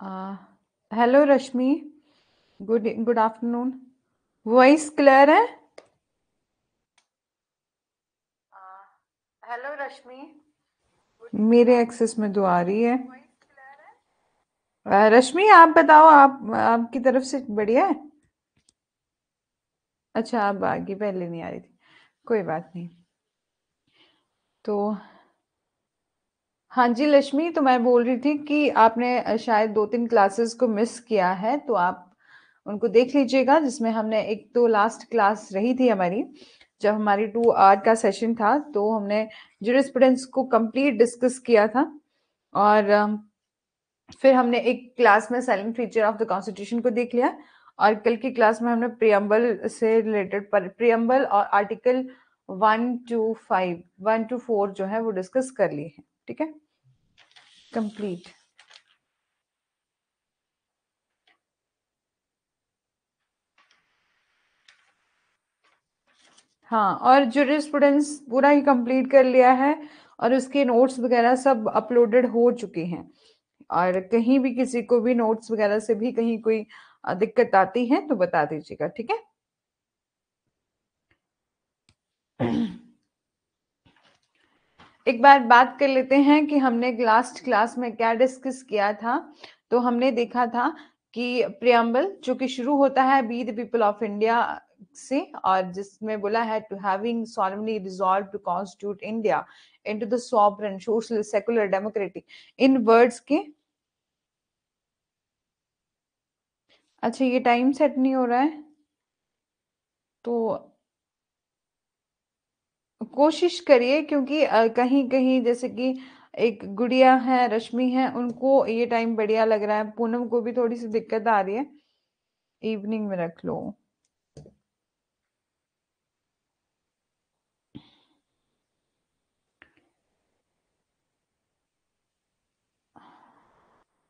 Hello Rashmi, good good afternoon. Voice clear है? Hello Rashmi, मेरे access में तो आ रही है। रश्मि आप बताओ, आप आपकी तरफ से बढ़िया है? अच्छा, आप आगे, पहले नहीं आ रही थी। कोई बात नहीं। तो हाँ जी लक्ष्मी, तो मैं बोल रही थी कि आपने शायद 2-3 क्लासेस को मिस किया है, तो आप उनको देख लीजिएगा, जिसमें हमने एक तो लास्ट क्लास रही थी हमारी, जब हमारी 2 आवर का सेशन था, तो हमने जूरिस्प्रूडेंस को कंप्लीट डिस्कस किया था। और फिर हमने एक क्लास में silent feature of the constitution को देख लिया। और कल की क्लास में हमने प्रियम्बल से रिलेटेड प्रियम्बल और आर्टिकल 1 to 4 जो है वो डिस्कस कर लिए हैं। ठीक है, कंप्लीट। हाँ, और जूरिस्प्रूडेंस पूरा ही कंप्लीट कर लिया है, और उसके नोट्स वगैरह सब अपलोडेड हो चुके हैं। और कहीं भी किसी को भी नोट्स वगैरह से भी कहीं कोई दिक्कत आती है तो बता दीजिएगा, ठीक है। एक बार बात कर लेते हैं कि हमने लास्ट क्लास में क्या डिस्कस किया था। तो हमने देखा था कि प्रियम्बल जो कि शुरू होता है we the people of India से, और जिसमें बोला है to having solemnly resolved to constitute India into the sovereign social secular democratic, in words के। अच्छा, ये टाइम सेट नहीं हो रहा है, तो कोशिश करिए, क्योंकि कहीं कहीं जैसे कि एक गुड़िया है, रश्मि है, उनको ये टाइम बढ़िया लग रहा है, पूनम को भी थोड़ी सी दिक्कत आ रही है। इवनिंग में रख लो।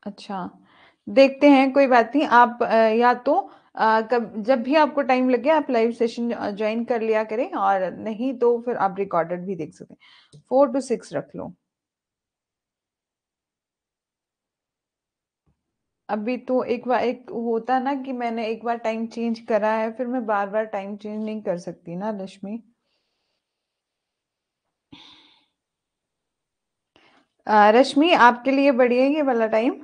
अच्छा, देखते हैं, कोई बात नहीं। आप या तो कब जब भी आपको टाइम लगे आप लाइव सेशन ज्वाइन कर लिया करें, और नहीं तो फिर आप रिकॉर्डेड भी देख सकते हैं। 4 to 6 रख लो। अभी तो एक बार एक होता ना कि मैंने एक बार टाइम चेंज करा है, फिर मैं बार बार टाइम चेंज नहीं कर सकती ना रश्मि। रश्मि, आपके लिए बढ़िया है ये वाला टाइम?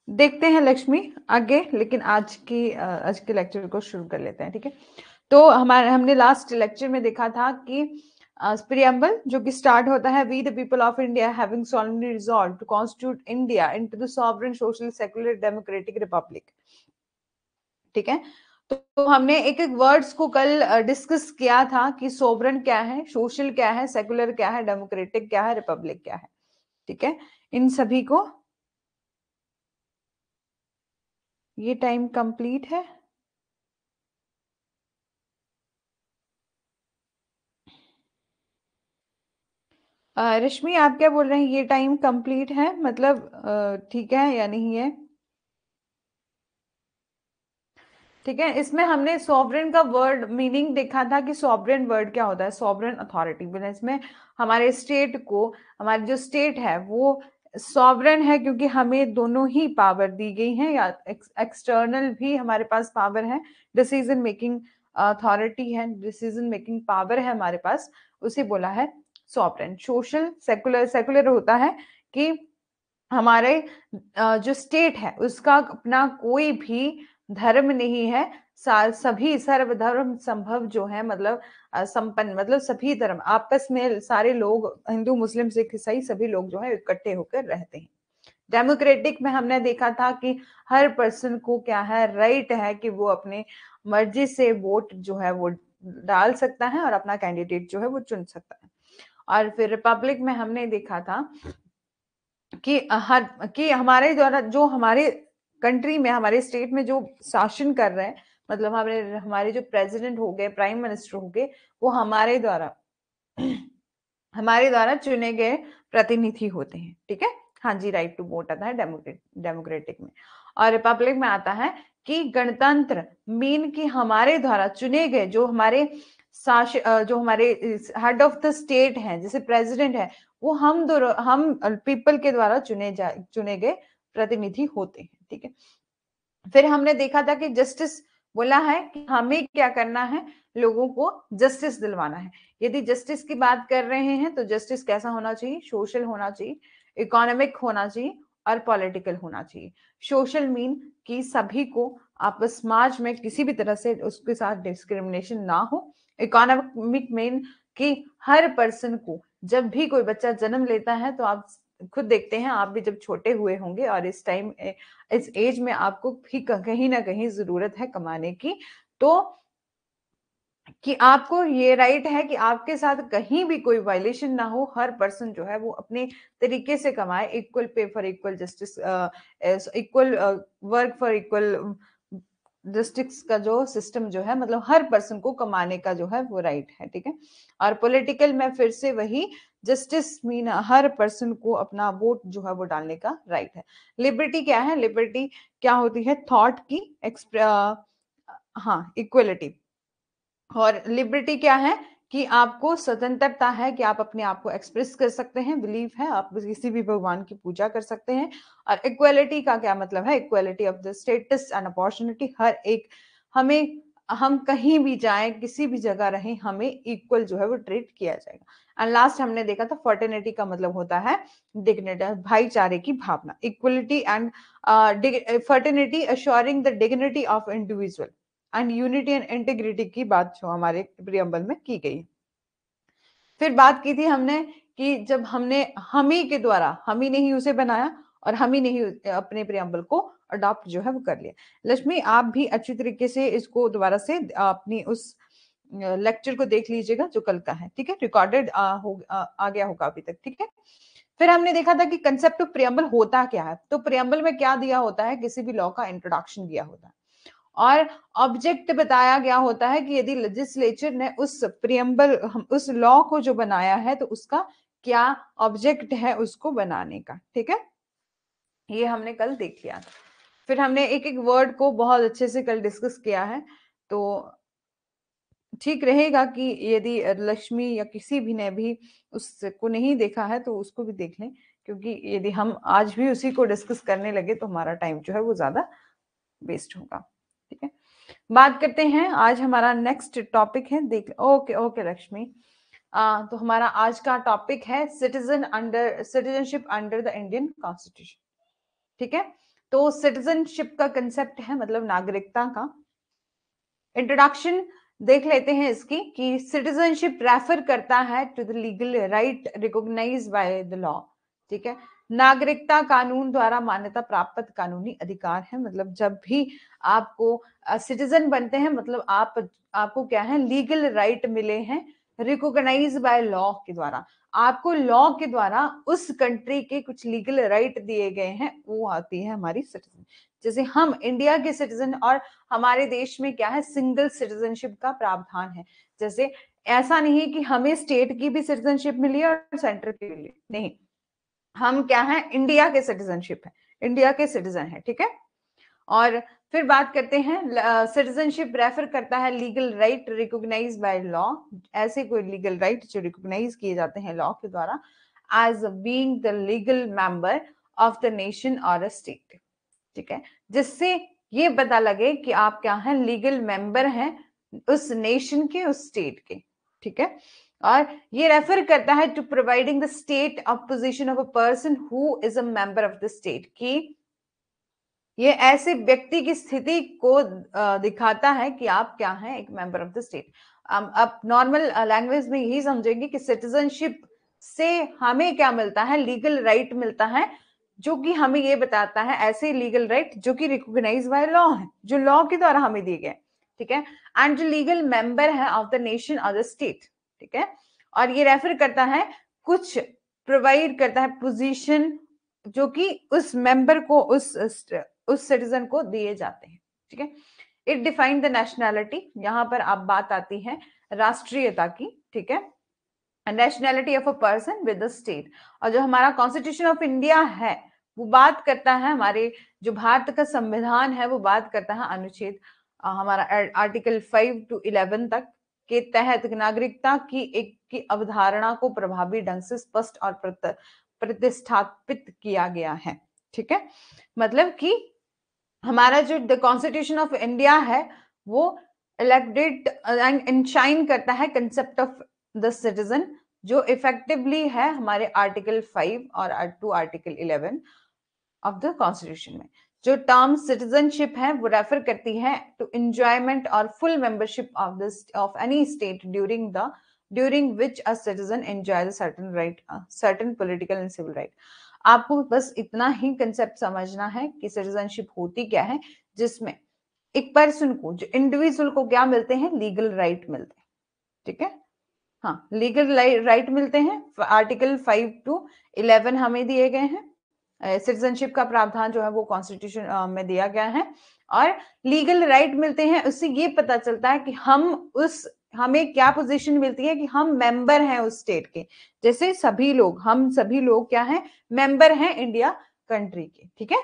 देखते हैं लक्ष्मी आगे, लेकिन आज के लेक्चर को शुरू कर लेते हैं, ठीक है। तो हमारे हमने लास्ट लेक्चर में देखा था कि प्रियम्बल जो कि स्टार्ट होता है we the people of India having solemnly resolved to constitute India into the sovereign social secular democratic republic, ठीक है। तो हमने एक एक वर्ड्स को कल डिस्कस किया था कि सोवरन क्या है, सोशल क्या है, सेकुलर क्या है, डेमोक्रेटिक क्या है, रिपब्लिक क्या है, ठीक है। इन सभी को ये टाइम कंप्लीट है। रश्मि, आप क्या बोल रहे हैं, ये टाइम कंप्लीट है मतलब ठीक है या नहीं है? ठीक है, इसमें हमने सॉवरेन का वर्ड मीनिंग देखा था कि सॉवरेन वर्ड क्या होता है, सॉवरेन अथॉरिटी। बिना इसमें हमारे स्टेट को, हमारी जो स्टेट है वो सॉवरेन है, क्योंकि हमें दोनों ही पावर दी गई है, या एक्सटर्नल भी हमारे पास पावर है, डिसीजन मेकिंग अथॉरिटी है, डिसीजन मेकिंग पावर है हमारे पास, उसे बोला है सॉवरेन। सोशल सेकुलर, सेकुलर होता है कि हमारे जो स्टेट है उसका अपना कोई भी धर्म नहीं है, सभी सर्वधर्म संभव जो है, मतलब संपन्न, मतलब सभी धर्म आपस में सारे लोग, हिंदू मुस्लिम सिख ईसाई सभी लोग जो है इकट्ठे होकर रहते हैं। डेमोक्रेटिक में हमने देखा था कि हर पर्सन को क्या है, राइट है कि वो अपने मर्जी से वोट जो है वो डाल सकता है, और अपना कैंडिडेट जो है वो चुन सकता है। और फिर रिपब्लिक में हमने देखा था कि हर कि हमारे द्वारा जो हमारे कंट्री में, हमारे स्टेट में जो शासन कर रहे हैं, मतलब हमारे हमारे जो प्रेसिडेंट हो गए, प्राइम मिनिस्टर हो गए, वो हमारे द्वारा चुने गए प्रतिनिधि होते हैं, ठीक है। हाँ जी, राइट टू वोट आता है डेमोक्रेटिक में। और रिपब्लिक में आता है कि गणतंत्र मीन कि हमारे द्वारा चुने गए जो हमारे जो हमारे हेड ऑफ द स्टेट हैं, जैसे प्रेसिडेंट है, वो हम पीपल के द्वारा चुने गए प्रतिनिधि होते हैं, ठीक है। फिर हमने देखा था कि जस्टिस बोला है कि हमें क्या करना है, लोगों को जस्टिस दिलवाना है। यदि जस्टिस की बात कर रहे हैं तो जस्टिस कैसा होना चाहिए, सोशल होना चाहिए, इकोनॉमिक होना चाहिए और पॉलिटिकल होना चाहिए। सोशल मीन कि सभी को आपस समाज में किसी भी तरह से उसके साथ डिस्क्रिमिनेशन ना हो। इकोनॉमिक मीन कि हर पर्सन को, जब भी कोई बच्चा जन्म लेता है तो आप खुद देखते हैं, आप भी जब छोटे हुए होंगे और इस टाइम इस एज में आपको भी कहीं ना कहीं जरूरत है कमाने की, तो कि आपको ये राइट है कि आपके साथ कहीं भी कोई वायलेशन ना हो, हर पर्सन जो है वो अपने तरीके से कमाए, equal pay for equal justice, equal work for equal justice का जो सिस्टम जो है, मतलब हर पर्सन को कमाने का जो है वो राइट है, ठीक है। और पॉलिटिकल में फिर से वही जस्टिस मीन हर पर्सन को अपना वोट जो है वो डालने का राइट है। लिबर्टी क्या है, लिबर्टी क्या होती है, थॉट की हाँ इक्वलिटी। और लिबर्टी क्या है कि आपको स्वतंत्रता है कि आप अपने आप को एक्सप्रेस कर सकते हैं, बिलीफ है, आप किसी भी भगवान की पूजा कर सकते हैं। और इक्वालिटी का क्या मतलब है, equality of the status and opportunity, हर एक हमें, हम कहीं भी जाएं, किसी भी जगह रहें, हमें इक्वल जो है वो ट्रीट किया जाएगा। एंड लास्ट हमने देखा था फर्टर्निटी का मतलब होता है डिग्निटी, भाईचारे की भावना, equality and fraternity assuring the dignity of individual and unity and integrity की बात जो हमारे प्रियम्बल में की गई। फिर बात की थी हमने कि जब हमने हम ही के द्वारा, हम ही ने ही उसे बनाया और हम ही ने ही अपने प्रियम्बल को अडॉप्ट जो है वो कर लिया। लक्ष्मी आप भी अच्छी तरीके से इसको दोबारा से अपनी उस लेक्चर को देख लीजिएगा जो कल का है, ठीक है, रिकॉर्डेड आ गया होगा अभी तक, ठीक है। फिर हमने देखा था कि कंसेप्ट ऑफ प्रियम्बल होता क्या है। तो प्रियम्बल में क्या दिया होता है, किसी भी लॉ का इंट्रोडक्शन दिया होता है और ऑब्जेक्ट बताया गया होता है कि यदि लेजिस्लेचर ने उस प्रियम्बल, उस लॉ को जो बनाया है तो उसका क्या ऑब्जेक्ट है उसको बनाने का, ठीक है। ये हमने कल देख लिया। फिर हमने एक एक वर्ड को बहुत अच्छे से कल डिस्कस किया है। तो ठीक रहेगा कि यदि लक्ष्मी या किसी भी ने भी उसको नहीं देखा है तो उसको भी देख लें, क्योंकि यदि हम आज भी उसी को डिस्कस करने लगे तो हमारा टाइम जो है वो ज्यादा वेस्ट होगा, ठीक है। बात करते हैं, आज हमारा नेक्स्ट टॉपिक है, देख ओके ओके लक्ष्मी। तो हमारा आज का टॉपिक है citizenship under the Indian constitution, ठीक है। तो सिटीजनशिप का कंसेप्ट है मतलब नागरिकता का। इंट्रोडक्शन देख लेते हैं इसकी कि सिटीजनशिप रेफर करता है to the legal right recognised by the law, ठीक है। नागरिकता कानून द्वारा मान्यता प्राप्त कानूनी अधिकार है, मतलब जब भी आपको सिटीजन बनते हैं मतलब आपको क्या है, लीगल राइट मिले हैं रिकॉग्नाइज बाय लॉ के द्वारा। आपको लॉ के द्वारा उस कंट्री के कुछ लीगल राइट दिए गए हैं, वो आती है हमारी सिटीजन। जैसे हम इंडिया के सिटीजन और हमारे देश में क्या है, सिंगल सिटीजनशिप का प्रावधान है। जैसे ऐसा नहीं है कि हमें स्टेट की भी सिटीजनशिप मिली है और सेंटर की मिली, नहीं, हम क्या है, इंडिया के सिटीजनशिप है, इंडिया के सिटीजन है, ठीक है। और फिर बात करते हैं, सिटीजनशिप रेफर करता है legal right recognise by law, ऐसे कोई लीगल राइट जो रिकॉग्नाइज किए जाते हैं लॉ के द्वारा, as being the legal member of the nation और अ स्टेट, ठीक है। जिससे ये पता लगे कि आप क्या हैं, लीगल मेंबर हैं उस नेशन के, उस स्टेट के, ठीक है। और ये रेफर करता है to providing the state of position of a person who is a member of the state, की ये ऐसे व्यक्ति की स्थिति को दिखाता है कि आप क्या हैं, एक मेंबर ऑफ द स्टेट। अब नॉर्मल लैंग्वेज में यही समझेंगे कि सिटीजनशिप से हमें क्या मिलता है, लीगल राइट मिलता है, जो कि हमें ये बताता है ऐसे लीगल राइट जो कि रिकॉग्नाइज बाय लॉ है, जो लॉ के द्वारा हमें दिए गए, ठीक है। एंड जो लीगल मेंबर है ऑफ द नेशन और द स्टेट, ठीक है। और ये रेफर करता है, कुछ प्रोवाइड करता है पोजीशन जो कि उस मेंबर को, उस सिटीजन को दिए जाते हैं, ठीक है। इट डिफाइन द नेशनैलिटी, यहां पर अब बात आती है राष्ट्रीयता की, ठीक है, nationality of a person with the state. और जो हमारा कॉन्स्टिट्यूशन ऑफ इंडिया है वो बात करता है, हमारे जो भारत का संविधान है वो बात करता है अनुच्छेद हमारा आर्टिकल 5 to 11 तक, के तहत नागरिकता की अवधारणा को प्रभावी ढंग से स्पष्ट और प्रतिष्ठापित किया गया है। ठीक है, मतलब कि हमारा जो द कॉन्स्टिट्यूशन ऑफ इंडिया है वो इलेक्टेड एंड इंशाइन करता है कंसेप्ट ऑफ द सिटीजन, जो इफेक्टिवली है हमारे आर्टिकल 5 और to article 11 of the constitution में। जो टर्म सिटीजनशिप है वो रेफर करती है टू एंजॉयमेंट और full membership of this of any state during which a citizen enjoy certain political and civil right. आपको बस इतना ही कंसेप्ट समझना है कि सिटीजनशिप होती क्या है, जिसमें एक पर्सन को, जो इंडिविजुअल को क्या मिलते हैं, लीगल राइट मिलते हैं। ठीक है, हाँ, लीगल राइट मिलते हैं। आर्टिकल 5 to 11 हमें दिए गए हैं। सिटीजनशिप का प्रावधान जो है वो कॉन्स्टिट्यूशन में दिया गया है, और लीगल राइट मिलते हैं। उससे ये पता चलता है कि हमें क्या पोजीशन मिलती है कि हम मेंबर हैं उस स्टेट के, जैसे हम सभी लोग क्या हैं, मेंबर हैं इंडिया कंट्री के। ठीक है,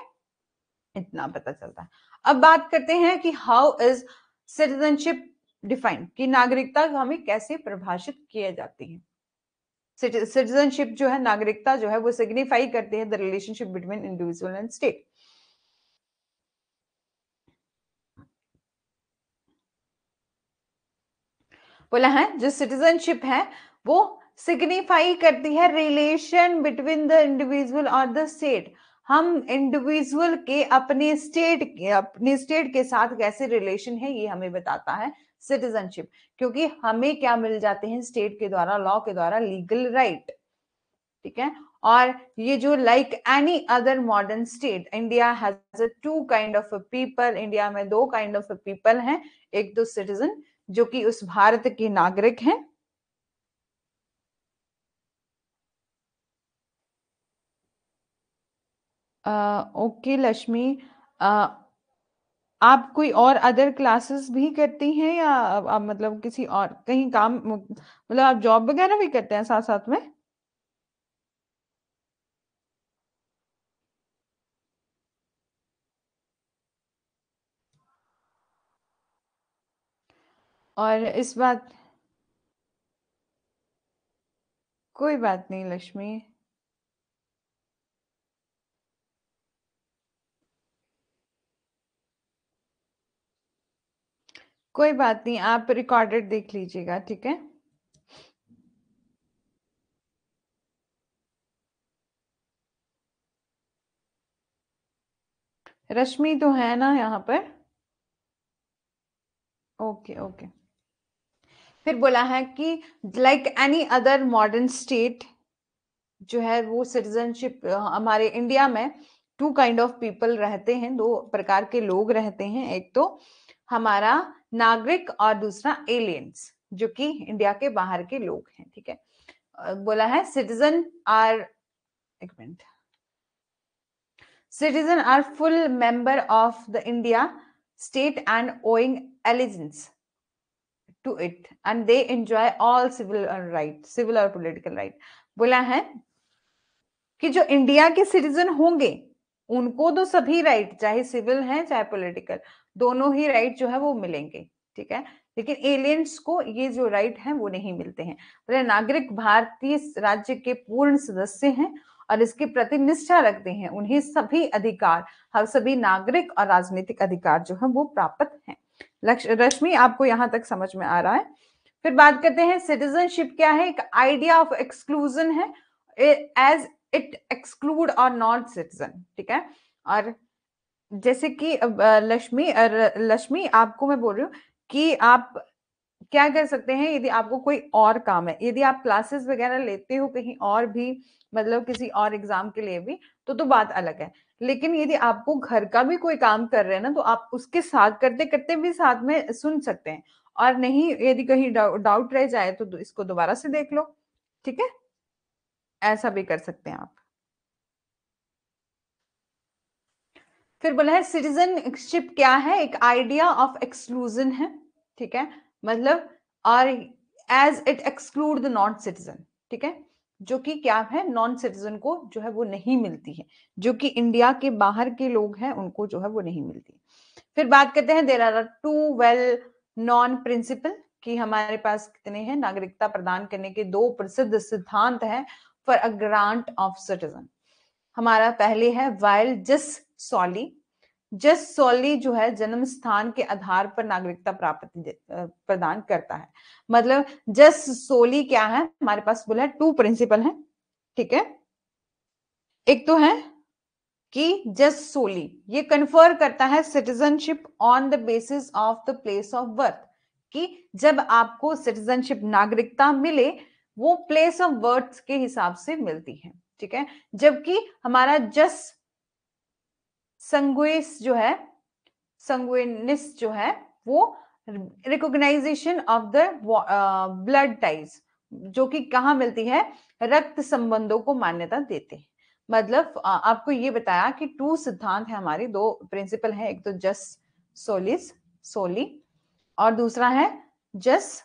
इतना पता चलता है। अब बात करते हैं कि हाउ इज सिटीजनशिप डिफाइंड, कि नागरिकता हमें कैसे परिभाषित किए जाती है। सिटीजनशिप जो है, नागरिकता जो है वो सिग्निफाई करती है the relationship between individual and state. बोला है जो सिटीजनशिप है वो सिग्निफाई करती है रिलेशन बिटवीन द इंडिविजुअल और द स्टेट। हम इंडिविजुअल के अपने स्टेट के साथ कैसे रिलेशन है ये हमें बताता है सिटीजनशिप, क्योंकि हमें क्या मिल जाते हैं स्टेट के द्वारा, लॉ के द्वारा, लीगल राइट। ठीक है, और ये जो like any other modern state, India has two kind of people, India में दो काइंड ऑफ पीपल हैं। एक तो सिटीजन जो कि उस भारत के नागरिक हैं, ओके लक्ष्मी, आप कोई और अदर क्लासेस भी करती हैं या आप मतलब किसी और कहीं काम, मतलब आप जॉब वगैरह भी करते हैं साथ साथ में? और इस बात, कोई बात नहीं लक्ष्मी, कोई बात नहीं, आप रिकॉर्डेड देख लीजिएगा। ठीक है, रश्मि तो है ना यहाँ पर? Okay okay. फिर बोला है कि like any other modern state जो है वो सिटीजनशिप, हमारे इंडिया में टू काइंड ऑफ पीपल रहते हैं, दो प्रकार के लोग रहते हैं। एक तो हमारा नागरिक और दूसरा एलियंस, जो कि इंडिया के बाहर के लोग हैं। ठीक है, बोला है सिटीजन आर, एक minute, citizen are full member of the India state and owing allegiance to it and they enjoy all civil और political right। बोला है कि जो इंडिया के सिटीजन होंगे उनको तो सभी राइट, चाहे सिविल है चाहे पॉलिटिकल, दोनों ही राइट जो है वो मिलेंगे। ठीक है, लेकिन एलियंस को ये जो राइट है वो नहीं मिलते हैं। बोले नागरिक भारतीय राज्य के पूर्ण सदस्य हैं और इसके प्रति निष्ठा रखते हैं, उन्हें सभी अधिकार, हर सभी नागरिक और राजनीतिक अधिकार जो है वो प्राप्त हैं। रश्मि, आपको यहां तक समझ में आ रहा है? फिर बात करते हैं सिटीजनशिप क्या है। एक आइडिया ऑफ एक्सक्लूजन है, एज इट एक्सक्लूड और नॉट सिटीजन। ठीक है, और जैसे कि लक्ष्मी आपको मैं बोल रही हूँ कि आप क्या कर सकते हैं, यदि आपको कोई और काम है, यदि आप क्लासेस वगैरह लेते हो कहीं और भी, मतलब किसी और एग्जाम के लिए भी, तो बात अलग है। लेकिन यदि आपको घर का भी कोई काम कर रहे हैं ना, तो आप उसके साथ करते करते भी साथ में सुन सकते हैं, और नहीं यदि कहीं डाउट रह जाए तो इसको दोबारा से देख लो। ठीक है, ऐसा भी कर सकते हैं आप। फिर बोला है सिटीजनशिप क्या है, एक आइडिया ऑफ एक्सक्लूजन है। ठीक है, मतलब और as it exclude the non citizen. ठीक है, जो कि क्या है, नॉन सिटीजन को जो है वो नहीं मिलती है, जो कि इंडिया के बाहर के लोग हैं उनको जो है वो नहीं मिलती। फिर बात करते हैं there are two well known principle. कि हमारे पास कितने हैं नागरिकता प्रदान करने के 2 प्रसिद्ध सिद्धांत हैं for a grant of citizen. हमारा पहले है वाइल जस सोली। जस सोली जो है जन्म स्थान के आधार पर नागरिकता प्रदान करता है। मतलब जस सोली क्या है, हमारे पास बोला है 2 प्रिंसिपल है, ठीक है। एक तो है कि जस सोली ये कन्फर करता है citizenship on the basis of the place of birth, कि जब आपको सिटीजनशिप नागरिकता मिले वो प्लेस ऑफ बर्थ के हिसाब से मिलती है, ठीक है। जबकि हमारा जस संगुइस जो है, संगुइनिस जो है वो recognition of the blood ties, जो कि कहां मिलती है, रक्त संबंधों को मान्यता देते हैं। मतलब आपको ये बताया कि 2 सिद्धांत है हमारे, 2 प्रिंसिपल है, एक तो जस सोलिस सोली और दूसरा है जस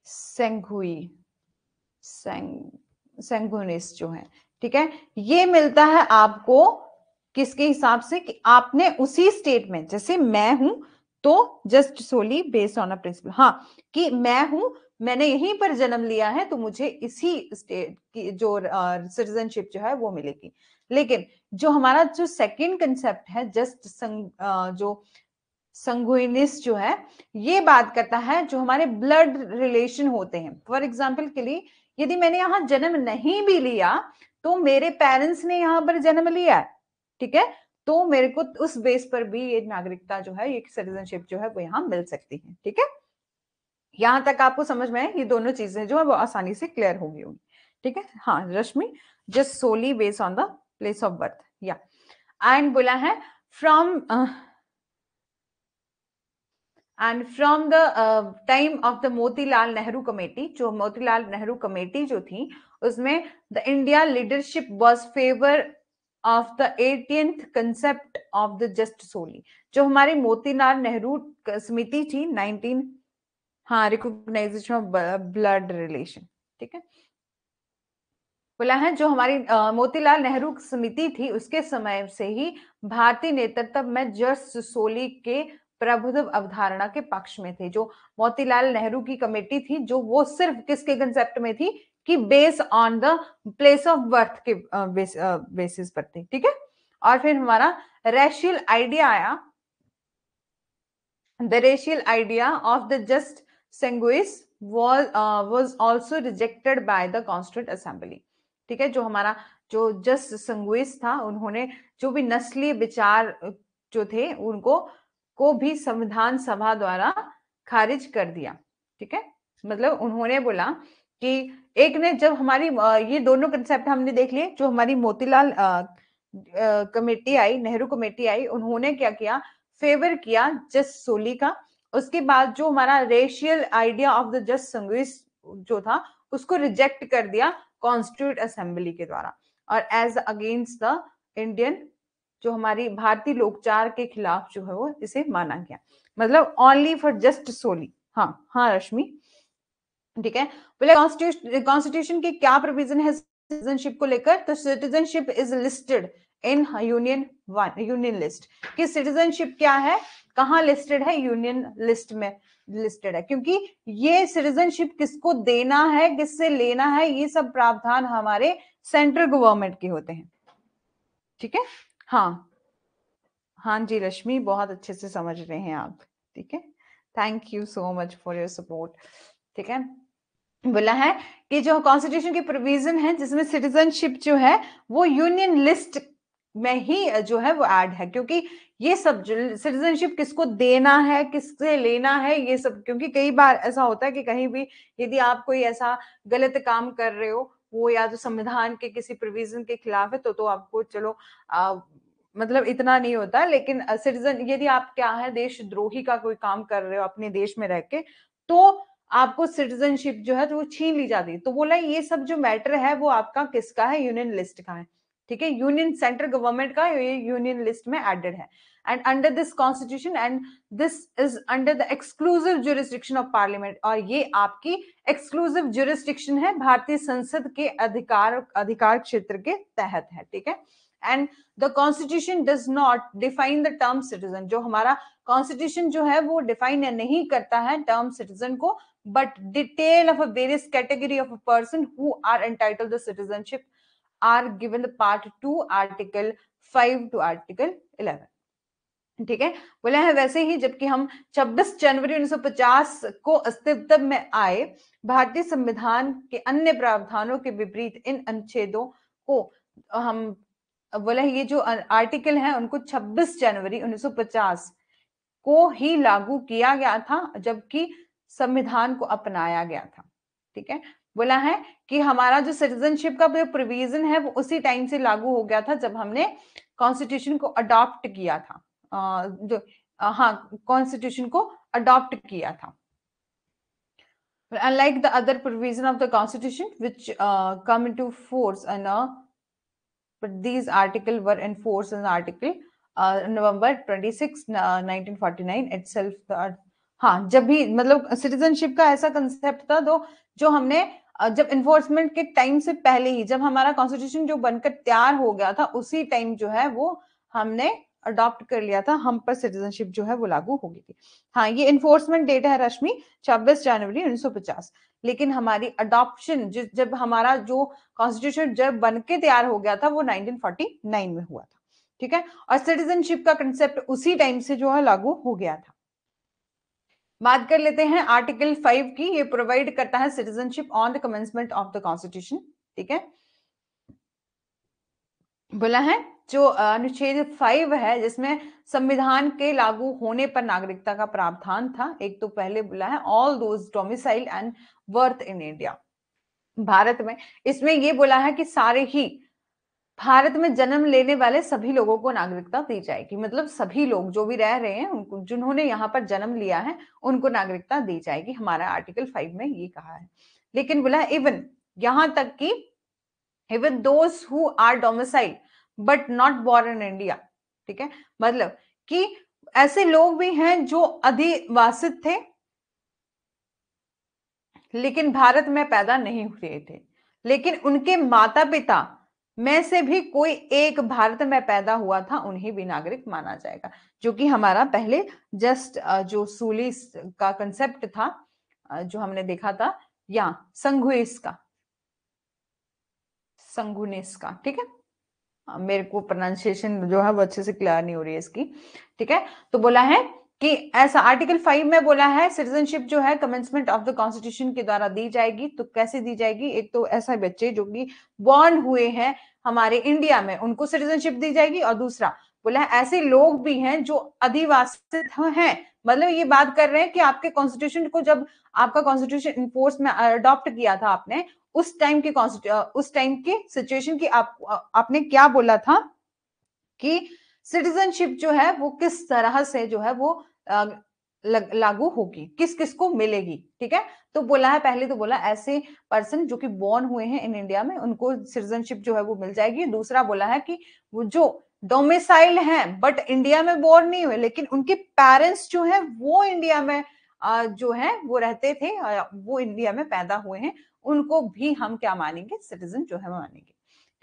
सेंगुई सेंगुनिस जो है, ठीक है। ये मिलता है आपको किसके हिसाब से, कि आपने उसी स्टेट में, जैसे मैं हूं तो just Soli based on a principle, हाँ कि मैं हूं, मैंने यहीं पर जन्म लिया है तो मुझे इसी स्टेट की जो सिटीजनशिप जो है वो मिलेगी। लेकिन जो हमारा जो सेकंड कंसेप्ट है जस्ट जो संगुइनिस जो है, ये बात करता है जो हमारे ब्लड रिलेशन होते हैं। फॉर एग्जाम्पल के लिए यदि मैंने यहां जन्म नहीं भी लिया तो मेरे पेरेंट्स ने यहां पर जन्म लिया है, ठीक है, तो मेरे को उस बेस पर भी ये नागरिकता जो है, ये सिटीजनशिप जो है वो यहाँ मिल सकती है, ठीक है। यहां तक आपको समझ में है, ये दोनों चीजें जो है वो आसानी से क्लियर होगी, ठीक है। हाँ Rashmi, jus Soli based on the place of birth, या एंड बोला है from and from the time of the Motilal Nehru committee, जो मोतीलाल नेहरू कमेटी जो थी उसमें the India leadership was favour of the 18th concept of the just soli. जो हमारी मोतीलाल नेहरू समिति थी 19, हाँ रिकॉग्नाइजेशन ऑफ ब्लड रिलेशन, ठीक है। बोला है जो हमारी मोतीलाल नेहरू समिति थी उसके समय से ही भारतीय नेतृत्व में जस्ट सोली के प्रभुत्व अवधारणा के पक्ष में थे। जो मोतीलाल नेहरू की कमेटी थी जो वो सिर्फ किसके कंसेप्ट में थी, कि base on the place of birth के बेसिस पर थी, ठीक है। और फिर हमारा रेशियल आइडिया आया, the racial idea of the just sanguis was also rejected by the constituent assembly, ठीक है। जो हमारा जो जस्ट संगुइस था, उन्होंने जो भी नस्लीय विचार जो थे उनको को भी संविधान सभा द्वारा खारिज कर दिया, ठीक है। मतलब उन्होंने बोला कि एक ने जब हमारी ये दोनों कंसेप्ट हमने देख लिए, जो हमारी मोतीलाल कमेटी आई, नेहरू कमेटी आई, उन्होंने क्या किया, फेवर किया जस्ट सोली का। उसके बाद जो हमारा racial idea of the jus sanguinis जो था उसको रिजेक्ट कर दिया कॉन्स्टिट्यूट असेंबली के द्वारा, और एज अगेंस्ट द इंडियन, जो हमारी भारतीय लोकचार के खिलाफ जो है वो इसे माना गया। मतलब ओनली फॉर जस्ट सोली। हाँ हाँ रश्मि, ठीक है। बोले कॉन्स्टिट्यूशन की क्या प्रोविजन है सिटीजनशिप को लेकर, तो citizenship is listed in union list, कि सिटीजनशिप क्या है, कहां लिस्टेड है, यूनियन लिस्ट में लिस्टेड है। क्योंकि ये सिटीजनशिप किसको देना है, किससे लेना है, ये सब प्रावधान हमारे सेंट्रल गवर्नमेंट के होते हैं, ठीक है। हाँ हाँ जी रश्मि, बहुत अच्छे से समझ रहे हैं आप, ठीक है। Thank you so much for your support, ठीक है। बोला है कि जो कॉन्स्टिट्यूशन की प्रोविजन है जिसमें सिटीजनशिप जो है वो यूनियन लिस्ट में ही जो है वो ऐड है, क्योंकि ये सब सिटीजनशिप किसको देना है, किससे लेना है, ये सब, क्योंकि कई बार ऐसा होता है कि कहीं भी यदि आप कोई ऐसा गलत काम कर रहे हो, वो या तो संविधान के किसी प्रोविजन के खिलाफ है, तो आपको चलो मतलब इतना नहीं होता, लेकिन सिटीजन यदि आप क्या है देशद्रोही का कोई काम कर रहे हो अपने देश में रह के, तो आपको सिटीजनशिप जो है तो वो छीन ली जाती है। तो बोला ये सब जो मैटर है वो आपका किसका है, यूनियन लिस्ट का है, ठीक है। यूनियन सेंट्रल गवर्नमेंट का ये यूनियन लिस्ट में एडेड है, and under this constitution and this is under the exclusive jurisdiction of parliament, और ये आपकी एक्सक्लूसिव ज्यूरिसडिक्शन है, भारतीय संसद के अधिकार क्षेत्र के तहत है, ठीक है। And the constitution does not define the term citizen, जो हमारा कॉन्स्टिट्यूशन जो है वो डिफाइन नहीं करता है टर्म सिटीजन को, but detail of a various category of a person who are entitled the citizenship are given the part 2 article 5 to article 11। ठीक है, बोला है वैसे ही जबकि हम 26 जनवरी 1950 को अस्तित्व में आए भारतीय संविधान के अन्य प्रावधानों के विपरीत इन अनुच्छेदों को हम बोला ये जो आर्टिकल है उनको 26 जनवरी 1950 को ही लागू किया गया था, जबकि संविधान को अपनाया गया था। ठीक है, बोला है कि हमारा जो सिटीजनशिप का प्रोविजन है वो उसी टाइम से लागू हो गया था जब हमने कॉन्स्टिट्यूशन को अडॉप्ट किया था, जो हाँ कॉन्स्टिट्यूशन को अडॉप्ट किया था। Unlike the other provision of the constitution which come into force and but these articles were enforced in article November 26 1949 itself the हाँ जब भी मतलब सिटीजनशिप का ऐसा कंसेप्ट था तो जो हमने जब इन्फोर्समेंट के टाइम से पहले ही जब हमारा कॉन्स्टिट्यूशन जो बनकर तैयार हो गया था उसी टाइम जो है वो हमने अडॉप्ट कर लिया था, हम पर सिटीजनशिप जो है वो लागू हो गई थी। हाँ ये इन्फोर्समेंट डेट है रश्मि 26 जनवरी 1950, लेकिन हमारी अडॉप्शन जब हमारा जो कॉन्स्टिट्यूशन जब बन के तैयार हो गया था वो 1949 में हुआ था। ठीक है, और सिटीजनशिप का कंसेप्ट उसी टाइम से जो है लागू हो गया था। बात कर लेते हैं आर्टिकल 5 की, ये प्रोवाइड करता है citizenship on the commencement of the constitution. ठीक है, बोला है जो अनुच्छेद 5 है जिसमें संविधान के लागू होने पर नागरिकता का प्रावधान था, एक तो पहले बोला है all those domicile and birth in India, Bharat में, इसमें ये बोला है कि सारे ही भारत में जन्म लेने वाले सभी लोगों को नागरिकता दी जाएगी, मतलब सभी लोग जो भी रह रहे हैं उनको जिन्होंने यहाँ पर जन्म लिया है उनको नागरिकता दी जाएगी, हमारा आर्टिकल 5 में ये कहा है। लेकिन बोला इवन यहां तक कि even those who are domicile but not born in India. ठीक है, मतलब कि ऐसे लोग भी हैं जो अधिवासित थे लेकिन भारत में पैदा नहीं हुए थे, लेकिन उनके माता पिता में से भी कोई एक भारत में पैदा हुआ था, उन्हें भी नागरिक माना जाएगा, जो कि हमारा पहले जस्ट जो सूली का कंसेप्ट था जो हमने देखा था या संघुइस का, संघुनिस का। ठीक है, मेरे को प्रोनाउंसिएशन जो है वो अच्छे से क्लियर नहीं हो रही है इसकी। ठीक है, तो बोला है कि ऐसा आर्टिकल 5 में बोला है सिटीजनशिप जो है कमेंसमेंट ऑफ द कॉन्स्टिट्यूशन के द्वारा दी जाएगी। तो कैसे दी जाएगी, एक तो ऐसा बच्चे जो कि बॉर्न हुए हैं हमारे इंडिया में उनको सिटीजनशिप दी जाएगी, और दूसरा बोला है ऐसे लोग भी हैं जो अधिवासित हैं, मतलब ये बात कर रहे हैं कि आपके कॉन्स्टिट्यूशन को जब आपका कॉन्स्टिट्यूशन इनफोर्स में अडॉप्ट किया था आपने, उस टाइम की सिचुएशन की आपने क्या बोला था कि सिटीजनशिप जो है वो किस तरह से जो है वो लागू होगी, किस किस को मिलेगी। ठीक है, तो बोला है पहले तो बोला ऐसे पर्सन जो कि बॉर्न हुए हैं इन इंडिया में उनको सिटीजनशिप जो है वो मिल जाएगी। दूसरा बोला है कि वो जो डोमिसाइल हैं बट इंडिया में बॉर्न नहीं हुए लेकिन उनके पेरेंट्स जो है वो इंडिया में जो है वो रहते थे, वो इंडिया में पैदा हुए हैं, उनको भी हम क्या मानेंगे, सिटीजन जो है मानेंगे।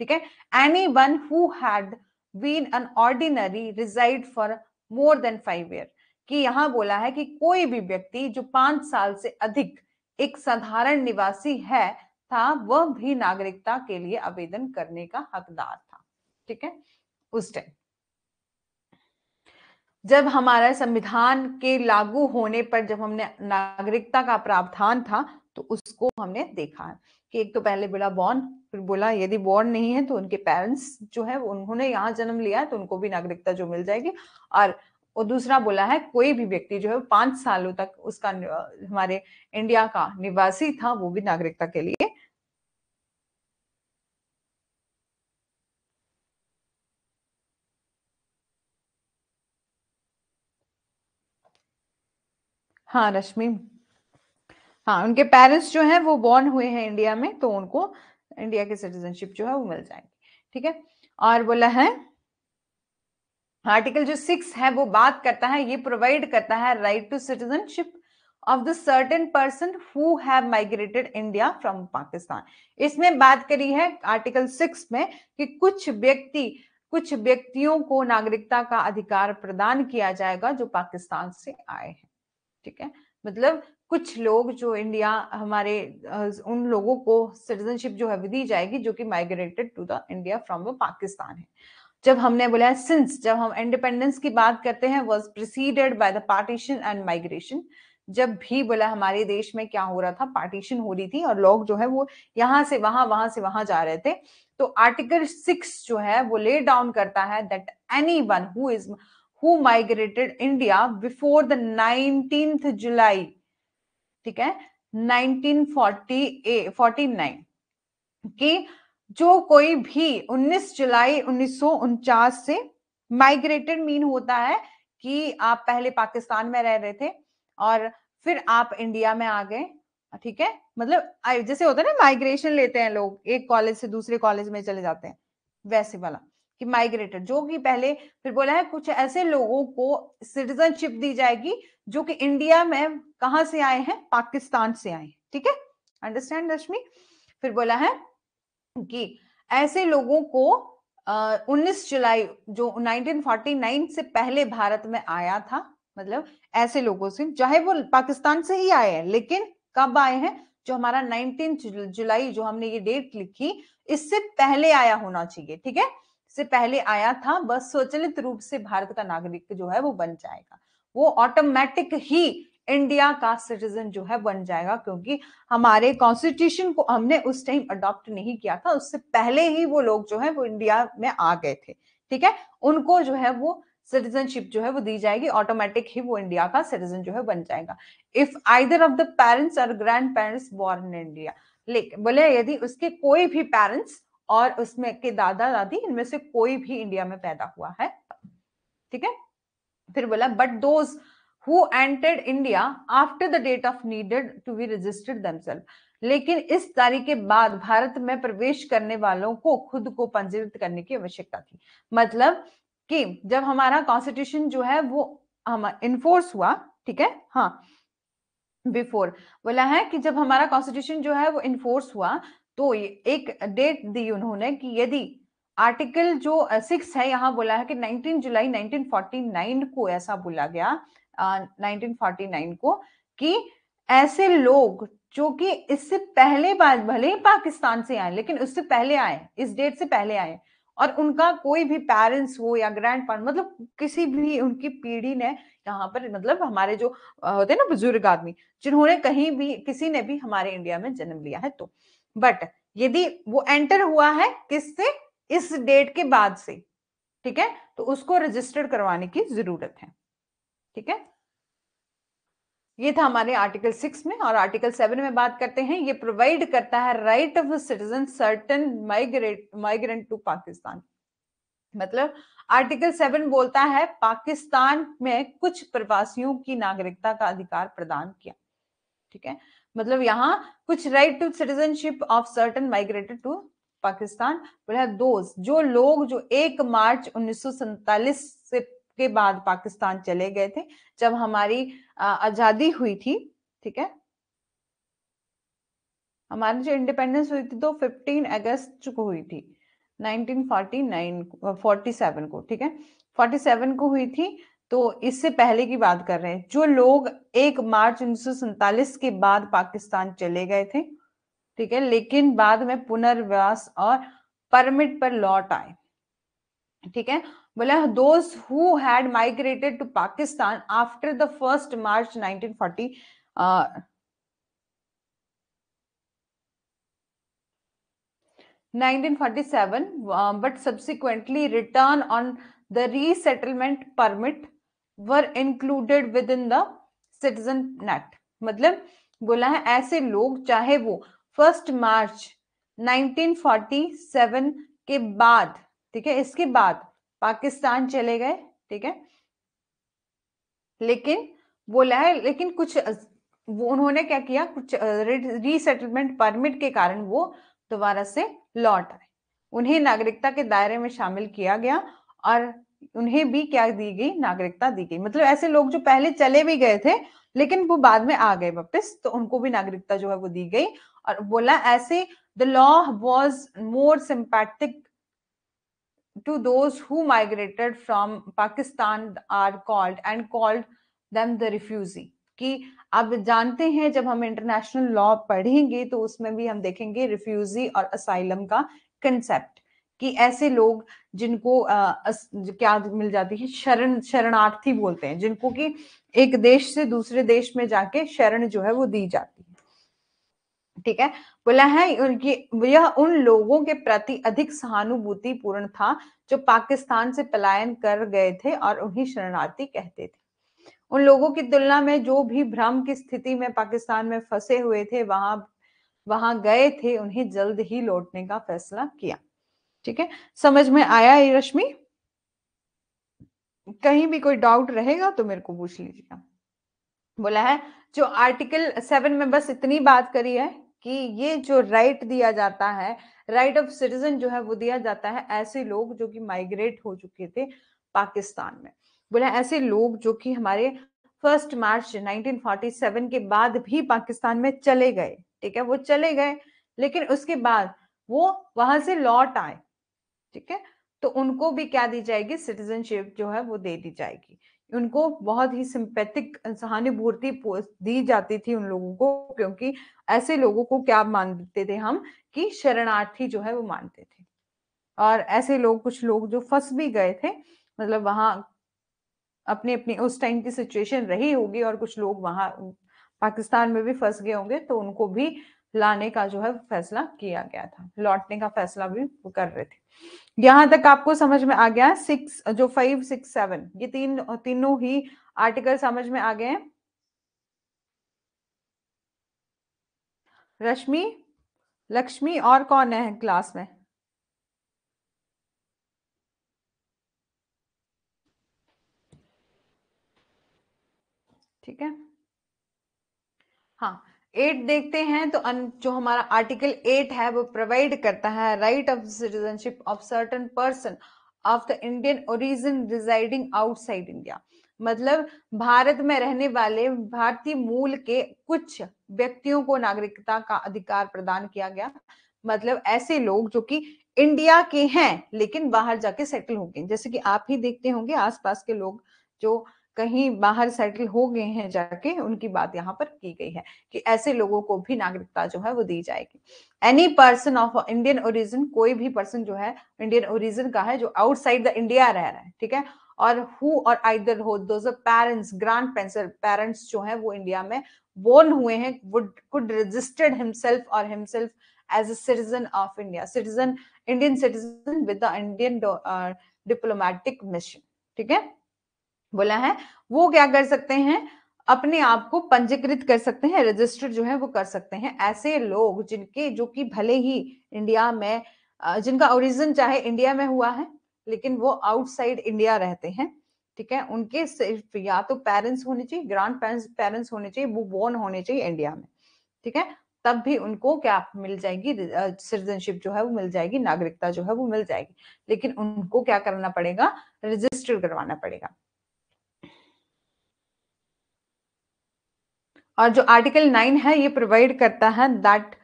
ठीक है, anyone who had been an ordinary reside for more than 5 year, कि यहां बोला है कि कोई भी व्यक्ति जो 5 साल से अधिक एक साधारण निवासी है था वह भी नागरिकता के लिए आवेदन करने का हकदार था। ठीक है, उस टाइम जब हमारा संविधान के लागू होने पर जब हमने नागरिकता का प्रावधान था तो उसको हमने देखा है कि एक तो पहले बोला बॉर्न, फिर बोला यदि बॉर्न नहीं है तो उनके पेरेंट्स जो है उन्होंने यहाँ जन्म लिया है तो उनको भी नागरिकता जो मिल जाएगी, और दूसरा बोला है कोई भी व्यक्ति जो है 5 सालों तक उसका हमारे इंडिया का निवासी था वो भी नागरिकता के लिए। हाँ रश्मि, हाँ उनके पेरेंट्स जो है वो बॉर्न हुए हैं इंडिया में तो उनको इंडिया की सिटीजनशिप जो है वो मिल जाएगी। ठीक है, और बोला है आर्टिकल जो 6 है वो बात करता है, ये प्रोवाइड करता है right to citizenship of the certain person who have migrated India from Pakistan. इसमें बात करी है आर्टिकल 6 में कि कुछ व्यक्ति कुछ व्यक्तियों को नागरिकता का अधिकार प्रदान किया जाएगा जो पाकिस्तान से आए हैं। ठीक है, मतलब कुछ लोग जो इंडिया हमारे उन लोगों को सिटीजनशिप जो है दी जाएगी जो कि migrated to the India from the Pakistan है। जब हमने बोला है सिंस, जब हम इंडिपेंडेंस की बात करते हैं, was preceded by the partition and migration. जब भी बोला हमारे देश में क्या हो रहा था, पार्टीशन हो रही थी और लोग जो है वो यहां से वहां से वहां जा रहे थे। तो आर्टिकल 6 जो है वो ले डाउन करता है that anyone who migrated India before the 19th जुलाई, ठीक है, 1949, कि जो कोई भी 19 जुलाई 1949 से माइग्रेटेड मीन होता है कि आप पहले पाकिस्तान में रह रहे थे और फिर आप इंडिया में आ गए। ठीक है, मतलब जैसे होता है ना, माइग्रेशन लेते हैं लोग, एक कॉलेज से दूसरे कॉलेज में चले जाते हैं, वैसे वाला कि माइग्रेटेड, जो कि पहले, फिर बोला है कुछ ऐसे लोगों को सिटीजनशिप दी जाएगी जो कि इंडिया में कहां से आए हैं, पाकिस्तान से आए। ठीक है, अंडरस्टैंड रश्मि। फिर बोला है कि ऐसे लोगों को 19 जुलाई जो 1949 से पहले भारत में आया था, मतलब ऐसे लोगों से, चाहे वो पाकिस्तान से ही आए हैं, लेकिन कब आए हैं, जो हमारा 19 जुलाई जो हमने ये डेट लिखी, इससे पहले आया होना चाहिए। ठीक है, इससे पहले आया था, बस स्वचालित रूप से भारत का नागरिक जो है वो बन जाएगा, वो ऑटोमेटिक ही इंडिया का सिटीजन जो है बन जाएगा, क्योंकि हमारे कॉन्स्टिट्यूशन को हमने उस टाइम अडॉप्ट नहीं किया था, उससे पहले ही वो लोग जो है वो इंडिया में आ गए थे। ठीक है, उनको जो है वो सिटीजनशिप जो है वो दी जाएगी, ऑटोमेटिक ही वो इंडिया का सिटीजन जो है बन जाएगा। If either of the parents or grand parents born in India, लेकिन बोले यदि उसके कोई भी पेरेंट्स और उसमें के दादा दादी, इनमें से कोई भी इंडिया में पैदा हुआ है। ठीक है, फिर बोला but those who entered India after the date of needed to be registered themselves, लेकिन इस तारीख के बाद भारत में प्रवेश करने वालों को खुद को पंजीकृत करने की आवश्यकता थी। मतलब कि जब हमारा कॉन्स्टिट्यूशन जो है वो हम इन्फोर्स हुआ, ठीक है, हाँ, बिफोर बोला है कि जब हमारा कॉन्स्टिट्यूशन जो है वो इन्फोर्स हुआ, तो एक डेट दी उन्होंने कि यदि आर्टिकल जो 6 है, यहां बोला है कि 19 जुलाई 1949 को ऐसा बोला गया, 1949 को, कि ऐसे लोग जो कि इससे पहले बाद भले ही पाकिस्तान से आए, लेकिन उससे पहले आए, इस डेट से पहले आए, और उनका कोई भी पेरेंट्स हो या ग्रैंड पेरेंट्स, मतलब किसी भी उनकी पीढ़ी ने यहाँ पर, मतलब हमारे जो होते हैं ना बुजुर्ग आदमी, जिन्होंने कहीं भी, किसी ने भी हमारे इंडिया में जन्म लिया है, तो बट यदि वो एंटर हुआ है किससे, इस डेट के बाद से, ठीक है, तो उसको रजिस्टर्ड करवाने की जरूरत है। ठीक है, ये था हमारे आर्टिकल 6 में। और आर्टिकल 7 में बात करते हैं, ये प्रोवाइड करता है right of citizen certain migrant to Pakistan. मतलब आर्टिकल 7 बोलता है पाकिस्तान में कुछ प्रवासियों की नागरिकता का अधिकार प्रदान किया। ठीक है, मतलब यहाँ कुछ right to citizenship of certain migrated to Pakistan, बोला दोस्त जो लोग जो 1 मार्च 1947 से के बाद पाकिस्तान चले गए थे, जब हमारी आजादी हुई थी। ठीक है, हमारी जो इंडिपेंडेंस हुई थी तो 15 अगस्त को हुई थी, 1947 को। ठीक है, 47 को हुई थी, तो इससे पहले की बात कर रहे हैं, जो लोग 1 मार्च 1947 के बाद पाकिस्तान चले गए थे, ठीक है, लेकिन बाद में पुनर्वास और परमिट पर लौट आए। ठीक है, बोला those who had migrated to Pakistan after the 1 March 1940 1947 but subsequently return on the resettlement permit were included within the citizen net। मतलब बोला है ऐसे लोग चाहे वो 1 मार्च 1947 के बाद, ठीक है, इसके बाद पाकिस्तान चले गए, ठीक है, लेकिन बोला है, लेकिन कुछ वो उन्होंने क्या किया, कुछ रीसेटलमेंट परमिट के कारण वो दोबारा से लौट आए, उन्हें नागरिकता के दायरे में शामिल किया गया और उन्हें भी क्या दी गई, नागरिकता दी गई। मतलब ऐसे लोग जो पहले चले भी गए थे लेकिन वो बाद में आ गए वापस, तो उनको भी नागरिकता जो है वो दी गई। और बोला ऐसे the law was more sympathetic to those who migrated from Pakistan are called and called them the refugee। कि आप जानते हैं जब हम इंटरनेशनल लॉ पढ़ेंगे तो उसमें भी हम देखेंगे रिफ्यूजी और असाइलम का कंसेप्ट, कि ऐसे लोग जिनको क्या मिल जाती है, शरणार्थी बोलते हैं, जिनको कि एक देश से दूसरे देश में जाके शरण जो है वो दी जाती है। ठीक है, बोला है उनकी यह उन लोगों के प्रति अधिक सहानुभूति पूर्ण था जो पाकिस्तान से पलायन कर गए थे और उन्हें शरणार्थी कहते थे। उन लोगों की तुलना में जो भी भ्रम की स्थिति में पाकिस्तान में फंसे हुए थे, वहां गए थे, उन्हें जल्द ही लौटने का फैसला किया। ठीक है, समझ में आया ये रश्मि? कहीं भी कोई डाउट रहेगा तो मेरे को पूछ लीजिएगा। बोला है जो आर्टिकल 7 में बस इतनी बात करी है कि ये जो राइट दिया जाता है, राइट ऑफ सिटीजन जो है वो दिया जाता है ऐसे लोग जो कि माइग्रेट हो चुके थे पाकिस्तान में। बोला ऐसे लोग जो कि हमारे 1 मार्च 1947 के बाद भी पाकिस्तान में चले गए। ठीक है, वो चले गए लेकिन उसके बाद वो वहां से लौट आए। ठीक है, तो उनको भी क्या दी जाएगी, सिटीजनशिप जो है वो दे दी जाएगी। उनको बहुत ही सिंपैथिक सहानुभूति दी जाती थी उन लोगों को, क्योंकि ऐसे लोगों को क्या मानते थे हम, कि शरणार्थी जो है वो मानते थे। और ऐसे लोग, कुछ लोग जो फंस भी गए थे, मतलब वहां अपनी अपनी उस टाइम की सिचुएशन रही होगी और कुछ लोग वहां पाकिस्तान में भी फंस गए होंगे, तो उनको भी लाने का जो है फैसला किया गया था, लौटने का फैसला भी वो कर रहे थे। यहां तक आपको समझ में आ गया? 6 जो 5, 6, 7 ये तीनों ही आर्टिकल समझ में आ गए हैं? रश्मि, लक्ष्मी और कौन है क्लास में? ठीक है, हाँ 8 देखते हैं तो जो हमारा आर्टिकल 8 है वो प्रोवाइड करता है right of citizenship of certain person of the Indian origin residing outside India. मतलब भारत में रहने वाले भारतीय मूल के कुछ व्यक्तियों को नागरिकता का अधिकार प्रदान किया गया। मतलब ऐसे लोग जो कि इंडिया के हैं लेकिन बाहर जाके सेटल हो गए, जैसे कि आप ही देखते होंगे आसपास के लोग जो कहीं बाहर सेटल हो गए हैं जाके, उनकी बात यहाँ पर की गई है कि ऐसे लोगों को भी नागरिकता जो है वो दी जाएगी। Any person of Indian origin, कोई भी पर्सन जो है इंडियन ओरिजिन का है जो आउटसाइड द इंडिया रह रहा है। ठीक है, और हु और आइदर हो दोज पेरेंट्स, ग्रांड पेरेंट्स जो है वो इंडिया में बोर्न हुए हैं, वुड कुड रजिस्टर्ड हिमसेल्फ और himself as a citizen of India, citizen Indian citizen with the Indian diplomatic mission. ठीक है, बोला है वो क्या कर सकते हैं, अपने आप को पंजीकृत कर सकते हैं, रजिस्टर जो है वो कर सकते हैं। ऐसे लोग जिनके जो कि भले ही इंडिया में जिनका ओरिजिन चाहे इंडिया में हुआ है लेकिन वो आउटसाइड इंडिया रहते हैं। ठीक है, उनके सिर्फ या तो पेरेंट्स होने चाहिए, ग्रांड पेरेंट्स होने चाहिए, वो बोर्न होने चाहिए इंडिया में। ठीक है, तब भी उनको क्या मिल जाएगी, सिटीजनशिप जो है वो मिल जाएगी, नागरिकता जो है वो मिल जाएगी। लेकिन उनको क्या करना पड़ेगा, रजिस्टर करवाना पड़ेगा। और जो आर्टिकल 9 है ये प्रोवाइड करता है दैट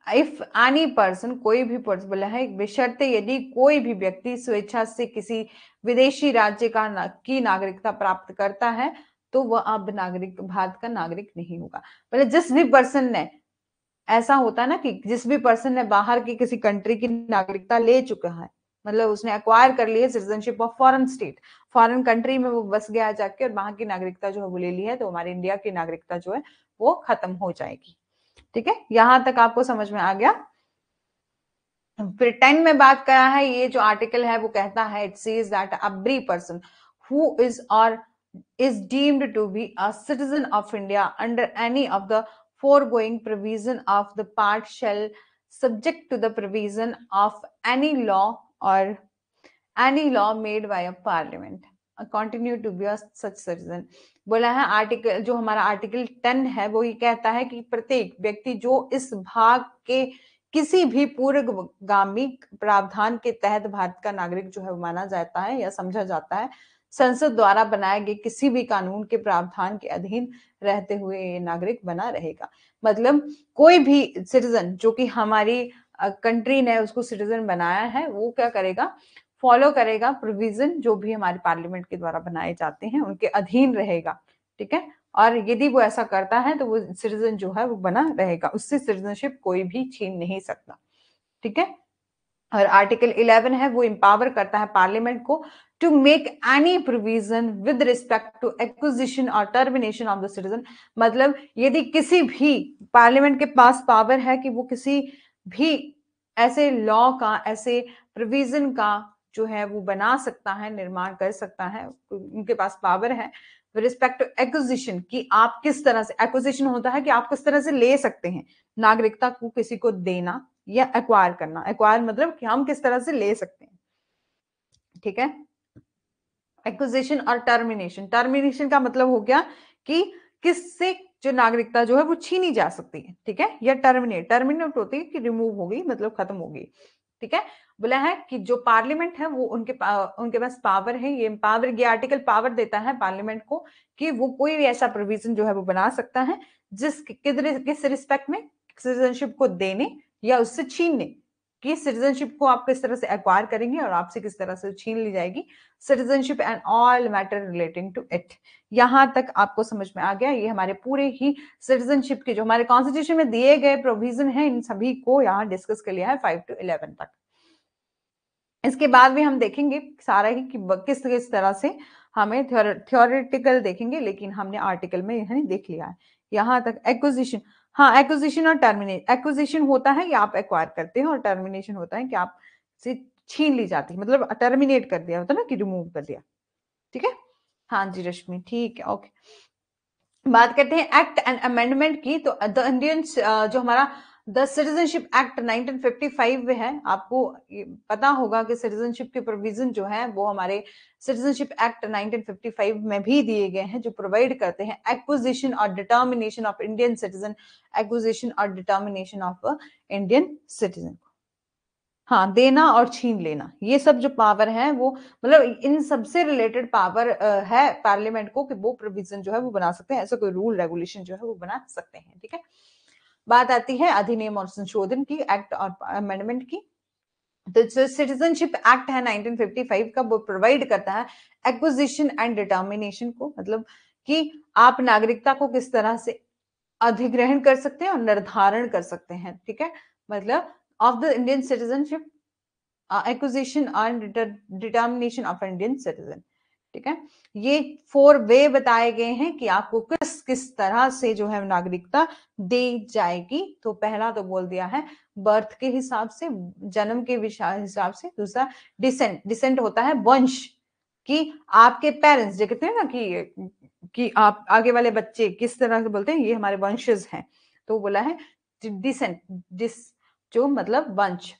इफ एनी पर्सन, कोई भी पर्सन बोला है बशर्ते यदि कोई भी व्यक्ति स्वेच्छा से किसी विदेशी राज्य की नागरिकता प्राप्त करता है तो वह अब नागरिक, भारत का नागरिक नहीं होगा। मतलब जिस भी पर्सन ने, ऐसा होता है ना कि जिस भी पर्सन ने बाहर की किसी कंट्री की नागरिकता ले चुका है, मतलब उसने अक्वायर कर ली है citizenship of foreign state, foreign country में वो बस गया जाके और वहां की नागरिकता जो है वो ले ली है, तो हमारी इंडिया की नागरिकता जो है वो खत्म हो जाएगी। ठीक है, यहां तक आपको समझ में आ गया? फिर 10 में बात करा है, ये जो आर्टिकल है वो कहता है it says that every person who is और is deemed to be a citizen of India under any of the foregoing provision of the part shall subject to the provision of any law or any law made by a parliament continue to be a such citizen। बोला है article, जो हमारा article 10 है वो ये कहता है कि प्रत्येक व्यक्ति जो इस भाग के किसी भी पूर्वगामी प्रावधान के तहत भारत का नागरिक जो है माना जाता है या समझा जाता है, संसद द्वारा बनाए गए किसी भी कानून के प्रावधान के अधीन रहते हुए ये नागरिक बना रहेगा। मतलब कोई भी सिटीजन जो कि हमारी कंट्री ने उसको सिटीजन बनाया है वो क्या करेगा, फॉलो करेगा प्रोविजन जो भी हमारे पार्लियामेंट के द्वारा बनाए जाते हैं, उनके अधीन रहेगा, ठीक है। और यदि वो ऐसा करता है तो वो सिटीजन जो है वो बना रहेगा, उससे सिटीजनशिप कोई भी छीन नहीं सकता, ठीक है। और आर्टिकल 11 है वो इंपावर करता है पार्लियामेंट को to make any provision with respect to acquisition और टर्मिनेशन ऑफ द सिटीजन। मतलब यदि किसी भी पार्लियामेंट के पास पावर है कि वो किसी भी ऐसे लॉ का, ऐसे प्रोविजन का जो है वो बना सकता है, निर्माण कर सकता है, उनके पास पावर है विद रिस्पेक्ट टू एक्विजिशन, कि आप किस तरह से, एक्विजिशन होता है कि आप किस तरह से ले सकते हैं नागरिकता को, किसी को देना या एक्वायर करना। एक्वायर मतलब कि हम किस तरह से ले सकते हैं, ठीक है। एक्विजिशन और टर्मिनेशन, टर्मिनेशन का मतलब हो गया कि किससे जो नागरिकता जो है वो छीनी जा सकती है, ठीक है। या टर्मिनेट, टर्मिनेट होती है कि रिमूव हो गई, मतलब खत्म हो गई, ठीक है। बोला है कि जो पार्लियामेंट है वो उनके पास पावर है, ये पावर, ये आर्टिकल पावर देता है पार्लियामेंट को कि वो कोई भी ऐसा प्रोविजन जो है वो बना सकता है जिस किस रिस्पेक्ट में, सिटीजनशिप को देने या उससे छीनने, कि सिटीजनशिप को आप किस तरह से एक्वायर करेंगे और आपसे किस तरह से छीन ली जाएगी, citizenship and all matter relating to it. यहां तक आपको समझ में आ गया। ये हमारे पूरे ही सिटीजनशिप के जो हमारे कॉन्स्टिट्यूशन में दिए गए प्रोविजन है, इन सभी को यहाँ डिस्कस कर लिया है 5 to 11 तक। इसके बाद भी हम देखेंगे सारा ही कि किस किस तरह से हमें थ्योरेटिकल देखेंगे, लेकिन हमने आर्टिकल में यह देख लिया है यहां तक। एक्विजिशन, हाँ, एक्विजिशन और टर्मिनेट, एक्विजिशन होता है कि आप एक्वायर करते हैं और टर्मिनेशन होता है कि आप से छीन ली जाती है, मतलब टर्मिनेट कर दिया होता है ना, कि रिमूव कर दिया, ठीक है। हाँ जी रश्मि, ठीक है, ओके। बात करते हैं एक्ट एंड अमेंडमेंट की। तो द इंडियन जो हमारा द सिटीजनशिप एक्ट 1955 है, आपको पता होगा कि सिटीजनशिप के प्रोविजन जो है वो हमारे सिटीजनशिप एक्ट 1955 में भी दिए गए हैं, जो प्रोवाइड करते हैं एक्विजिशन और determination of Indian citizen, acquisition और डिटर्मिनेशन ऑफ इंडियन सिटीजन। हाँ, देना और छीन लेना, ये सब जो पावर है वो, मतलब इन सबसे रिलेटेड पावर है पार्लियामेंट को कि वो प्रोविजन जो है वो बना सकते हैं, ऐसा कोई रूल रेगुलेशन जो है वो बना सकते हैं, ठीक है। बात आती है अधिनियम और संशोधन की, एक्ट और अमेंडमेंट की। तो जो सिटीजनशिप एक्ट है 1955 का, वो प्रोवाइड करता है एक्विजिशन एंड डिटर्मिनेशन को, मतलब कि आप नागरिकता को किस तरह से अधिग्रहण कर सकते हैं और निर्धारण कर सकते हैं, ठीक है। मतलब of the Indian citizenship, acquisition and determination of Indian citizen, ठीक है। ये 4 वे बताए गए हैं कि आपको किस किस तरह से जो है नागरिकता दी जाएगी। तो पहला तो बोल दिया है बर्थ के हिसाब से, जन्म के हिसाब से। दूसरा डिसेंट, डिसेंट होता है वंश, कि आपके पेरेंट्स जो कहते हैं ना कि आप आगे वाले बच्चे किस तरह से बोलते हैं, ये हमारे वंशज हैं, तो बोला है डिसेंट, डिस जो मतलब वंश।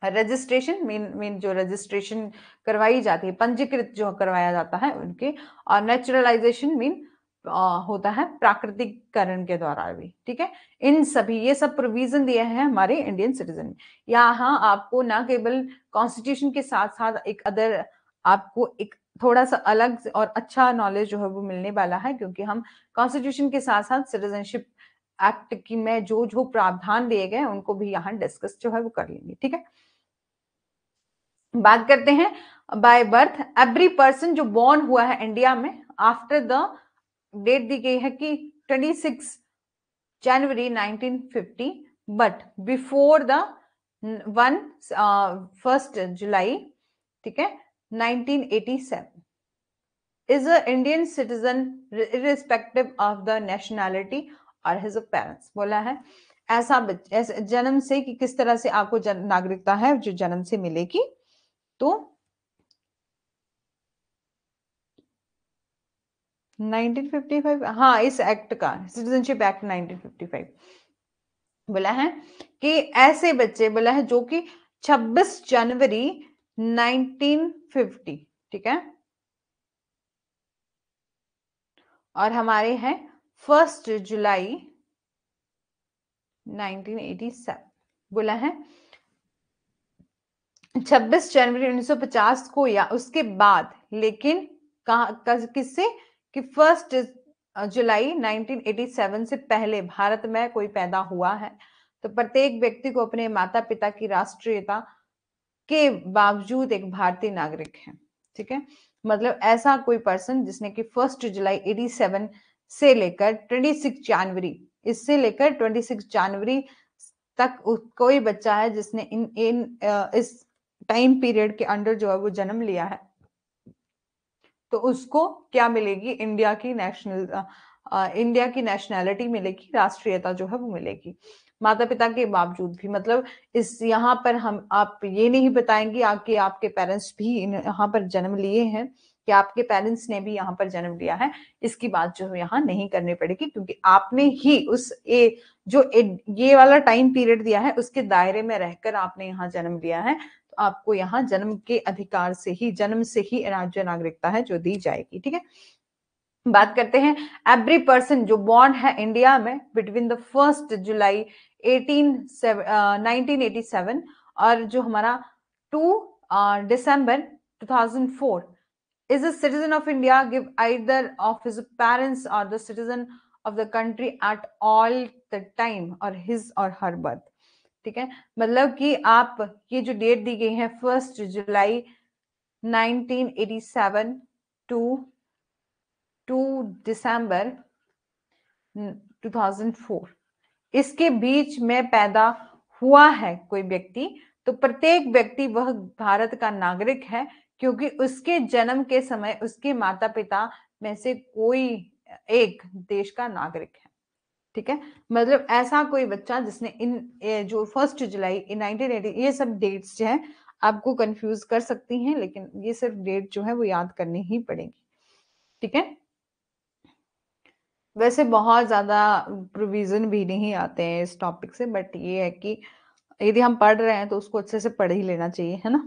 रजिस्ट्रेशन मीन जो रजिस्ट्रेशन करवाई जाती है, पंजीकृत जो करवाया जाता है उनके। और नेचुरलाइजेशन मीन होता है प्राकृतिककरण के द्वारा भी, ठीक है। इन सभी ये सब प्रोविजन दिए हैं हमारे इंडियन सिटीजन में। यहाँ आपको ना केवल कॉन्स्टिट्यूशन के साथ साथ एक अदर, आपको एक थोड़ा सा अलग और अच्छा नॉलेज जो है वो मिलने वाला है, क्योंकि हम कॉन्स्टिट्यूशन के साथ साथ सिटीजनशिप एक्ट की में जो जो प्रावधान दिए गए उनको भी यहाँ डिस्कस जो है वो कर लेंगे, ठीक है। बात करते हैं बाय बर्थ। एवरी पर्सन जो बॉर्न हुआ है इंडिया में आफ्टर द डेट दी गई है कि 26 जनवरी 1950, बट बिफोर द 1 जुलाई, ठीक है, 1987, is a Indian citizen irrespective of the nationality or his parents। बोला है ऐसा जन्म से कि किस तरह से आपको नागरिकता है जो जन्म से मिलेगी। तो 1955, हाँ, इस एक्ट का, सिटीजनशिप एक्ट 1955 बोला है कि ऐसे बच्चे, बोला है जो कि 26 जनवरी 1950, ठीक है, और हमारे हैं 1 जुलाई 1987, बोला है 26 जनवरी 1950 को या उसके बाद, लेकिन किससे कि 1 जुलाई 1987 से पहले भारत में कोई पैदा हुआ है तो प्रत्येक व्यक्ति को अपने माता पिता की राष्ट्रीयता के बावजूद एक भारतीय नागरिक है। ठीक है, मतलब ऐसा कोई पर्सन जिसने कि 1 जुलाई 87 से लेकर 26 जनवरी, इससे लेकर 26 जनवरी तक कोई बच्चा है जिसने इस टाइम पीरियड के अंडर जो है वो जन्म लिया है, तो उसको क्या मिलेगी, इंडिया की नेशनैलिटी मिलेगी, राष्ट्रीयता जो है वो मिलेगी माता पिता के बावजूद भी। मतलब इस यहाँ पर हम आप ये नहीं बताएंगे कि आपके पेरेंट्स भी यहाँ पर जन्म लिए हैं, कि आपके पेरेंट्स ने भी यहाँ पर जन्म लिया है, इसकी बात जो है यहाँ नहीं करनी पड़ेगी, क्योंकि आपने ही ये वाला टाइम पीरियड दिया है उसके दायरे में रहकर आपने यहाँ जन्म लिया है, तो आपको यहाँ जन्म के अधिकार से ही, जन्म से ही राज्य नागरिकता है जो दी जाएगी। ठीक है, बात करते हैं एवरी पर्सन जो बॉर्न है इंडिया में बिटवीन द 1 जुलाई 1987 और जो हमारा 2 दिसंबर 2004 is a citizen of India, give either of his parents or the citizen of the country at all the time or his or her birth। ठीक है, मतलब कि आप ये जो डेट दी गई है 1 जुलाई 1987 टू 2 दिसंबर 2004, इसके बीच में पैदा हुआ है कोई व्यक्ति, तो प्रत्येक व्यक्ति वह भारत का नागरिक है, क्योंकि उसके जन्म के समय उसके माता पिता में से कोई एक देश का नागरिक है। ठीक है, मतलब ऐसा कोई बच्चा जिसने जो 1 जुलाई 1980, ये सब डेट्स जो है आपको कंफ्यूज कर सकती हैं, लेकिन ये सिर्फ डेट जो है वो याद करनी ही पड़ेगी। ठीक है, वैसे बहुत ज्यादा प्रोविजन भी नहीं आते हैं इस टॉपिक से, बट ये है कि यदि हम पढ़ रहे हैं तो उसको अच्छे से पढ़ ही लेना चाहिए, है ना।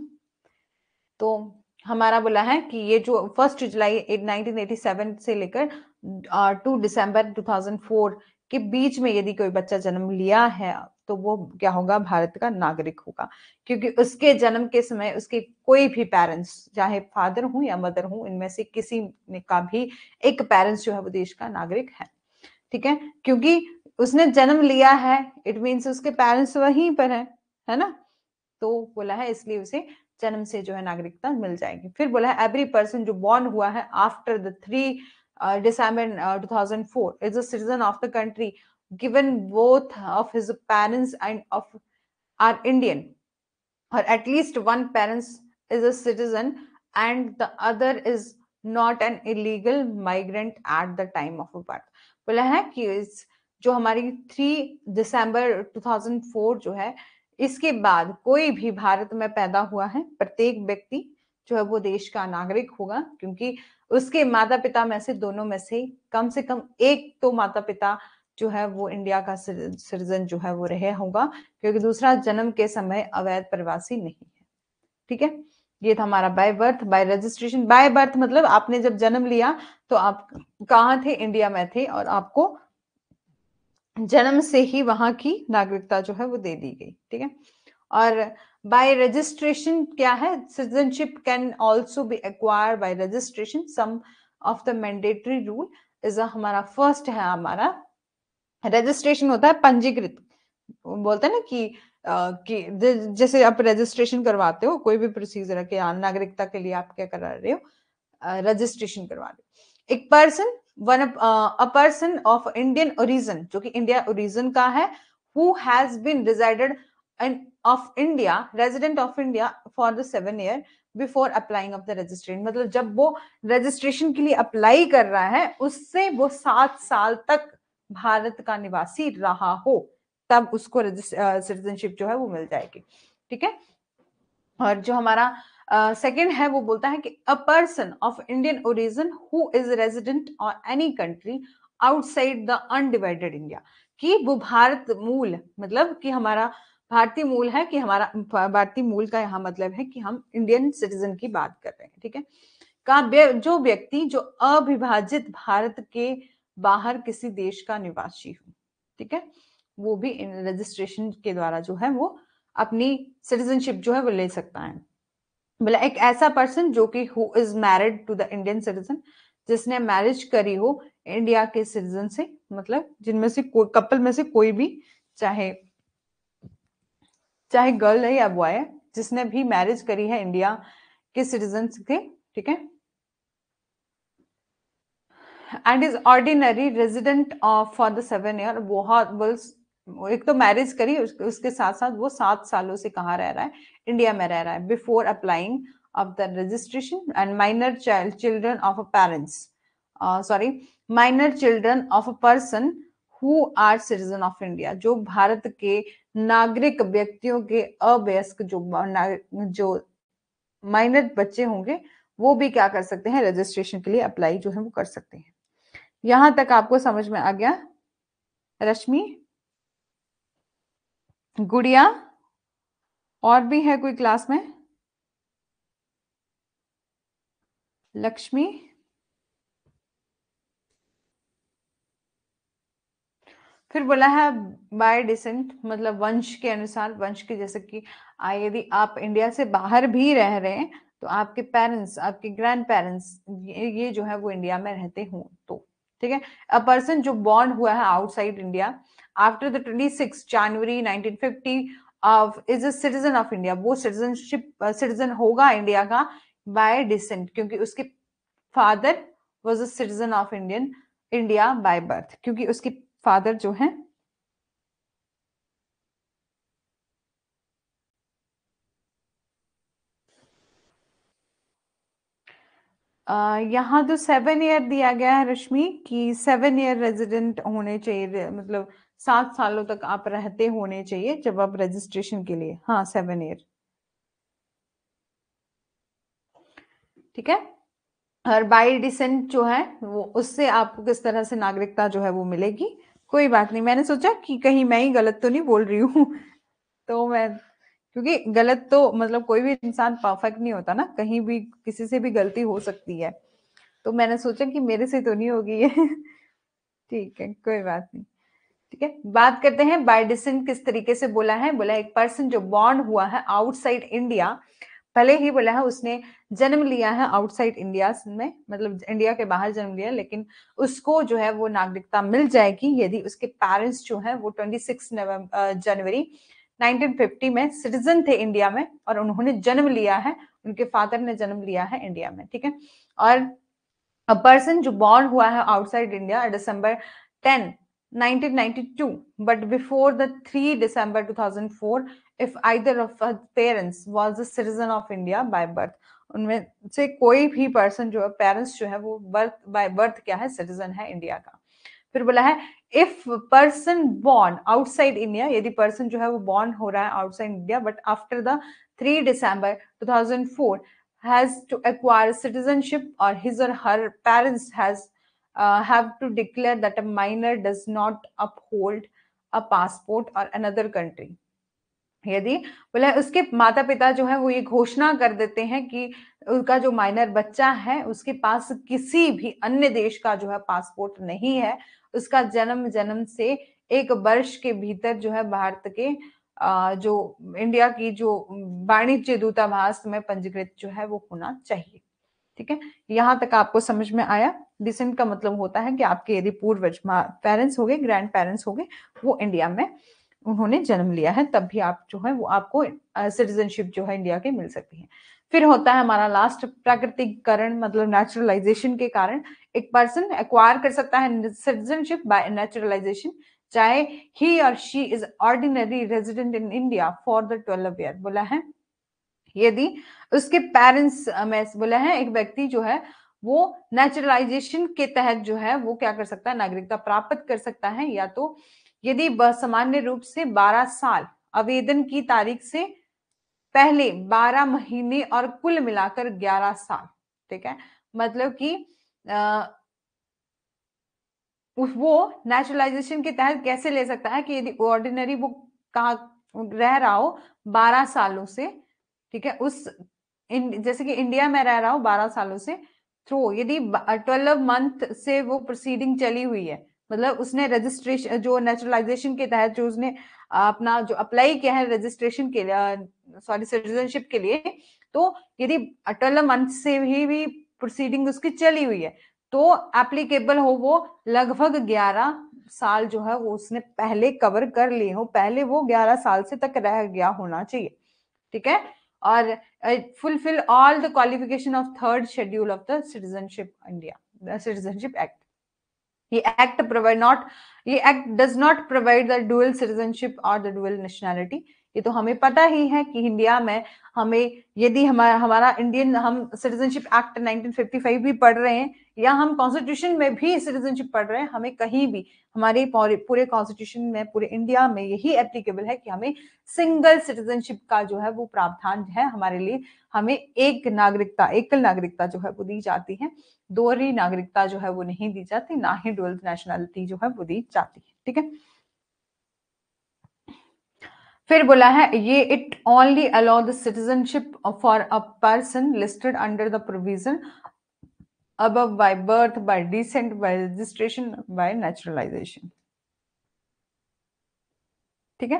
तो हमारा बोला है कि ये जो 1 जुलाई 1987 से लेकर 2 दिसंबर 2004 के बीच में यदि कोई बच्चा जन्म लिया है, तो वो क्या होगा, भारत का नागरिक होगा, क्योंकि उसके जन्म के समय उसके कोई भी पेरेंट्स, चाहे फादर हो या मदर हो, इनमें से किसी का भी एक पेरेंट्स जो है वो देश का नागरिक है। ठीक है, क्योंकि उसने जन्म लिया है, इट मीन्स उसके पेरेंट्स वहीं पर है ना, तो बोला है इसलिए उसे जन्म से जो है नागरिकता मिल जाएगी। फिर बोला है एवरी पर्सन जो बॉर्न हुआ है after the 3 December 2004 is a citizen of the country given both of his parents and of are Indian, or at least one parent is a citizen and the other is not an illegal migrant at the time of birth। बोला है कि जो हमारी 3 December 2004 जो है, इसके बाद कोई भी भारत में पैदा हुआ है प्रत्येक व्यक्ति जो है वो देश का नागरिक होगा, क्योंकि उसके माता पिता में से दोनों में से कम एक तो माता पिता जो है वो इंडिया का सिटीजन जो है वो रहे होगा, क्योंकि दूसरा जन्म के समय अवैध प्रवासी नहीं है। ठीक है, ये था हमारा by birth. Bye registration, by birth मतलब आपने जब जन्म लिया तो आप कहाँ थे, इंडिया में थे, और आपको जन्म से ही वहां की नागरिकता जो है वो दे दी गई। ठीक है, और बाय रजिस्ट्रेशन क्या है, citizenship can also be acquired by registration. Some of the mandatory rule is हमारा फर्स्ट है, हमारा रजिस्ट्रेशन होता है पंजीकृत, बोलते हैं ना कि जैसे आप रजिस्ट्रेशन करवाते हो कोई भी प्रोसीजर के नागरिकता के लिए, आप क्या करा रहे हो, रजिस्ट्रेशन करवा रहे हो। एक person a person of Indian origin, जो कि इंडिया ओरिजिन का है, who has been resided of India, resident of India for the 7 year before applying of the registration. मतलब जब वो रजिस्ट्रेशन के लिए अप्लाई कर रहा है उससे वो 7 साल तक भारत का निवासी रहा हो, तब उसको सिटीजनशिप जो है वो मिल जाएगी। ठीक है, और जो हमारा सेकंड है वो बोलता है कि a person of Indian origin who is resident और any country outside the undivided India, कि वो भारत मूल, मतलब कि हमारा भारतीय मूल है, कि हमारा भारतीय मूल का यहाँ मतलब है कि हम इंडियन सिटीजन की बात कर रहे हैं। ठीक है, का जो व्यक्ति जो अविभाजित भारत के बाहर किसी देश का निवासी हो, ठीक है, वो भी रजिस्ट्रेशन के द्वारा जो है वो अपनी सिटीजनशिप जो है वो ले सकता है। बोला एक ऐसा पर्सन जो कि who is married to the Indian citizen, जिसने मैरिज करी हो इंडिया के सिटीजन से, मतलब जिनमें से कोई कपल में से कोई भी, चाहे गर्ल है या बॉय है, जिसने भी मैरिज करी है इंडिया के सिटीजन के, ठीक है, and is ordinary resident of for the 7 year, बहुत एक तो मैरिज करी, उसके साथ साथ वो 7 सालों से कहाँ रह रहा है, इंडिया में रह रहा है, before applying of the registration, and minor child children of a parents, sorry, minor children of a person who are citizen of India, जो भारत के नागरिक व्यक्तियों के अवयस्क जो माइनर बच्चे होंगे वो भी क्या कर सकते हैं, रजिस्ट्रेशन के लिए अप्लाई जो है वो कर सकते हैं। यहां तक आपको समझ में आ गया? रश्मि, गुड़िया, और भी है कोई क्लास में? लक्ष्मी, फिर बोला है बाय डिसेंट, मतलब वंश के अनुसार, वंश के जैसे कि यदि आप इंडिया से बाहर भी रह रहे हैं तो आपके पेरेंट्स, आपके ग्रैंड पेरेंट्स ये जो है वो इंडिया में रहते हो तो, ठीक है। अ पर्सन जो बॉर्न हुआ है outside India after the 26 January 1950 of is a citizen of India, वो सिटीजन होगा इंडिया का बाय डिसेंट, क्योंकि उसके father was a citizen of India by birth, क्योंकि उसके फादर जो है यहाँ तो 7 ईयर दिया गया है रश्मि, कि 7 ईयर रेजिडेंट होने चाहिए, मतलब 7 सालों तक आप रहते होने चाहिए जब आप रजिस्ट्रेशन के लिए, हाँ 7 ईयर, ठीक है। और बाई डिसेंट जो है वो, उससे आपको किस तरह से नागरिकता जो है वो मिलेगी, कोई बात नहीं, मैंने सोचा कि कहीं मैं ही गलत तो नहीं बोल रही हूँ तो मैं, क्योंकि गलत तो मतलब कोई भी इंसान परफेक्ट नहीं होता ना, कहीं भी किसी से भी गलती हो सकती है, तो मैंने सोचा कि मेरे से तो नहीं होगी ये ठीक है, कोई बात नहीं, ठीक है। बात करते हैं बाय डिसेंट किस तरीके से बोला है। बोला एक पर्सन जो बॉर्न हुआ है आउटसाइड इंडिया, पहले ही बोला है उसने जन्म लिया है आउटसाइड इंडिया में, मतलब इंडिया के बाहर जन्म लिया, लेकिन उसको जो है वो नागरिकता मिल जाएगी यदि उसके पेरेंट्स जो है वो 26 जनवरी 1950 में सिटीजन थे इंडिया में, और उन्होंने जन्म लिया है, उनके फादर ने जन्म लिया है इंडिया में, ठीक है। और अ पर्सन जो बॉर्न हुआ है outside India December 10 1992 but before the 3 December 2004 if either of her parents was a citizen of India by birth, उनमें से कोई भी पर्सन जो है, पेरेंट्स जो है वो बाय बर्थ क्या है, सिटीजन है इंडिया का। फिर बोला है if person born outside India, यदि पर्सन जो है वो बॉर्न हो रहा है outside India but after the 3 December 2004 has to acquire citizenship or his or her parents have to declare that a minor does not uphold a passport or another country, यदि बोला उसके माता पिता जो है वो ये घोषणा कर देते हैं कि उनका जो माइनर बच्चा है उसके पास किसी भी अन्य देश का जो है पासपोर्ट नहीं है, उसका जन्म से 1 वर्ष के भीतर जो है भारत के जो इंडिया की जो वाणिज्य दूतावास में पंजीकृत जो है वो होना चाहिए, ठीक है। यहां तक आपको समझ में आया? डिसेंट का मतलब होता है कि आपके यदि पूर्वज पेरेंट्स हो गए, ग्रैंड पेरेंट्स हो गए, वो इंडिया में उन्होंने जन्म लिया है, तब भी आप जो है वो आपको सिटीजनशिप जो है इंडिया के मिल सकती है। फिर होता है हमारा लास्ट प्राकृतिकरण, मतलब नेचुरलाइजेशन के कारण एक पर्सन एक्वायर कर सकता है सिटीजनशिप बाय नेचुरलाइजेशन, चाहे ही और she is ordinary resident in India for the 12 year. बोला है यदि उसके पेरेंट्स में बोला है एक व्यक्ति जो है वो नेचुरलाइजेशन के तहत जो है वो क्या कर सकता है, नागरिकता प्राप्त कर सकता है, या तो यदि वह सामान्य रूप से 12 साल आवेदन की तारीख से पहले 12 महीने और कुल मिलाकर 11 साल, ठीक है। मतलब कि वो नेचुरलाइजेशन के तहत कैसे ले सकता है कि यदि ऑर्डिनरी वो कहा रह रहा हो 12 सालों से, ठीक है, उस जैसे कि इंडिया में रह रहा हो 12 सालों से, थ्रू यदि 12 मंथ से वो प्रोसीडिंग चली हुई है, मतलब उसने रजिस्ट्रेशन जो नेचुरलाइजेशन के तहत जो उसने अपना जो अप्लाई किया है रजिस्ट्रेशन के लिए, सॉरी सिटीजनशिप के लिए, तो यदि 12 मंथ से भी प्रोसीडिंग उसकी चली हुई है तो एप्लीकेबल हो वो लगभग 11 साल जो है वो उसने पहले कवर कर लिए हो, पहले वो 11 साल से तक रह गया होना चाहिए, ठीक है। और fulfill all the qualification of third schedule of the citizenship India, the citizenship act. ये एक्ट प्रोवाइड नॉट, ये act does not provide the dual citizenship और द डुअल नेशनैलिटी। ये तो हमें पता ही है कि इंडिया में हमें यदि हमारा हमारा इंडियन हम सिटीजनशिप एक्ट 1955 भी पढ़ रहे हैं या हम कॉन्स्टिट्यूशन में भी सिटीजनशिप पढ़ रहे हैं, हमें कहीं भी हमारे पूरे कॉन्स्टिट्यूशन में पूरे इंडिया में यही एप्लीकेबल है कि हमें सिंगल सिटीजनशिप का जो है वो प्रावधान है हमारे लिए। हमें एक नागरिकता, एकल नागरिकता जो है वो दी जाती है, दोहरी नागरिकता जो है वो नहीं दी जाती, ना ही डुअल नेशनैलिटी जो है वो दी जाती है। ठीक है, फिर बोला है ये it only allow the citizenship for a person listed under the provision above by birth, by descent, by registration, by naturalization। ठीक है,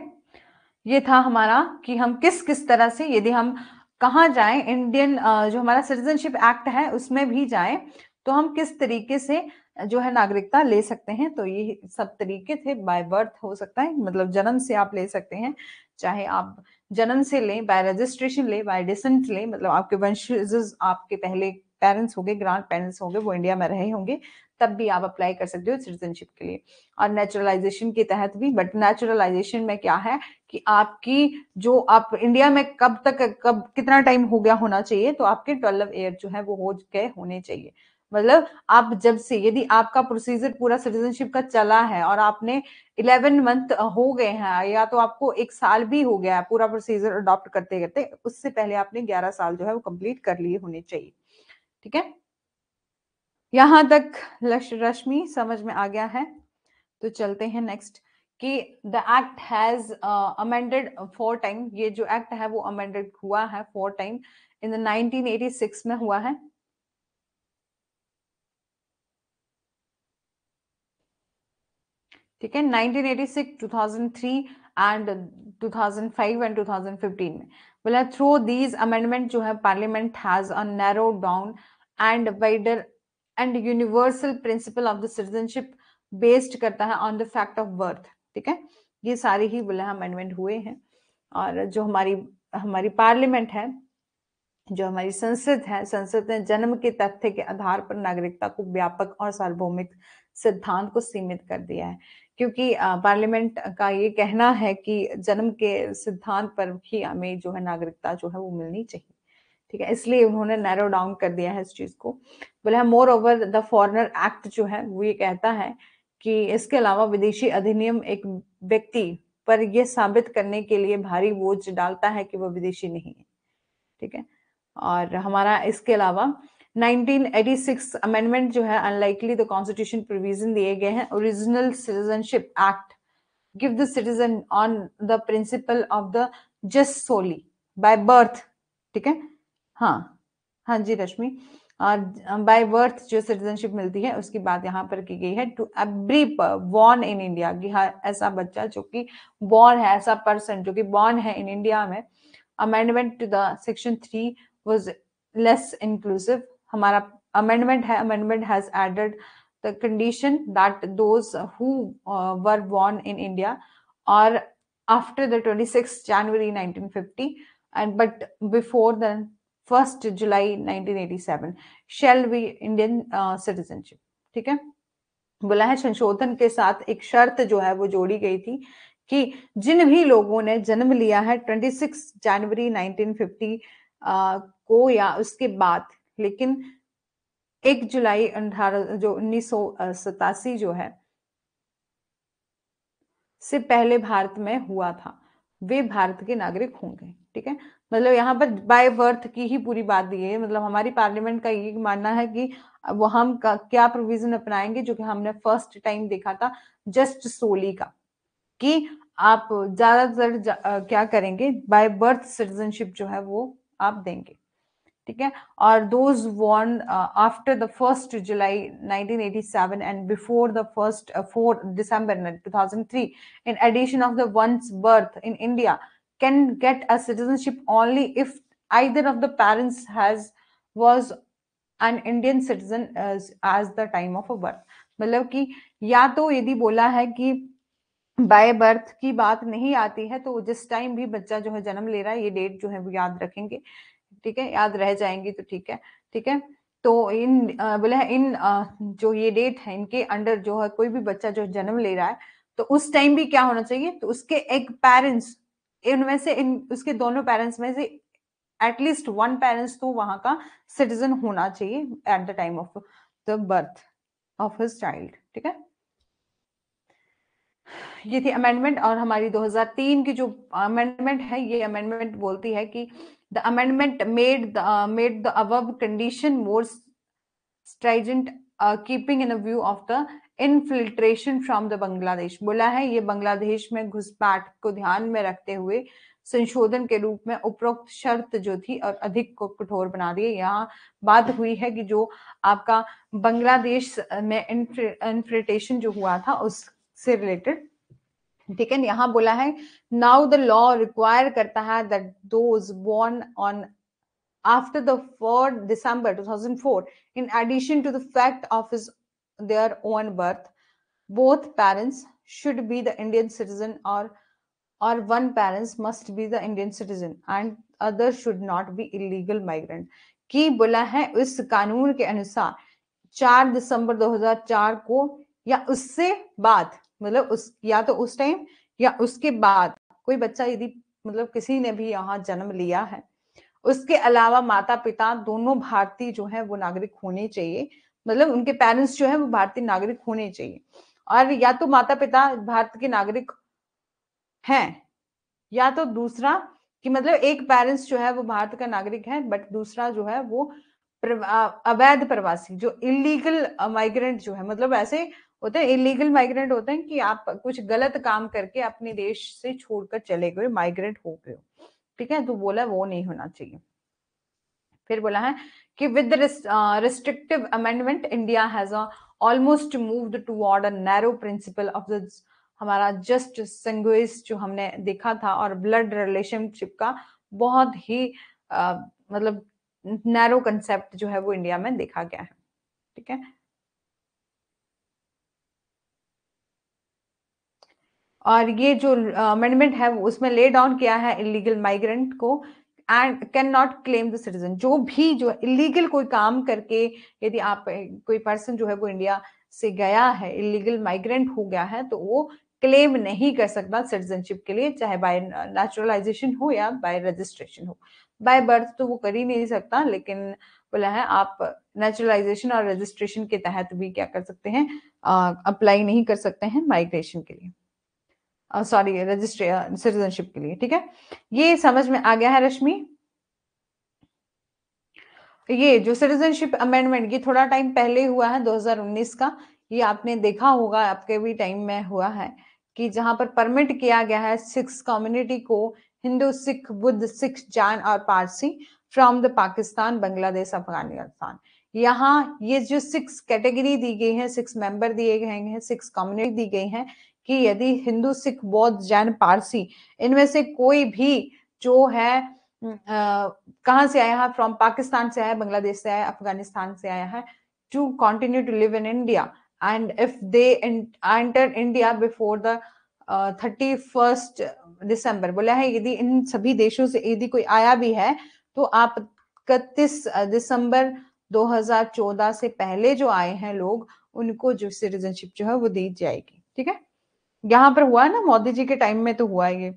ये था हमारा कि हम किस किस तरह से यदि हम कहाँ जाएं, इंडियन जो हमारा सिटीजनशिप एक्ट है उसमें भी जाएं तो हम किस तरीके से जो है नागरिकता ले सकते हैं। तो ये सब तरीके थे। बाय बर्थ हो सकता है, मतलब जन्म से आप ले सकते हैं, चाहे आप जन्म से लें, बाय रजिस्ट्रेशन लें, बाय डिसेंट लें, मतलब आपके वंशज, आपके पहले पेरेंट्स होंगे, ग्रांड पेरेंट्स होंगे, वो इंडिया में रहे होंगे, तब भी आप अप्लाई कर सकते हो सिटीजनशिप के लिए। और नेचुरलाइजेशन के तहत भी, बट नेचुरलाइजेशन में क्या है कि आपकी जो आप इंडिया में कब तक, कब कितना टाइम हो गया होना चाहिए, तो आपके 12 ईयर जो है वो हो गए होने चाहिए। मतलब आप जब से, यदि आपका प्रोसीजर पूरा सिटीजनशिप का चला है और आपने 11 मंथ हो गए हैं, या तो आपको 1 साल भी हो गया है पूरा प्रोसीजर अडॉप्ट करते करते, उससे पहले आपने 11 साल जो है वो कंप्लीट कर लिए होने चाहिए। ठीक है, यहां तक रश्मि समझ में आ गया है? तो चलते हैं नेक्स्ट कि the act has amended 4 time. ये जो एक्ट है वो अमेंडेड हुआ है 4 टाइम। इन द 1986 में हुआ है, ठीक है, 1986, 2003 एंड 2005 एंड 2015 में। बोला थ्रू दीज अमेंडमेंट जो है parliament has a narrow down and wider and universal principal of the citizenship based करता है on the fact of birth. ठीक है, ये सारे ही बोला अमेंडमेंट हुए हैं। और जो हमारी हमारी पार्लियामेंट है, जो हमारी संसद है, संसद ने जन्म के तथ्य के आधार पर नागरिकता को व्यापक और सार्वभौमिक सिद्धांत को सीमित कर दिया है। क्योंकि पार्लियामेंट का ये कहना है कि जन्म के सिद्धांत पर ही हमें जो है नागरिकता जो है वो मिलनी चाहिए। ठीक है, इसलिए उन्होंने नैरो डाउन कर दिया है इस चीज को। बोला more over the foreigner act जो है वो ये कहता है कि इसके अलावा विदेशी अधिनियम एक व्यक्ति पर यह साबित करने के लिए भारी बोझ डालता है कि वह विदेशी नहीं है। ठीक है, और हमारा इसके अलावा 1986 अमेंडमेंट जो है अनलाइकली द कॉन्स्टिट्यूशन प्रोविजन दिए गए हैं। Original citizenship act give the citizen on the principle of the just solely by birth. ठीक है, हाँ हाँ जी रश्मि, और बाय बर्थ जो सिटीजनशिप मिलती है उसकी बात यहाँ पर की गई है to every born in India, कि हर ऐसा बच्चा जो कि बॉर्न है, ऐसा पर्सन जो कि बॉर्न है इन इंडिया में। Amendment to the section 3 was less inclusive। हमारा अमेंडमेंट है, amendment has added the condition that those who were born in India or after the 26th January 1950 and but before the 1st July 1987 shall be Indian citizenship। ठीक है, बोला है संशोधन के साथ एक शर्त जो है वो जोड़ी गई थी कि जिन भी लोगों ने जन्म लिया है 26 जनवरी 1950 को या उसके बाद, लेकिन 1 जुलाई 18 जो 1987 जो है से पहले भारत में हुआ था, वे भारत के नागरिक होंगे। ठीक है, मतलब यहाँ पर बाय बर्थ की ही पूरी बात दी है। मतलब हमारी पार्लियामेंट का ये मानना है कि वो हम क्या प्रोविजन अपनाएंगे जो कि हमने फर्स्ट टाइम देखा था जस्ट सोली का, कि आप ज्यादातर क्या करेंगे, बाय बर्थ सिटीजनशिप जो है वो आप देंगे। ठीक है, और those born after the 1st July 1987 and before the 4 December 2003 in addition of the one's birth in India can get a citizenship only if either of the parents has was an Indian citizen as the time of a birth। मतलब कि या तो यदि बोला है कि by birth की बात नहीं आती है, तो जिस टाइम भी बच्चा जो है जन्म ले रहा है, ये डेट जो है वो याद रखेंगे, ठीक है, याद रह जाएंगी तो ठीक है। ठीक है, तो इन बोले है इन जो ये डेट है इनके अंडर जो है कोई भी बच्चा जो जन्म ले रहा है, तो उस टाइम भी क्या होना चाहिए, तो उसके एक पेरेंट्स, इनमें से इन उसके दोनों पेरेंट्स में से एटलीस्ट वन पेरेंट्स तो वहां का सिटीजन होना चाहिए at the time of the birth of his child. ठीक है, ये थी अमेंडमेंट। और हमारी 2003 की जो अमेंडमेंट है, ये अमेंडमेंट बोलती है कि the amendment made the above condition more stringent, keeping in view of the infiltration from the Bangladesh. बोला है ये बांग्लादेश में घुसपैठ को ध्यान में रखते हुए संशोधन के रूप में उपरोक्त शर्त जो थी और अधिक को कठोर बना दिए। यहाँ बात हुई है कि जो आपका बांग्लादेश में इन्फिल्ट्रेशन जो हुआ था उससे रिलेटेड। ठीक है, यहाँ बोला है नाउ द लॉ रिक्वायर करता है that those born on after the 4th December 2004, in addition to the fact of their own birth, both parents should be the Indian citizen, or one parent must be the Indian citizen and other should not be illegal migrant। की बोला है इस कानून के अनुसार 4 दिसंबर 2004 को या उससे बाद, मतलब उस या तो उस टाइम या उसके बाद कोई बच्चा यदि मतलब किसी ने भी यहाँ जन्म लिया है, उसके अलावा माता पिता दोनों भारतीय जो है वो नागरिक होने चाहिए, मतलब उनके पेरेंट्स जो है वो भारतीय नागरिक होने चाहिए। और या तो माता पिता भारत के नागरिक हैं, या तो दूसरा कि मतलब एक पेरेंट्स जो है वो भारत का नागरिक है बट दूसरा जो है वो अवैध प्रवासी, जो इलीगल माइग्रेंट जो है, मतलब ऐसे होते हैं इलीगल माइग्रेंट होते हैं कि आप कुछ गलत काम करके अपने देश से छोड़कर चले गए, माइग्रेंट हो गए। ठीक है, तो बोला वो नहीं होना चाहिए। फिर बोला है कि with restrictive amendment India has almost moved toward a narrow principal of the हमारा जस्ट सिंग्विस जो हमने देखा था, और ब्लड रिलेशनशिप का बहुत ही मतलब नैरो कंसेप्ट जो है वो इंडिया में देखा गया है। ठीक है, और ये जो अमेंडमेंट है उसमें ले डाउन किया है इलीगल माइग्रेंट को and can not claim the citizen. जो भी जो इलीगल कोई काम करके यदि आप कोई पर्सन जो है वो इंडिया से गया है, इलीगल माइग्रेंट हो गया है, तो वो क्लेम नहीं कर सकता सिटीजनशिप के लिए, चाहे बाय नेचुरलाइजेशन हो या बाय रजिस्ट्रेशन हो। बाय बर्थ तो वो कर ही नहीं सकता, लेकिन बोला है आप नेचुरलाइजेशन और रजिस्ट्रेशन के तहत भी क्या कर सकते हैं, अप्लाई नहीं कर सकते हैं माइग्रेशन के लिए, सॉरी रजिस्ट्रे सिटीजनशिप के लिए। ठीक है, ये समझ में आ गया है रश्मि? ये जो सिटीजनशिप अमेंडमेंट ये थोड़ा टाइम पहले हुआ है 2019 का, ये आपने देखा होगा, आपके भी टाइम में हुआ है कि जहां पर परमिट किया गया है सिक्स कम्युनिटी को, हिंदू सिख बुद्ध सिख जैन और पारसी फ्रॉम द पाकिस्तान बांग्लादेश अफगानिस्तान। यहाँ ये जो सिक्स कैटेगरी दी गई है, सिक्स मेंबर दिए गए हैं, सिक्स कम्युनिटी दी गई है कि यदि हिंदू सिख बौद्ध जैन पारसी इनमें से कोई भी जो है कहाँ से आया है, फ्रॉम पाकिस्तान से आया है, बांग्लादेश से आया है, अफगानिस्तान से आया है, to continue to live in India and if they enter India before the 31st December. बोला है यदि इन सभी देशों से यदि कोई आया भी है तो आप 31 दिसंबर 2014 से पहले जो आए हैं लोग, उनको जो सिटीजनशिप जो है वो दी जाएगी। ठीक है, यहाँ पर हुआ है ना, मोदी जी के टाइम में तो हुआ है ये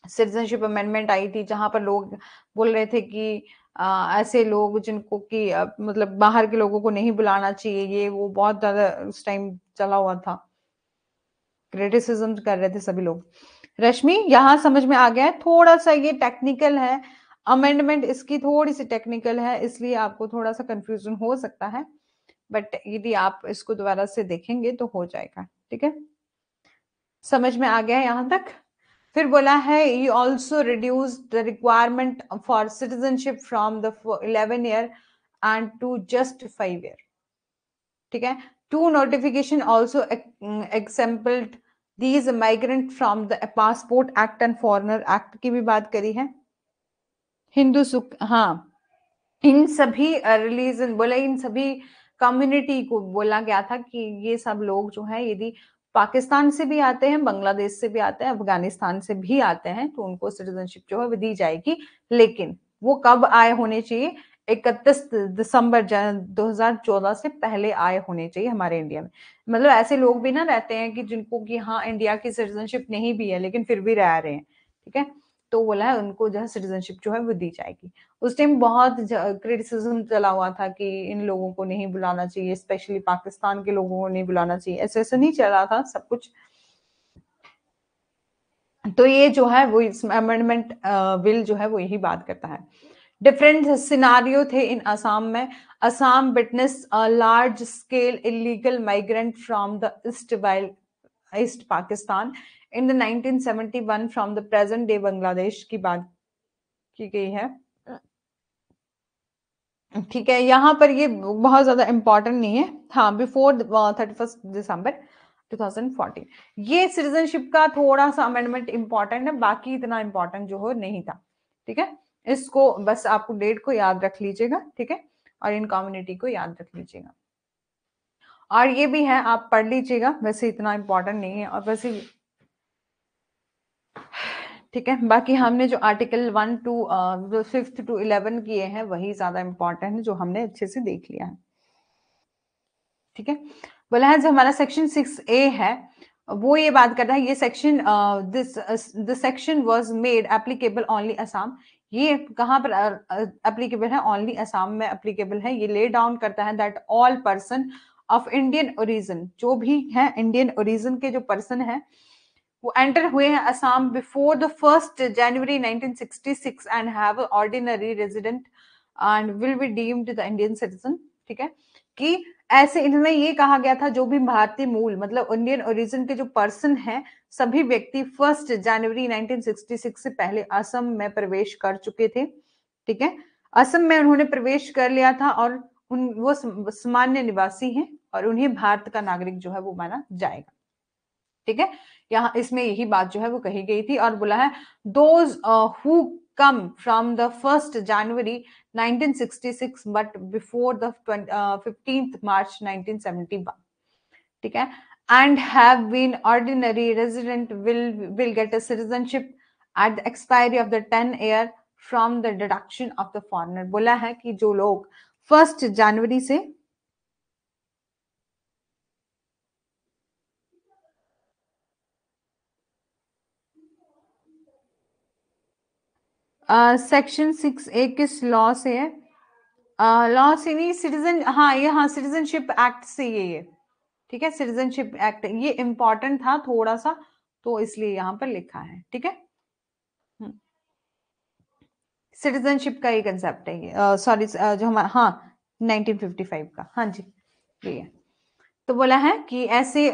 सिटीजनशिप अमेंडमेंट आई थी, जहां पर लोग बोल रहे थे कि ऐसे लोग जिनको कि मतलब बाहर के लोगों को नहीं बुलाना चाहिए, ये वो बहुत ज्यादा उस टाइम चला हुआ था, क्रिटिसिज्म कर रहे थे सभी लोग। रश्मि यहाँ समझ में आ गया है? थोड़ा सा ये टेक्निकल है, अमेंडमेंट इसकी थोड़ी सी टेक्निकल है, इसलिए आपको थोड़ा सा कंफ्यूजन हो सकता है, बट यदि आप इसको दोबारा से देखेंगे तो हो जाएगा। ठीक है, समझ में आ गया है यहाँ तक? फिर बोला है you also reduce the requirement for citizenship from the 11 year and to just 5 year। ठीक है, two notification also exempted these migrant from the passport act and foreigner act की भी बात करी है। हिंदू सुख, हाँ, इन सभी रिलीजन बोला, इन सभी कम्युनिटी को बोला गया था कि ये सब लोग जो है यदि पाकिस्तान से भी आते हैं, बांग्लादेश से भी आते हैं, अफगानिस्तान से भी आते हैं, तो उनको सिटीजनशिप जो है वो दी जाएगी। लेकिन वो कब आए होने चाहिए? 31 दिसंबर 2014 से पहले आए होने चाहिए हमारे इंडिया में। मतलब ऐसे लोग भी ना रहते हैं कि जिनको कि हाँ इंडिया की सिटीजनशिप नहीं भी है लेकिन फिर भी रह रहे हैं, ठीक है, तो बोला है उनको जो है सिटीजनशिप जो है वो दी जाएगी। उस टाइम बहुत क्रिटिसिज्म चला हुआ था कि इन लोगों को नहीं बुलाना चाहिए, स्पेशली पाकिस्तान के लोगों को नहीं बुलाना चाहिए, ऐसे ऐसे नहीं चला था सब कुछ। तो ये जो है वो इस अमेंडमेंट बिल जो है वो यही बात करता है। डिफरेंट सिनारियो थे इन असम में। Assam witness a large scale illegal migrant from the east Pakistan in the 1971 from the present day Bangladesh की बात की गई है। ठीक है, यहाँ पर ये बहुत ज्यादा इंपॉर्टेंट नहीं है। हाँ, बिफोर 31 दिसंबर 2014 ये सिटीजनशिप का थोड़ा सा अमेंडमेंट इंपॉर्टेंट है, बाकी इतना इंपॉर्टेंट जो हो नहीं था। ठीक है, इसको बस आपको डेट को याद रख लीजिएगा, ठीक है, और इन कम्युनिटी को याद रख लीजिएगा। और ये भी है, आप पढ़ लीजिएगा, वैसे इतना इंपॉर्टेंट नहीं है और वैसे, ठीक है। बाकी हमने जो आर्टिकल 1 टू 5 टू 11 किए हैं वही ज्यादा इंपॉर्टेंट है, जो हमने अच्छे से देख लिया है। ठीक है, बोला है जो हमारा सेक्शन 6A है वो ये बात कर रहा है, ये section this section was made applicable only Assam. ये कहाँ पर एप्लीकेबल है? ओनली असम में एप्लीकेबल है। ये ले डाउन करता है that all person of Indian origin, जो भी है इंडियन ओरिजिन के जो पर्सन है वो एंटर हुए हैं Assam before the 1 January 1966 and have ordinary resident and will be deemed the Indian citizen. ठीक है, कि ऐसे इनमें ये कहा गया था जो भी भारतीय मूल मतलब इंडियन ओरिजिन के जो पर्सन है सभी व्यक्ति 1 जनवरी 1966 से पहले असम में प्रवेश कर चुके थे। ठीक है, असम में उन्होंने प्रवेश कर लिया था और वो सामान्य निवासी हैं और उन्हें भारत का नागरिक जो है वो माना जाएगा। ठीक है, यहाँ इसमें यही बात जो है वो कही गई थी और बोला है those who come from the 1 January 1966 but before the 15 March 1971। ठीक है, and have been ordinary resident will get a citizenship at the expiry of the 10 year from the detection of the foreigner. बोला है कि जो लोग 1 जनवरी से section 6A किस law से है? लॉ से नहीं, सिटीजन, हाँ ये, हाँ सिटीजनशिप एक्ट से ये ठीक है, सिटीजनशिप एक्ट ये इंपॉर्टेंट था थोड़ा सा, तो इसलिए यहाँ पर लिखा है। ठीक है, सिटीजनशिप का ये कंसेप्ट है, ये सॉरी जो हमारा, हाँ 1955 का, हाँ जी ये है। तो बोला है कि ऐसे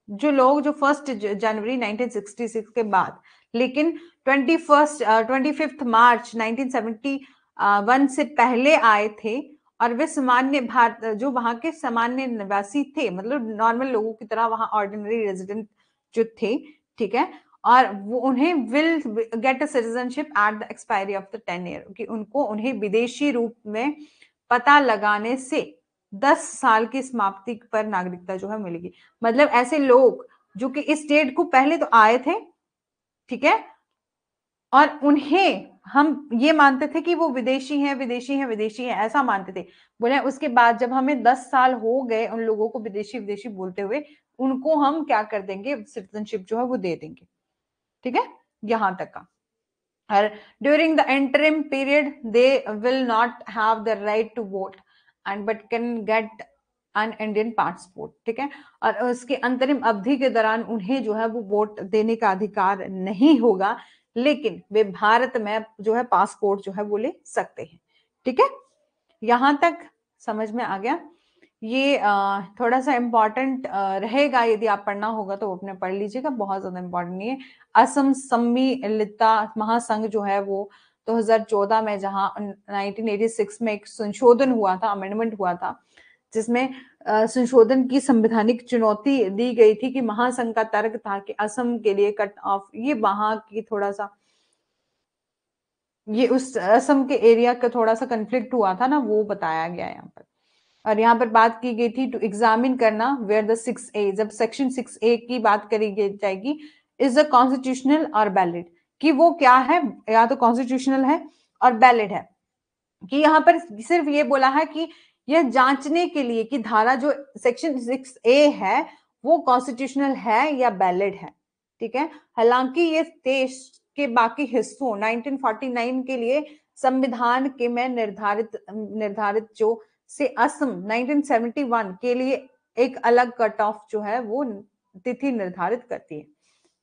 जो लोग जो 1 जनवरी 1966 के बाद लेकिन 25 मार्च 1971 से पहले आए थे और वे सामान्य भारत जो वहां के सामान्य निवासी थे, मतलब नॉर्मल लोगों की तरह वहां ऑर्डिनरी रेजिडेंट जो थे। ठीक है, और वो उन्हें will get a citizenship at the expiry of the 10 year, कि उनको उन्हें विदेशी रूप में पता लगाने से 10 साल की समाप्ति पर नागरिकता जो है मिलेगी। मतलब ऐसे लोग जो कि इस डेट को पहले तो आए थे, ठीक है, और उन्हें हम ये मानते थे कि वो विदेशी हैं विदेशी हैं विदेशी हैं, ऐसा मानते थे। बोले उसके बाद जब हमें 10 साल हो गए उन लोगों को विदेशी विदेशी बोलते हुए, उनको हम क्या कर देंगे, सिटीजनशिप जो है वो दे देंगे। ठीक है, यहां तक का। और during the interim period they will not have the right to vote and but can get an Indian passport. ठीक है, और उसके अंतरिम अवधि के दौरान उन्हें जो है वो वोट देने का अधिकार नहीं होगा, लेकिन वे भारत में जो है पासपोर्ट जो है वो ले सकते हैं। ठीक है, यहां तक समझ में आ गया? ये थोड़ा सा इंपॉर्टेंट रहेगा, यदि आप पढ़ना होगा तो अपने पढ़ लीजिएगा, बहुत ज्यादा इंपॉर्टेंट नहीं है। असम सम्मिलित महासंघ जो है वो 2014 में, जहां 1986 में एक संशोधन हुआ था, अमेंडमेंट हुआ था, जिसमें संशोधन की संवैधानिक चुनौती दी गई थी कि महासंघ का तर्क था कि असम के लिए कट ऑफ, ये वहां की थोड़ा सा, ये उस असम के एरिया का थोड़ा सा कंफ्लिक्ट हुआ था ना, वो बताया गया यहाँ पर। और यहाँ पर बात की गई थी टू एग्जामिन करना वेयर द 6A, जब सेक्शन 6A की बात करी जाएगी, इज द कॉन्स्टिट्यूशनल और वैलिड, कि वो क्या है, या तो कॉन्स्टिट्यूशनल है और वैलिड है। कि यहाँ पर सिर्फ ये बोला है कि यह जांचने के लिए कि धारा जो सेक्शन 6A है वो कॉन्स्टिट्यूशनल है या वैलिड है, ठीक है। हालांकि ये देश के बाकी हिस्सों 1949 के लिए संविधान के में निर्धारित जो से असम 1971 के लिए एक अलग कट ऑफ जो है वो तिथि निर्धारित करती है,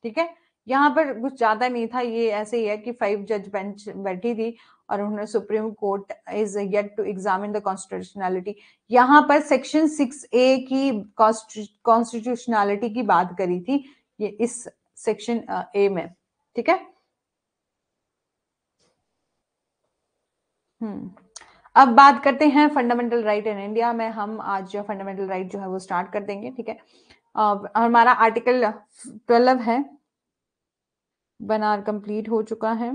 ठीक है। यहाँ पर कुछ ज्यादा नहीं था, ये ऐसे ही है कि 5 जज बेंच बैठी थी और उन्होंने supreme court is yet to examine the constitutionality, यहाँ पर सेक्शन 6A की कॉन्स्टिट्यूशनैलिटी की बात करी थी ये इस सेक्शन A में, ठीक है। अब बात करते हैं फंडामेंटल राइट इन इंडिया में। हम आज जो फंडामेंटल राइट जो है वो स्टार्ट कर देंगे, ठीक है। हमारा आर्टिकल 12 है, बनार कंप्लीट हो चुका है।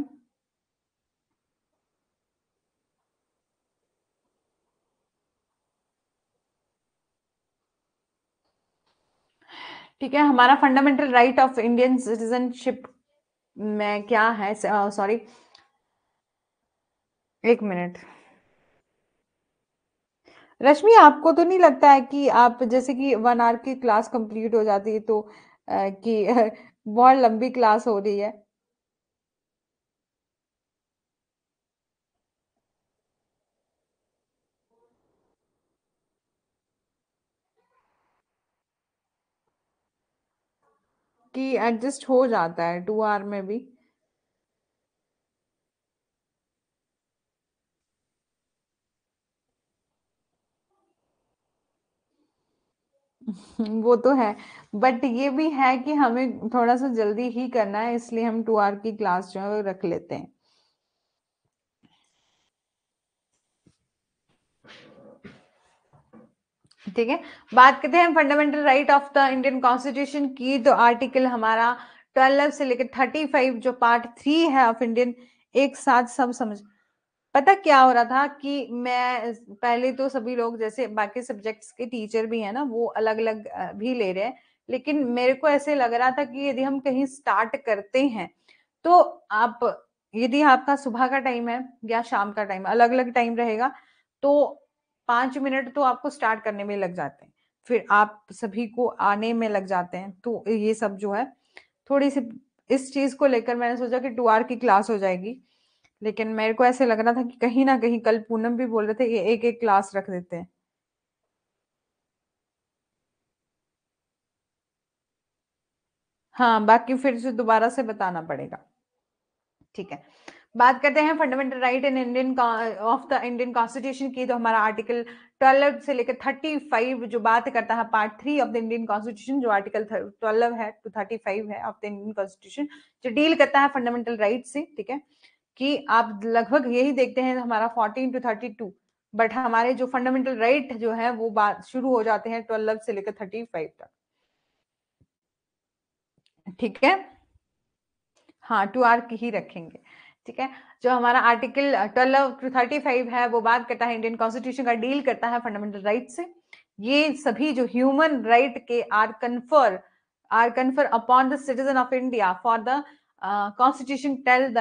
ठीक है, हमारा fundamental right of Indian citizenship में क्या है, सॉरी एक मिनट। रश्मि, आपको तो नहीं लगता है कि आप जैसे कि 1 आवर की क्लास कंप्लीट हो जाती है तो कि बहुत लंबी क्लास हो रही है? कि एडजस्ट हो जाता है 2 आवर में भी? वो तो है, बट ये भी है कि हमें थोड़ा सा जल्दी ही करना है, इसलिए हम 2 आवर की क्लास जो है वो रख लेते हैं। ठीक है, बात करते हैं fundamental right of the Indian constitution की। तो आर्टिकल हमारा 12 से लेकर 35 जो पार्ट 3 है ऑफ इंडियन, एक साथ सब समझ। पता क्या हो रहा था कि मैं पहले तो सभी लोग जैसे बाकी सब्जेक्ट्स के टीचर भी है ना वो अलग अलग भी ले रहे हैं, लेकिन मेरे को ऐसे लग रहा था कि यदि हम कहीं स्टार्ट करते हैं तो आप, यदि आपका सुबह का टाइम है या शाम का टाइम अलग अलग टाइम रहेगा तो 5 मिनट तो आपको स्टार्ट करने में लग जाते हैं, फिर आप सभी को आने में लग जाते हैं, तो ये सब जो है थोड़ी सी इस चीज को लेकर मैंने सोचा कि 2 आवर की क्लास हो जाएगी। लेकिन मेरे को ऐसे लग रहा था कि कहीं ना कहीं कल पूनम भी बोल रहे थे ये एक एक क्लास रख देते हैं। हाँ, बाकी फिर से दोबारा से बताना पड़ेगा, ठीक है। बात करते हैं fundamental right in Indian of the Indian constitution की। तो हमारा आर्टिकल 12 से लेकर 35 जो बात करता है part 3 of the Indian constitution, जो आर्टिकल 12 है टू 35 है ऑफ द इंडियन कॉन्स्टिट्यूशन, जो डील करता है फंडामेंटल राइट से, ठीक है। कि आप लगभग यही देखते हैं हमारा 14 टू 32, बट हमारे जो फंडामेंटल राइट जो है वो बात शुरू हो जाते हैं 12 से लेकर 35 तक, ठीक है। हाँ, 2 आवर की ही रखेंगे, ठीक है। जो हमारा आर्टिकल 12 टू 35 है वो बात करता है इंडियन कॉन्स्टिट्यूशन का, डील करता है फंडामेंटल राइट से। ये सभी जो ह्यूमन राइट के are conferred upon the citizen of India for the constitution tell the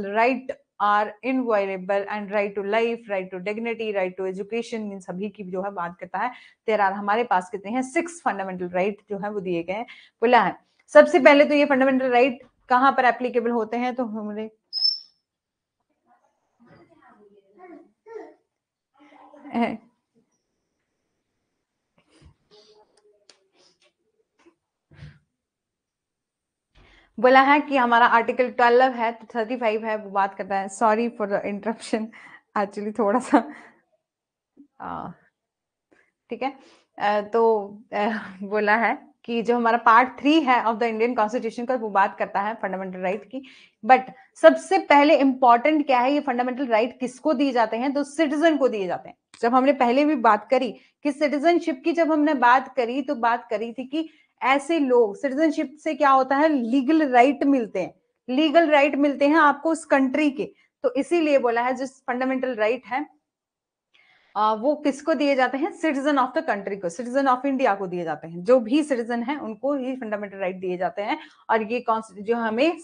right are inviolable and right to life, right to dignity, right to education, इन सभी की जो है बात करता है। देयर आर हमारे पास कितने हैं 6 फंडामेंटल राइट जो है वो दिए गए हैं, बोला है। सबसे पहले तो ये फंडामेंटल राइट कहाँ पर एप्लीकेबल होते हैं, तो हमारे बोला है कि हमारा आर्टिकल 12 है तो 35 है वो बात करता है। Sorry for the interruption, actually थोड़ा सा ठीक है। तो बोला है कि जो हमारा पार्ट 3 है ऑफ द इंडियन कॉन्स्टिट्यूशन का वो बात करता है फंडामेंटल राइट की। बट सबसे पहले इंपॉर्टेंट क्या है, ये फंडामेंटल राइट किसको दिए जाते हैं, तो सिटीजन को दिए जाते हैं। जब हमने पहले भी बात करी कि सिटीजनशिप की, जब हमने बात करी तो बात करी थी कि ऐसे लोग, सिटीजनशिप से क्या होता है, लीगल राइट मिलते हैं, लीगल राइट मिलते हैं आपको उस कंट्री के। तो इसीलिए बोला है जो फंडामेंटल राइट है वो किसको दिए जाते हैं? सिटीजन ऑफ द कंट्री को, सिटीजन ऑफ इंडिया को दिए जाते हैं। जो भी सिटीजन है उनको ही फंडामेंटल राइट दिए जाते हैं। और ये जो हमें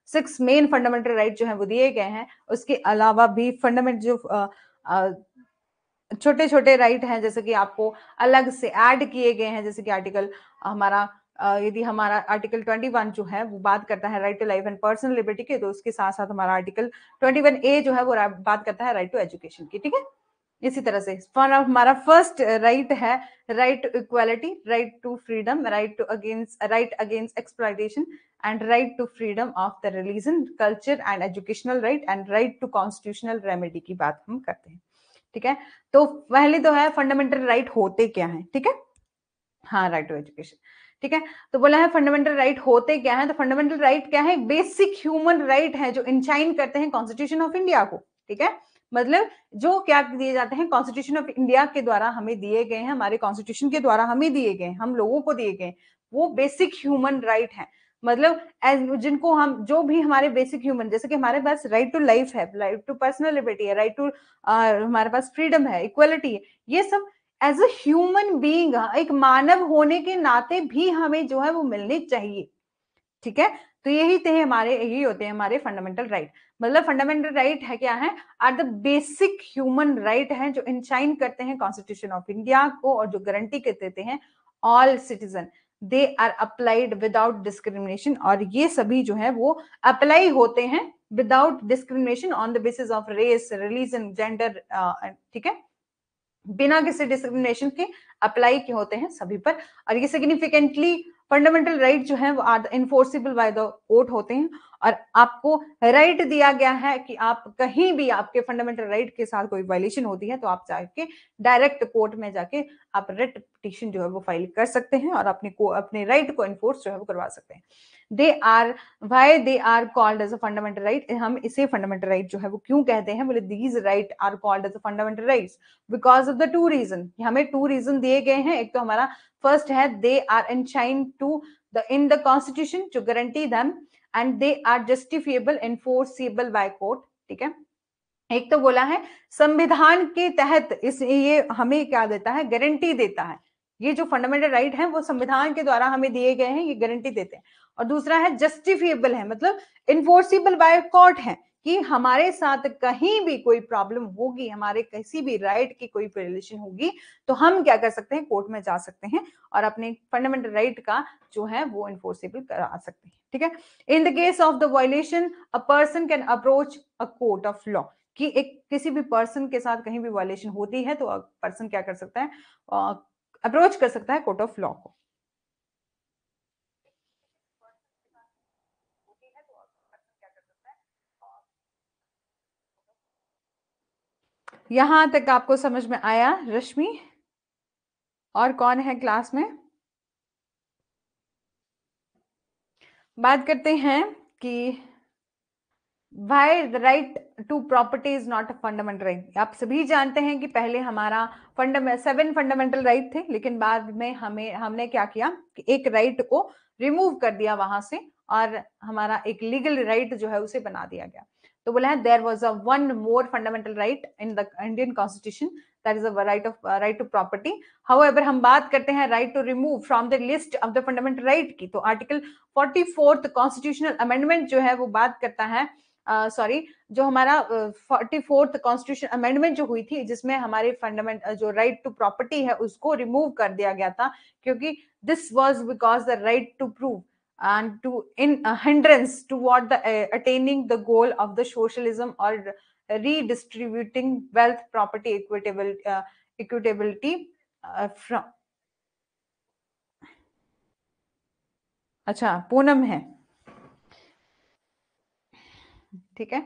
6 मेन फंडामेंटल राइट जो है वो दिए गए हैं। उसके अलावा भी फंडामेंटल जो छोटे छोटे राइट हैं, जैसे कि आपको अलग से ऐड किए गए हैं, जैसे कि आर्टिकल हमारा यदि हमारा आर्टिकल 21 जो है वो बात करता है right to life and personal liberty के, तो उसके साथ साथ हमारा आर्टिकल 21A जो है वो बात करता है राइट टू एजुकेशन की। ठीक है, इसी तरह से हमारा फर्स्ट राइट है right to equality, right to freedom, right against exploitation and right to freedom of the religion, culture and educational right and right to constitutional remedy की बात हम करते हैं। ठीक है, तो पहले तो है फंडामेंटल राइट होते क्या है। ठीक है, हाँ, राइट टू एजुकेशन। ठीक है, तो बोला है फंडामेंटल राइट होते क्या है। तो फंडामेंटल राइट क्या है? बेसिक ह्यूमन राइट है जो इंशाइन करते हैं कॉन्स्टिट्यूशन ऑफ इंडिया को। ठीक है, मतलब जो क्या दिए जाते हैं कॉन्स्टिट्यूशन ऑफ इंडिया के द्वारा हमें दिए गए हैं, हमारे कॉन्स्टिट्यूशन के द्वारा हमें दिए गए, हम लोगों को दिए गए, वो बेसिक ह्यूमन राइट है। मतलब जिनको हम जो भी हमारे बेसिक ह्यूमन, जैसे कि हमारे पास राइट टू लाइफ है, राइट टू पर्सनल लिबर्टी है, राइट टू हमारे पास फ्रीडम है, इक्वलिटी है, ये सब एज अ ह्यूमन बीइंग, एक मानव होने के नाते भी हमें जो है वो मिलने चाहिए। ठीक है, तो यही होते हैं हमारे फंडामेंटल राइट। मतलब फंडामेंटल राइट है क्या है? Are the basic human right है जो इंशाइन करते हैं कॉन्स्टिट्यूशन ऑफ इंडिया को और जो गारंटी के देते हैं all citizen, they are applied without discrimination. और ये सभी जो है वो अप्लाई होते हैं without discrimination on the basis of race, religion, gender. ठीक है, बिना किसी डिस्क्रिमिनेशन के अप्लाई के होते हैं सभी पर। और ये सिग्निफिकेंटली फंडामेंटल राइट जो है वो are enforceable by the court होते हैं। और आपको राइट दिया गया है कि आप कहीं भी आपके फंडामेंटल राइट के साथ कोई वायलेशन होती है तो आप जाके डायरेक्ट कोर्ट में जाके आप रिट पिटीशन जो है वो फाइल कर सकते हैं और अपने राइट को इन्फोर्स जो है वो करवा सकते हैं। They are why they are called as a fundamental right, हम इसे फंडामेंटल राइट जो है वो क्यों कहते हैं? बोले these rights are called as a fundamental rights because of the 2 reason. हमें 2 रीजन दिए गए हैं। एक तो हमारा फर्स्ट है they are enshrined to the in the constitution to guarantee them and they are justifiable enforceable by court. ठीक है, एक तो बोला है संविधान के तहत ये हमें क्या देता है? गारंटी देता है। ये जो फंडामेंटल राइट है वो संविधान के द्वारा हमें दिए गए हैं, ये गारंटी देते हैं। और दूसरा है जस्टिफिएबल है, मतलब इन्फोर्सिबल बाय कोर्ट है कि हमारे साथ कहीं भी कोई प्रॉब्लम होगी, हमारे किसी भी राइट की कोई वायलेशन होगी तो हम क्या कर सकते हैं? कोर्ट में जा सकते हैं और अपने फंडामेंटल राइट का जो है वो इन्फोर्सिबल करा सकते हैं। ठीक है, in the case of the violation a person can approach a court of law, कि एक किसी भी पर्सन के साथ कहीं भी वायलेशन होती है तो पर्सन क्या कर सकता है? अप्रोच कर सकता है कोर्ट ऑफ लॉ को। यहां तक आपको समझ में आया रश्मि? और कौन है क्लास में? बात करते हैं कि why the right to property is not a fundamental right. आप सभी जानते हैं कि पहले हमारा 7 फंडामेंटल राइट थे, लेकिन बाद में हमने क्या किया कि एक राइट को रिमूव कर दिया वहां से और हमारा एक लीगल राइट जो है उसे बना दिया गया। तो बोला है there was a one more fundamental right in the Indian constitution, that is a right to property. However हम बात करते हैं right to remove from the list of the fundamental right की, तो आर्टिकल 44th कॉन्स्टिट्यूशनल अमेंडमेंट जो है वो बात करता है जो हमारा 44th कॉन्स्टिट्यूशन अमेंडमेंट जो हुई थी, जिसमें हमारे फंडामेंट जो राइट टू प्रॉपर्टी है उसको रिमूव कर दिया गया था, क्योंकि this was because the right to prove and to in hindrance toward the attaining the goal of the socialism or redistributing wealth, property equitability from। अच्छा, पूनम है, ठीक है।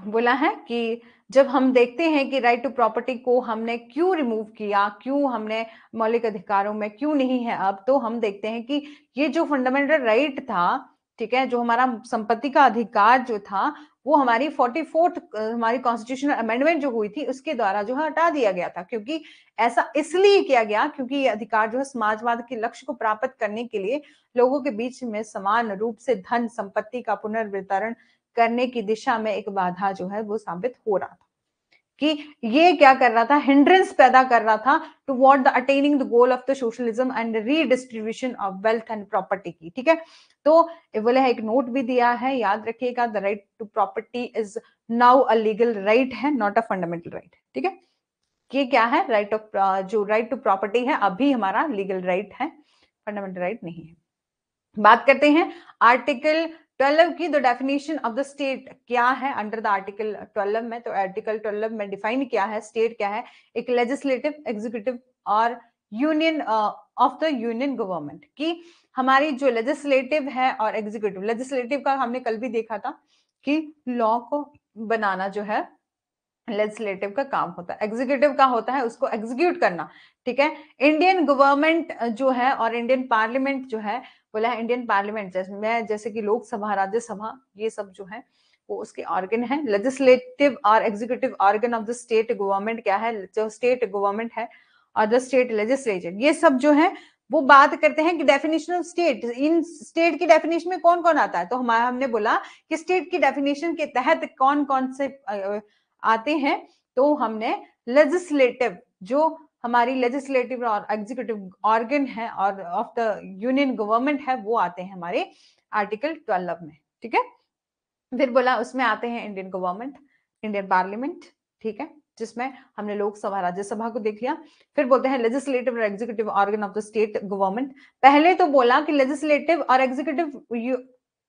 बोला है कि जब हम देखते हैं कि राइट टू प्रॉपर्टी को हमने क्यों रिमूव किया, क्यों हमने मौलिक अधिकारों में क्यों नहीं है अब, तो हम देखते हैं कि ये जो फंडामेंटल राइट था, ठीक है, जो हमारा संपत्ति का अधिकार जो था वो हमारी 44th हमारी कॉन्स्टिट्यूशनल अमेंडमेंट जो हुई थी उसके द्वारा जो है हटा दिया गया था। क्योंकि ऐसा इसलिए किया गया क्योंकि ये अधिकार जो है समाजवाद के लक्ष्य को प्राप्त करने के लिए लोगों के बीच में समान रूप से धन संपत्ति का पुनर्वितरण करने की दिशा में एक बाधा जो है वो साबित हो रहा था। कि ये क्या कर रहा था, हिंड्रेंस पैदा कर रहा था toward the attaining the goal of the socialism and redistribution of wealth and property की। ठीक है, तो बोले है, एक नोट भी दिया है, याद रखिएगा, the right to property is now a legal right है, नॉट अ फंडामेंटल राइट। ठीक है, ये क्या है, राइट ऑफ, जो राइट टू प्रॉपर्टी है अभी हमारा लीगल राइट है, फंडामेंटल राइट नहीं है। बात करते हैं आर्टिकल 12 की, the definition of the state क्या है अंडर द आर्टिकल 12 में। तो आर्टिकल 12 में डिफाइन क्या है, स्टेट क्या है, एक लेजिस्लेटिव, एग्जीक्यूटिव और union of the union government की। हमारी जो लेजिस्लेटिव है और एग्जीक्यूटिव, लेजिस्लेटिव का हमने कल भी देखा था कि लॉ को बनाना जो है लेजिस्लेटिव का काम होता है, एग्जीक्यूटिव का होता है उसको एग्जीक्यूट करना। ठीक है, इंडियन गवर्नमेंट जो है और इंडियन पार्लियामेंट जो है, बोला है इंडियन पार्लियामेंट जैसे कि लोकसभा, राज्यसभा, ये सब जो है वो उसके ऑर्गन है। लेजिस्लेटिव और executive organ of the state government क्या है, जो स्टेट गवर्नमेंट है और द स्टेट लेजिस्लेचर, ये सब जो है वो बात करते हैं कि definition of state, in state की डेफिनेशन में कौन कौन आता है। तो हमने बोला कि स्टेट की डेफिनेशन के तहत कौन कौन से आते हैं, तो हमने लेजिस्लेटिव, जो हमारी लेजिस्लेटिव और एग्जीक्यूटिव ऑर्गन है और ऑफ द यूनियन गवर्नमेंट है, वो आते हैं हमारे आर्टिकल 12 में। ठीक है, फिर बोला उसमें आते हैं इंडियन गवर्नमेंट, इंडियन पार्लियामेंट, ठीक है, जिसमें हमने लोकसभा, राज्यसभा को देख लिया। फिर बोलते हैं लेजिस्लेटिव और executive organ of the state government. पहले तो बोला कि लेजिस्लेटिव और executive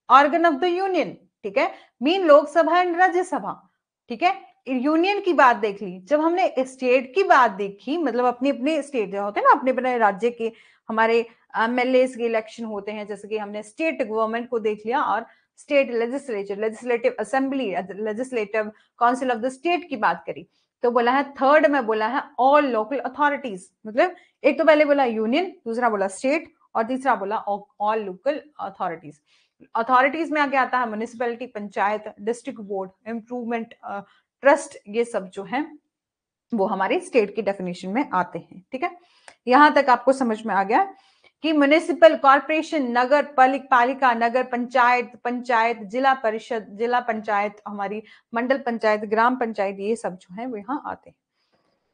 organ of the union, ठीक है, मीन लोकसभा एंड राज्यसभा। ठीक है, यूनियन की बात देख ली। जब हमने स्टेट की बात देखी, मतलब अपने अपने स्टेट जो होते हैं ना, अपने अपने राज्य के हमारे एमएलए के इलेक्शन होते हैं, जैसे कि हमने स्टेट गवर्नमेंट को देख लिया और state legislature, legislative assembly, legislative council of the state की बात करी। तो बोला है थर्ड में बोला है ऑल लोकल अथॉरिटीज, मतलब एक तो पहले बोला यूनियन, दूसरा बोला स्टेट और तीसरा बोला ऑल लोकल अथॉरिटीज। अथॉरिटीज में आगे आता है municipality, panchayat, district board, improvement trust, ये सब जो है वो हमारे स्टेट की डेफिनेशन में आते हैं। ठीक है, यहां तक आपको समझ में आ गया कि म्युनिसिपल कॉर्पोरेशन, नगर पालिका, नगर पंचायत, पंचायत, जिला परिषद, जिला पंचायत, हमारी मंडल पंचायत, ग्राम पंचायत, ये सब जो है वो यहाँ आते हैं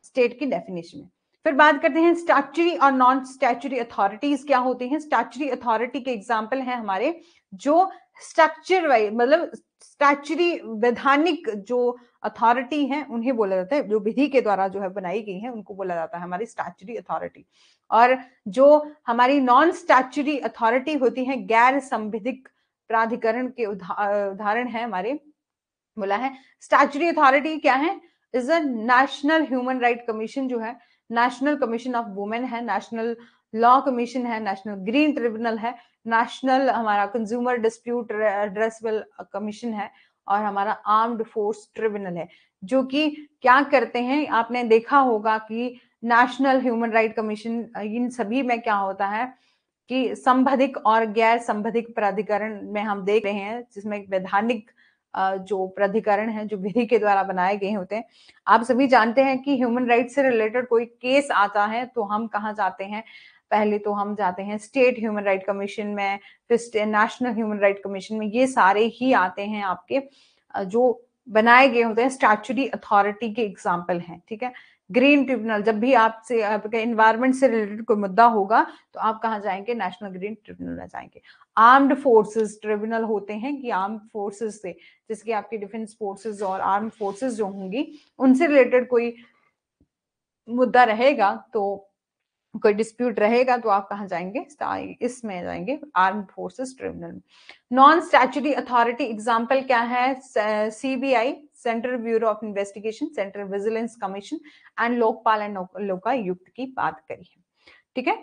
स्टेट की डेफिनेशन में। फिर बात करते हैं स्टैट्यूटरी और नॉन स्टैट्यूटरी अथॉरिटीज क्या होती हैं। स्टैट्यूटरी अथॉरिटी के एग्जांपल हैं हमारे जो स्ट्रक्चर वाइज, मतलब स्टैट्यूटरी वैधानिक जो अथॉरिटी है उन्हें बोला जाता है, जो विधि के द्वारा जो है बनाई गई है उनको बोला जाता है हमारी स्टैट्यूटरी अथॉरिटी। और जो हमारी नॉन स्टैट्यूटरी अथॉरिटी होती है, गैर संविधिक प्राधिकरण के उदाहरण है हमारे। बोला है स्टैट्यूटरी अथॉरिटी क्या है, is a national human right commission जो है, नेशनल कमीशन ऑफ वुमेन है, नेशनल लॉ कमीशन है, नेशनल ग्रीन ट्रिब्यूनल है, नेशनल हमारा कंज्यूमर डिस्प्यूट एड्रेसबल कमीशन है और हमारा आर्म्ड फोर्स ट्रिब्यूनल है, जो कि क्या करते हैं, आपने देखा होगा कि नेशनल ह्यूमन राइट कमीशन, इन सभी में क्या होता है कि संवैधानिक और गैर संवैधानिक प्राधिकरण में हम देख रहे हैं, जिसमें वैधानिक जो प्राधिकरण है जो विधि के द्वारा बनाए गए होते हैं। आप सभी जानते हैं कि ह्यूमन राइट से रिलेटेड कोई केस आता है तो हम कहाँ जाते हैं, पहले तो हम जाते हैं स्टेट ह्यूमन राइट कमीशन में, फिर नेशनल ह्यूमन राइट कमीशन में, ये सारे ही आते हैं आपके जो बनाए गए होते हैं स्टैट्यूटरी अथॉरिटी के एग्जाम्पल हैं। ठीक है, ग्रीन ट्रिब्यूनल, जब भी आपसे आपके एनवायरमेंट से रिलेटेड कोई मुद्दा होगा तो आप कहाँ जाएंगे, नेशनल ग्रीन ट्रिब्यूनल में जाएंगे। आर्म्ड फोर्सेस ट्रिब्यूनल होते हैं कि आर्म्ड फोर्सेस से, जिसकी आपकी डिफेंस फोर्सेस और आर्म फोर्सेस जो होंगी उनसे रिलेटेड कोई मुद्दा रहेगा, तो कोई डिस्प्यूट रहेगा तो आप कहाँ जाएंगे, इसमें जाएंगे आर्म फोर्सेस ट्रिब्यूनल में। नॉन स्टैट्यूटरी अथॉरिटी एग्जांपल क्या है, CBI, central bureau of investigation, central vigilance commission and Lokpal and Lokayukta की बात करी है। ठीक है,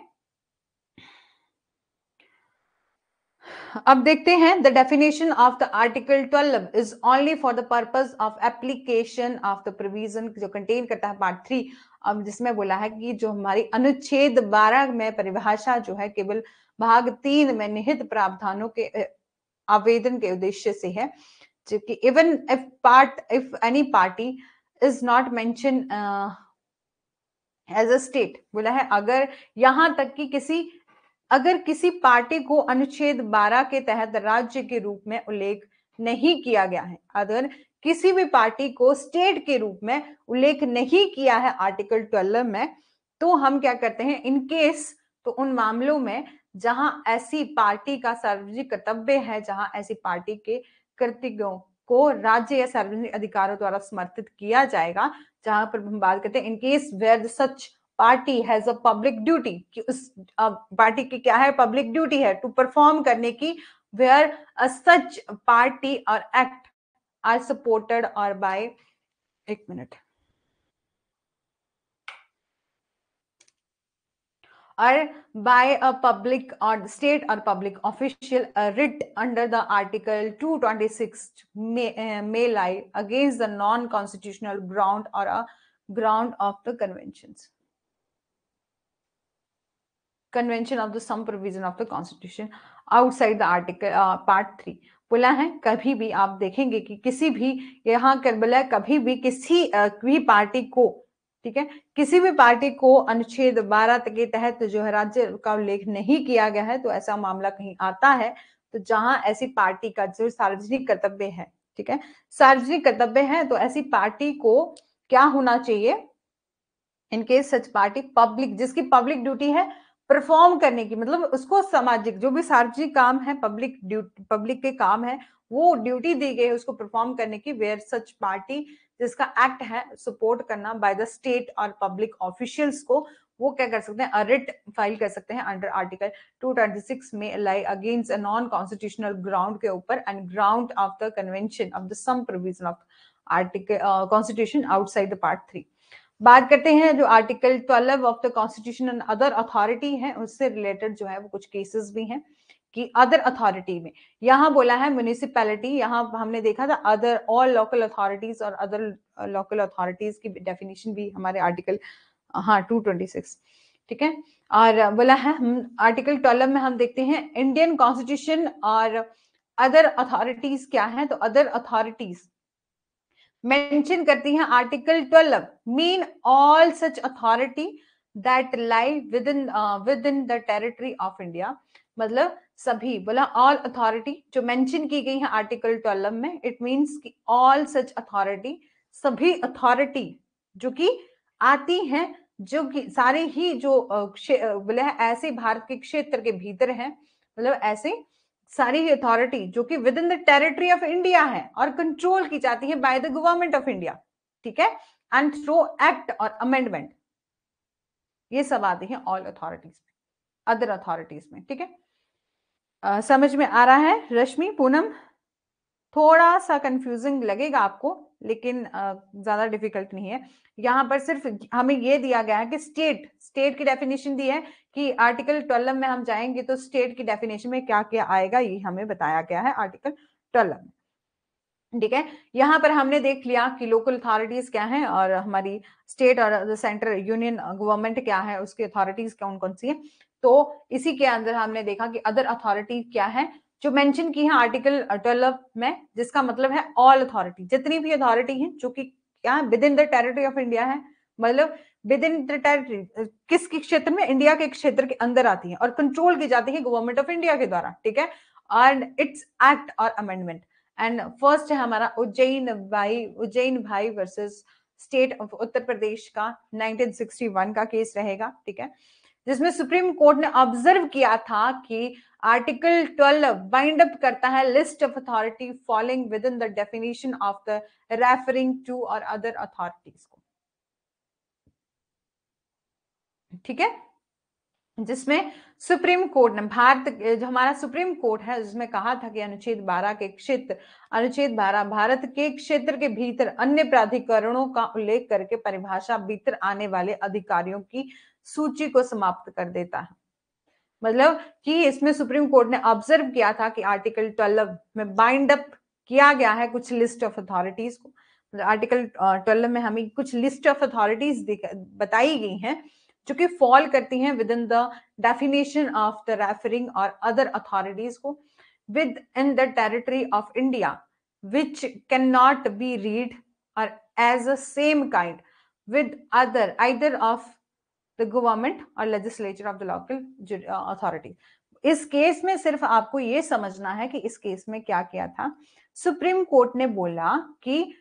अब देखते हैं the definition of the article 12 is only for the purpose of application of the provision, जो कंटेन करता है पार्ट 3, अब जिसमें बोला है कि जो हमारी अनुच्छेद 12 में परिभाषा जो है केवल भाग 3 में निहित प्रावधानों के आवेदन के उद्देश्य से है, जबकि even if any party is not mention as a state, बोला है अगर यहां तक कि अगर किसी पार्टी को अनुच्छेद 12 के तहत राज्य के रूप में उल्लेख नहीं किया गया है, अगर किसी भी पार्टी को स्टेट के रूप में उल्लेख नहीं किया है आर्टिकल 12 में, तो हम क्या करते हैं, इन केस, तो उन मामलों में जहां ऐसी पार्टी का सार्वजनिक कर्तव्य है, जहां ऐसी पार्टी के कर्तव्यों को राज्य या सार्वजनिक अधिकारों द्वारा समर्थित किया जाएगा, जहां पर हम बात करते हैं in case where such party has a public duty, कि उस पार्टी की क्या है, पब्लिक ड्यूटी है टू परफॉर्म करने की, where a such party or act are supported or by, एक मिनट, or by a public or state or public official, a writ under the article 226 may lie against the non-constitutional ground or a ground of the convention of the some provision of the constitution outside the article part 3। बोला है कभी भी आप देखेंगे कि किसी भी यहाँ कर बोला है कभी भी किसी भी पार्टी को, ठीक है, किसी भी पार्टी को अनुच्छेद 12 के तहत जो है राज्य का उल्लेख नहीं किया गया है, तो ऐसा मामला कहीं आता है तो जहां ऐसी पार्टी का जो सार्वजनिक कर्तव्य है, ठीक है, सार्वजनिक कर्तव्य है, तो ऐसी पार्टी को क्या होना चाहिए, इनकेस सच पार्टी पब्लिक, जिसकी पब्लिक ड्यूटी है परफॉर्म करने की, मतलब उसको सामाजिक जो भी सार्वजनिक काम है, पब्लिक ड्यूटी, पब्लिक के काम है, वो ड्यूटी दी गई है उसको परफॉर्म करने की, वेयर सच पार्टी, जिसका एक्ट है सपोर्ट करना बाय द स्टेट और पब्लिक ऑफिशियल्स को, वो क्या कर सकते हैं, रिट फाइल कर सकते हैं अंडर आर्टिकल 226 में lie against a non constitutional ground के ऊपर and ground of the convention of the some provision of article constitution outside the part 3। बात करते हैं जो article 12 of the constitution and other authority है, उससे रिलेटेड जो है वो कुछ केसेस भी हैं कि अदर अथॉरिटी में, यहां बोला है म्युनिसिपैलिटी, यहां हमने देखा था अदर ऑल लोकल अथॉरिटीज और अदर लोकल अथॉरिटीज की डेफिनेशन भी हमारे आर्टिकल 226, ठीक है। और बोला है हम आर्टिकल 12 में हम देखते हैं इंडियन कॉन्स्टिट्यूशन और अदर अथॉरिटीज क्या है, तो अदर अथॉरिटीज मेंशन करती हैं article 12 mean all such authority that lie with in the territory of India, मतलब सभी, बोला ऑल अथॉरिटी जो मेंशन की गई है आर्टिकल 12 में, इट मींस कि ऑल सच अथॉरिटी, सभी अथॉरिटी जो कि आती हैं, जो कि सारे ही जो बोले ऐसे भारत के क्षेत्र के भीतर है, मतलब ऐसे सारी अथॉरिटी जो कि with in the territory of India है और कंट्रोल की जाती है by the government of India, ठीक है, एंड थ्रू एक्ट और अमेंडमेंट, ये सब आती है ऑल अथॉरिटीज में, अदर अथॉरिटीज में, ठीक है। समझ में आ रहा है रश्मि, पूनम? थोड़ा सा कंफ्यूजिंग लगेगा आपको, लेकिन ज्यादा डिफिकल्ट नहीं है। यहाँ पर सिर्फ हमें ये दिया गया है कि स्टेट, स्टेट की डेफिनेशन दी है कि आर्टिकल 12 में हम जाएंगे तो स्टेट की डेफिनेशन में क्या क्या आएगा ये हमें बताया गया है आर्टिकल 12 में, ठीक है। यहाँ पर हमने देख लिया कि लोकल अथॉरिटीज क्या है और हमारी स्टेट और सेंट्रल यूनियन गवर्नमेंट क्या है, उसकी अथॉरिटीज कौन कौन सी है। तो इसी के अंदर हमने देखा कि अदर अथॉरिटी क्या है जो मेंशन की है आर्टिकल 12 में, जिसका मतलब है ऑल अथॉरिटी, जितनी भी अथॉरिटी है जो कि क्या with in the territory of India है, मतलब विद इन द टेरिटरी किसके क्षेत्र में, इंडिया के क्षेत्र के अंदर आती है और कंट्रोल की जाती है गवर्नमेंट ऑफ इंडिया के द्वारा, ठीक है, एंड इट्स एक्ट और अमेंडमेंट। एंड फर्स्ट है हमारा उज्जैन भाई versus state of Uttar Pradesh का 1961 का केस रहेगा, ठीक है, जिसमें सुप्रीम कोर्ट ने ऑब्जर्व किया था कि आर्टिकल 12 बाइंड अप करता है list of authority following within the definition of the referring to or other authorities को, ठीक है, जिसमें सुप्रीम कोर्ट ने भारत जो हमारा सुप्रीम कोर्ट है उसमें कहा था कि अनुच्छेद 12 के क्षेत्र, अनुच्छेद 12 भारत के क्षेत्र के भीतर अन्य प्राधिकरणों का उल्लेख करके परिभाषा भीतर आने वाले अधिकारियों की सूची को समाप्त कर देता है। मतलब कि इसमें सुप्रीम कोर्ट ने ऑब्जर्व किया था कि आर्टिकल 12 में बाइंड अप किया गया है कुछ लिस्ट ऑफ अथॉरिटीज को, आर्टिकल 12 में हमें कुछ लिस्ट ऑफ अथॉरिटीज बताई गई हैं जो कि फॉल करती हैं within the definition of the referring or other authorities को within the territory of India which can not be read or as a same kind with other either of the government or legislature of the local authority. इस case में सिर्फ आपको ये समझना है कि इस केस में क्या किया था। सुप्रीम कोर्ट ने बोला कि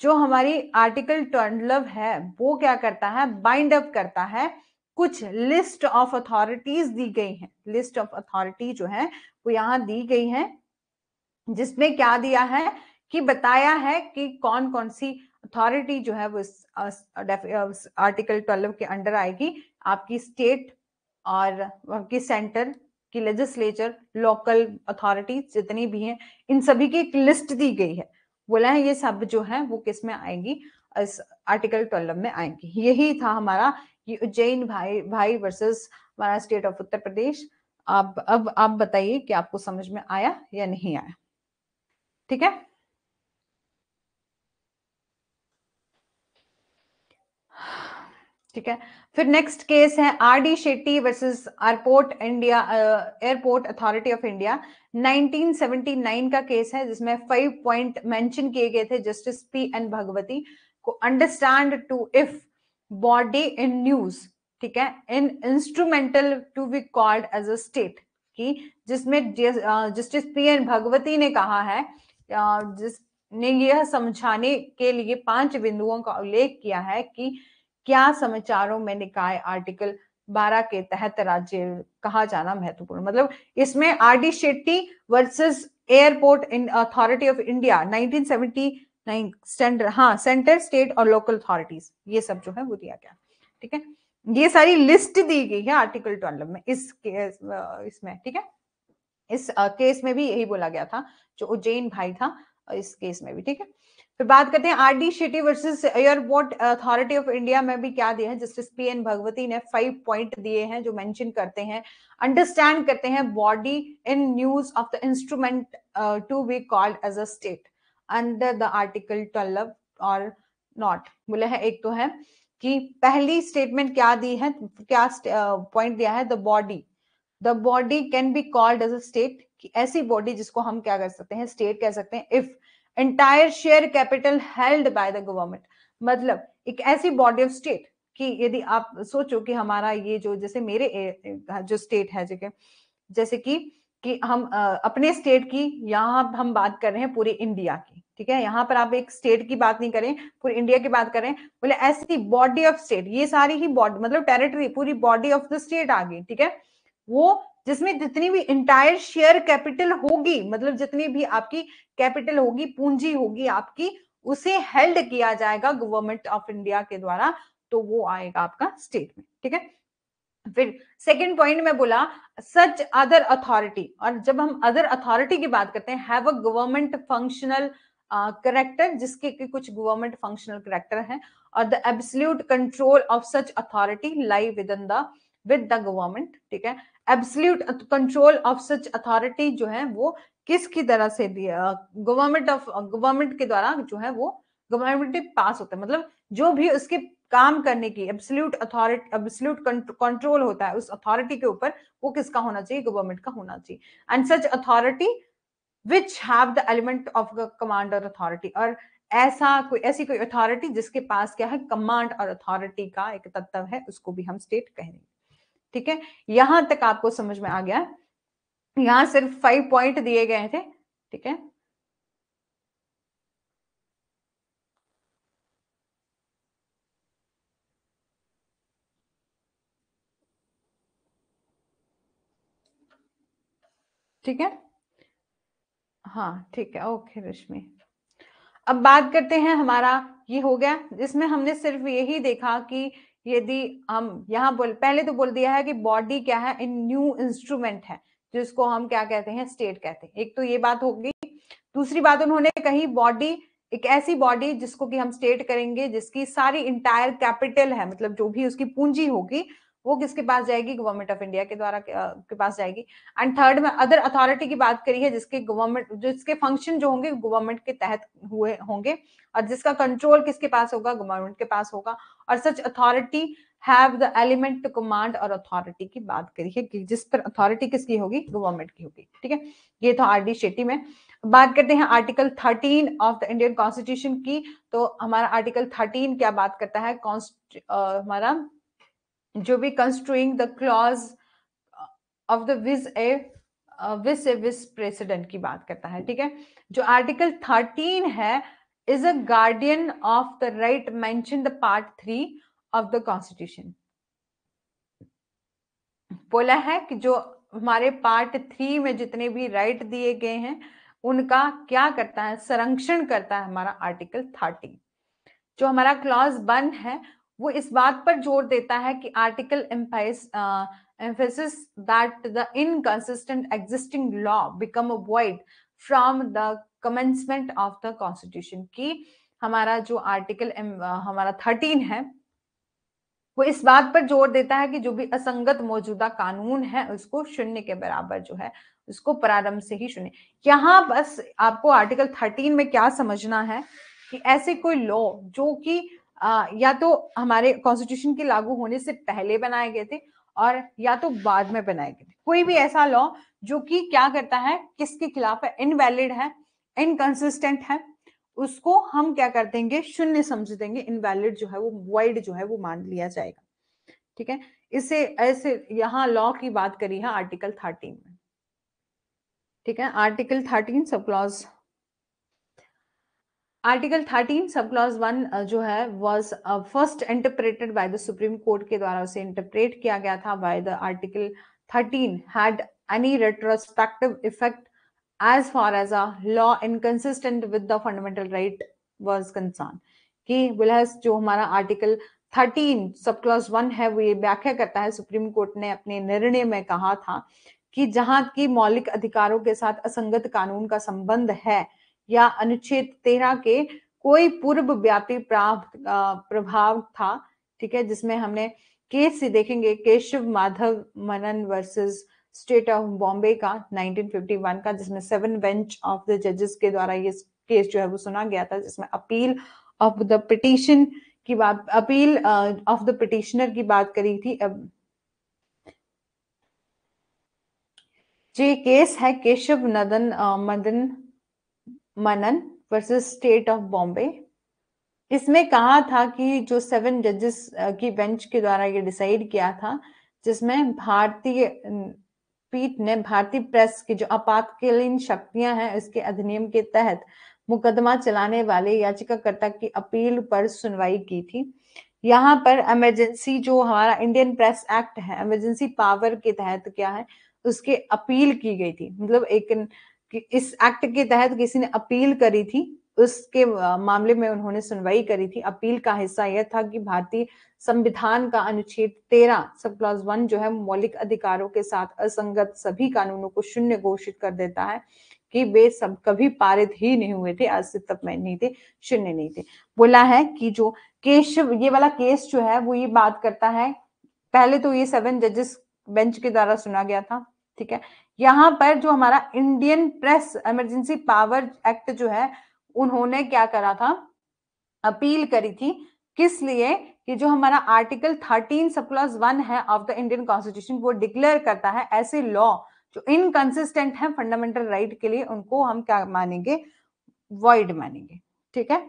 जो हमारी आर्टिकल 12 है वो क्या करता है, बाइंड अप करता है कुछ लिस्ट ऑफ अथॉरिटीज दी गई हैं, लिस्ट ऑफ अथॉरिटी जो है वो यहां दी गई है, जिसमें क्या दिया है कि बताया है कि कौन कौन सी अथॉरिटी जो है वो इस आर्टिकल 12 के अंडर आएगी। आपकी स्टेट और आपकी सेंटर की लेजिस्लेचर, लोकल अथॉरिटीज जितनी भी हैं, इन सभी की एक लिस्ट दी गई है। बोला है ये सब जो है वो किस में आएंगी, इस आर्टिकल 12 में आएंगी। यही था हमारा ये उज्जैन भाई वर्सेस हमारा स्टेट ऑफ उत्तर प्रदेश। अब आप बताइए कि आपको समझ में आया या नहीं आया। ठीक है, ठीक है। फिर नेक्स्ट केस है R D Shetty versus airport India, airport authority of India. 1979 का केस है, जिसमें 5 पॉइंट मेंशन किए गए थे जस्टिस पी एन भगवती को। Understand to if body in news, ठीक है, in instrumental to be called as a state, की जिसमें जस्टिस पी एन भगवती ने कहा है, जिसने यह समझाने के लिए 5 बिंदुओं का उल्लेख किया है कि क्या समाचारों में निकाय आर्टिकल 12 के तहत राज्य कहा जाना महत्वपूर्ण। मतलब इसमें R D Shetty versus airport in authority of India 1979 centre, हाँ, सेंटर, स्टेट और लोकल अथॉरिटीज, ये सब जो है वो दिया गया। ठीक है, ये सारी लिस्ट दी गई है आर्टिकल 12 में इस केस इसमें। ठीक है, इस केस में भी यही बोला गया था, जो उज्जैन भाई था इस केस में भी। ठीक है, फिर बात करते हैं R D Shetty versus airport authority of India में भी क्या दिया है। जस्टिस पी एन भगवती ने 5 पॉइंट दिए हैं जो मेंशन करते हैं, अंडरस्टैंड करते हैं body in news of the instrument to be called as a state under the article 12 or not. बोले है एक तो है कि पहली स्टेटमेंट क्या दी है, क्या पॉइंट दिया है, the body can be called as a state, कि ऐसी बॉडी जिसको हम क्या कर सकते हैं, स्टेट कह सकते हैं, if entire share capital held by the government. मतलब एक ऐसी बॉडी ऑफ स्टेट कि यदि आप सोचो कि हमारा ये जो, जैसे मेरे जो स्टेट है, जगह जैसे कि हम अपने स्टेट की, यहाँ हम बात कर रहे हैं पूरे इंडिया की, ठीक है, यहाँ पर आप एक स्टेट की बात नहीं करें, पूरे इंडिया की बात करें, बोले ऐसी बॉडी ऑफ स्टेट, ये सारी ही बॉडी मतलब टेरिटरी, पूरी बॉडी ऑफ द स्टेट आ गई। ठीक है, वो जिसमें जितनी भी इंटायर शेयर कैपिटल होगी, मतलब जितनी भी आपकी कैपिटल होगी, पूंजी होगी आपकी, उसे हेल्ड किया जाएगा गवर्नमेंट ऑफ इंडिया के द्वारा, तो वो आएगा आपका स्टेट में। ठीक है, फिर सेकंड पॉइंट में बोला सच अदर अथॉरिटी, और जब हम अदर अथॉरिटी की बात करते हैं, have a government functional character, जिसके के कुछ गवर्नमेंट फंक्शनल करेक्टर हैं, और the absolute control of such authority lie with the government. ठीक है, absolute control of such authority जो है वो किसकी तरह से दिया, गवर्नमेंट के द्वारा जो है वो गवर्नमेंट पास होता है। मतलब जो भी उसके काम करने की एब्सोल्यूट अथॉरिटी, एब्सोल्यूट कंट्रोल होता है उस अथॉरिटी के ऊपर, वो किसका होना चाहिए, गवर्नमेंट का होना चाहिए। And such authority which have the element of command और अथॉरिटी, और ऐसी कोई अथॉरिटी जिसके पास क्या है, कमांड और अथॉरिटी का एक तत्व है, उसको भी हम स्टेट कहेंगे। ठीक है, यहां तक आपको समझ में आ गया। यहां सिर्फ 5 पॉइंट दिए गए थे। ठीक है, ठीक है, हाँ ठीक है, ओके रश्मि। अब बात करते हैं, हमारा ये हो गया, जिसमें हमने सिर्फ यही देखा कि यदि हम यहाँ पहले तो बोल दिया है कि बॉडी क्या है, इन न्यू इंस्ट्रूमेंट है, जिसको हम क्या कहते हैं, स्टेट कहते हैं। एक तो ये बात होगी। दूसरी बात उन्होंने कही, बॉडी एक ऐसी बॉडी जिसको कि हम स्टेट करेंगे, जिसकी सारी इंटायर कैपिटल है, मतलब जो भी उसकी पूंजी होगी वो किसके पास जाएगी, गवर्नमेंट ऑफ इंडिया के द्वारा के पास जाएगी। एंड थर्ड में अदर अथॉरिटी की बात करी है, जिसके फंक्शन जो होंगे गवर्नमेंट के तहत हुए होंगे, और जिसका कंट्रोल किसके पास होगा, गवर्नमेंट के पास होगा। और such authority have the element to command, और अथॉरिटी की बात करी है कि जिस पर अथॉरिटी किसकी होगी, गवर्नमेंट की होगी। ठीक है, ये था आर डी शेट्टी में। बात करते हैं article 13 of the Indian constitution की। तो हमारा आर्टिकल 13 क्या बात करता है, हमारा जो भी कंस्ट्रूइंग द क्लॉज ऑफ द विस प्रेसिडेंट की बात करता है, ठीक है। जो आर्टिकल 13 है, is a guardian of the right mention the part 3 of the constitution. बोला है कि जो हमारे पार्ट 3 में जितने भी राइट दिए गए हैं उनका क्या करता है, संरक्षण करता है हमारा आर्टिकल 13। जो हमारा क्लॉज 1 है वो इस बात पर जोर देता है कि article emphasis that the inconsistent existing law become void from the commencement of the constitution, कि हमारा जो आर्टिकल हमारा 13 है वो इस बात पर जोर देता है कि जो भी असंगत मौजूदा कानून है उसको शून्य के बराबर जो है उसको प्रारंभ से ही शून्य। यहाँ बस आपको आर्टिकल 13 में क्या समझना है कि ऐसे कोई लॉ जो कि या तो हमारे कॉन्स्टिट्यूशन के लागू होने से पहले बनाए गए थे और या तो बाद में बनाए गए थे, कोई भी ऐसा लॉ जो कि क्या करता है, किसके खिलाफ है, इनवैलिड है, इनकंसिस्टेंट है, उसको हम क्या कर देंगे, शून्य समझ देंगे, इनवैलिड जो है वो वॉइड जो है वो मान लिया जाएगा, ठीक है। इसे ऐसे यहाँ लॉ की बात करी है आर्टिकल 13 में, ठीक है। Article 13 sub clause article 13 sub clause 1 जो है was first interpreted by the supreme court के द्वारा उसे इंटरप्रेट किया गया था by the article 13 had any retrospective effect as far as a law inconsistent with the fundamental right was concerned, कि बिलहस जो हमारा आर्टिकल 13 सब क्लॉज 1 है वो ये व्याख्या करता है, सुप्रीम कोर्ट ने अपने निर्णय में कहा था कि जहां की मौलिक अधिकारों के साथ असंगत कानून का संबंध है या अनुच्छेद 13 के कोई पूर्व व्यापी प्रभाव था, ठीक है, जिसमें हमने केस से देखेंगे केशव माधव मनन वर्सेस स्टेट ऑफ बॉम्बे का 1951 का, जिसमें 7 बेंच ऑफ द जजेस के द्वारा ये केस जो है वो सुना गया था, जिसमें अपील ऑफ द पिटीशन की बात, अपील ऑफ द पिटिशनर की बात करी थी। अब ये केस है केशव मदन मनन वर्सेस स्टेट ऑफ बॉम्बे। इसमें कहा था कि जो 7 जजेस की बेंच के द्वारा ये डिसाइड किया था, जिसमें भारतीय पीठ ने भारतीय प्रेस की जो आपातकालीन शक्तियां हैं इसके अधिनियम के तहत मुकदमा चलाने वाले याचिकाकर्ता की अपील पर सुनवाई की थी। यहाँ पर इमरजेंसी जो हमारा इंडियन प्रेस एक्ट है, इमरजेंसी पावर के तहत क्या है, उसके अपील की गई थी, मतलब एक इस एक्ट के तहत किसी ने अपील करी थी, उसके मामले में उन्होंने सुनवाई करी थी। अपील का हिस्सा यह था कि भारतीय संविधान का अनुच्छेद 13 सब क्लॉज 1 जो है मौलिक अधिकारों के साथ असंगत सभी कानूनों को शून्य घोषित कर देता है, कि वे सब कभी पारित ही नहीं हुए थे, अस्तित्व में नहीं थे, शून्य नहीं थे। बोला है कि जो केशव ये वाला केस जो है वो ये बात करता है, पहले तो ये 7 जजेस बेंच के द्वारा सुना गया था, ठीक है। यहाँ पर जो हमारा Indian press emergency power act जो है उन्होंने क्या करा था, अपील करी थी, किस लिए, कि जो हमारा आर्टिकल 13 सब क्लॉज 1 है ऑफ द इंडियन कॉन्स्टिट्यूशन वो डिक्लेयर करता है ऐसे लॉ जो इनकंसिस्टेंट है फंडामेंटल राइट के लिए, उनको हम क्या मानेंगे, वॉइड मानेंगे, ठीक है।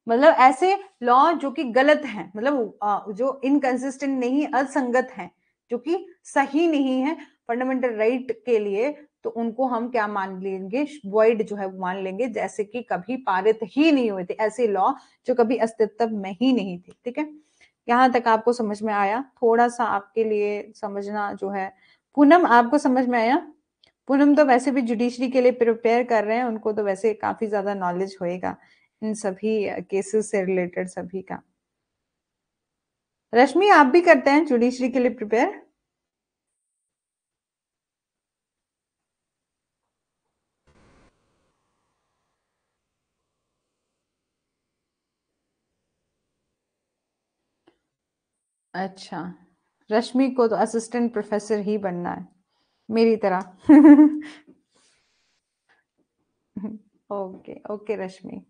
मतलब ऐसे लॉ जो कि गलत हैं, मतलब जो इनकंसिस्टेंट नहीं, असंगत हैं, जो कि सही नहीं है फंडामेंटल राइट के लिए, तो उनको हम क्या मान लेंगे, वॉइड जो है मान लेंगे, जैसे कि कभी पारित ही नहीं हुए थे, ऐसे लॉ जो कभी अस्तित्व में ही नहीं थे, ठीक है। यहाँ तक आपको समझ में आया? थोड़ा सा आपके लिए समझना जो है, पूनम आपको समझ में आया? पूनम तो वैसे भी जुडिशरी के लिए प्रिपेयर कर रहे हैं, उनको तो वैसे काफी ज्यादा नॉलेज होएगा इन सभी केसेस से रिलेटेड सभी का। रश्मि आप भी करते हैं जुडिशरी के लिए प्रिपेयर? अच्छा, रश्मि को तो असिस्टेंट प्रोफेसर ही बनना है मेरी तरह। ओके ओके रश्मि।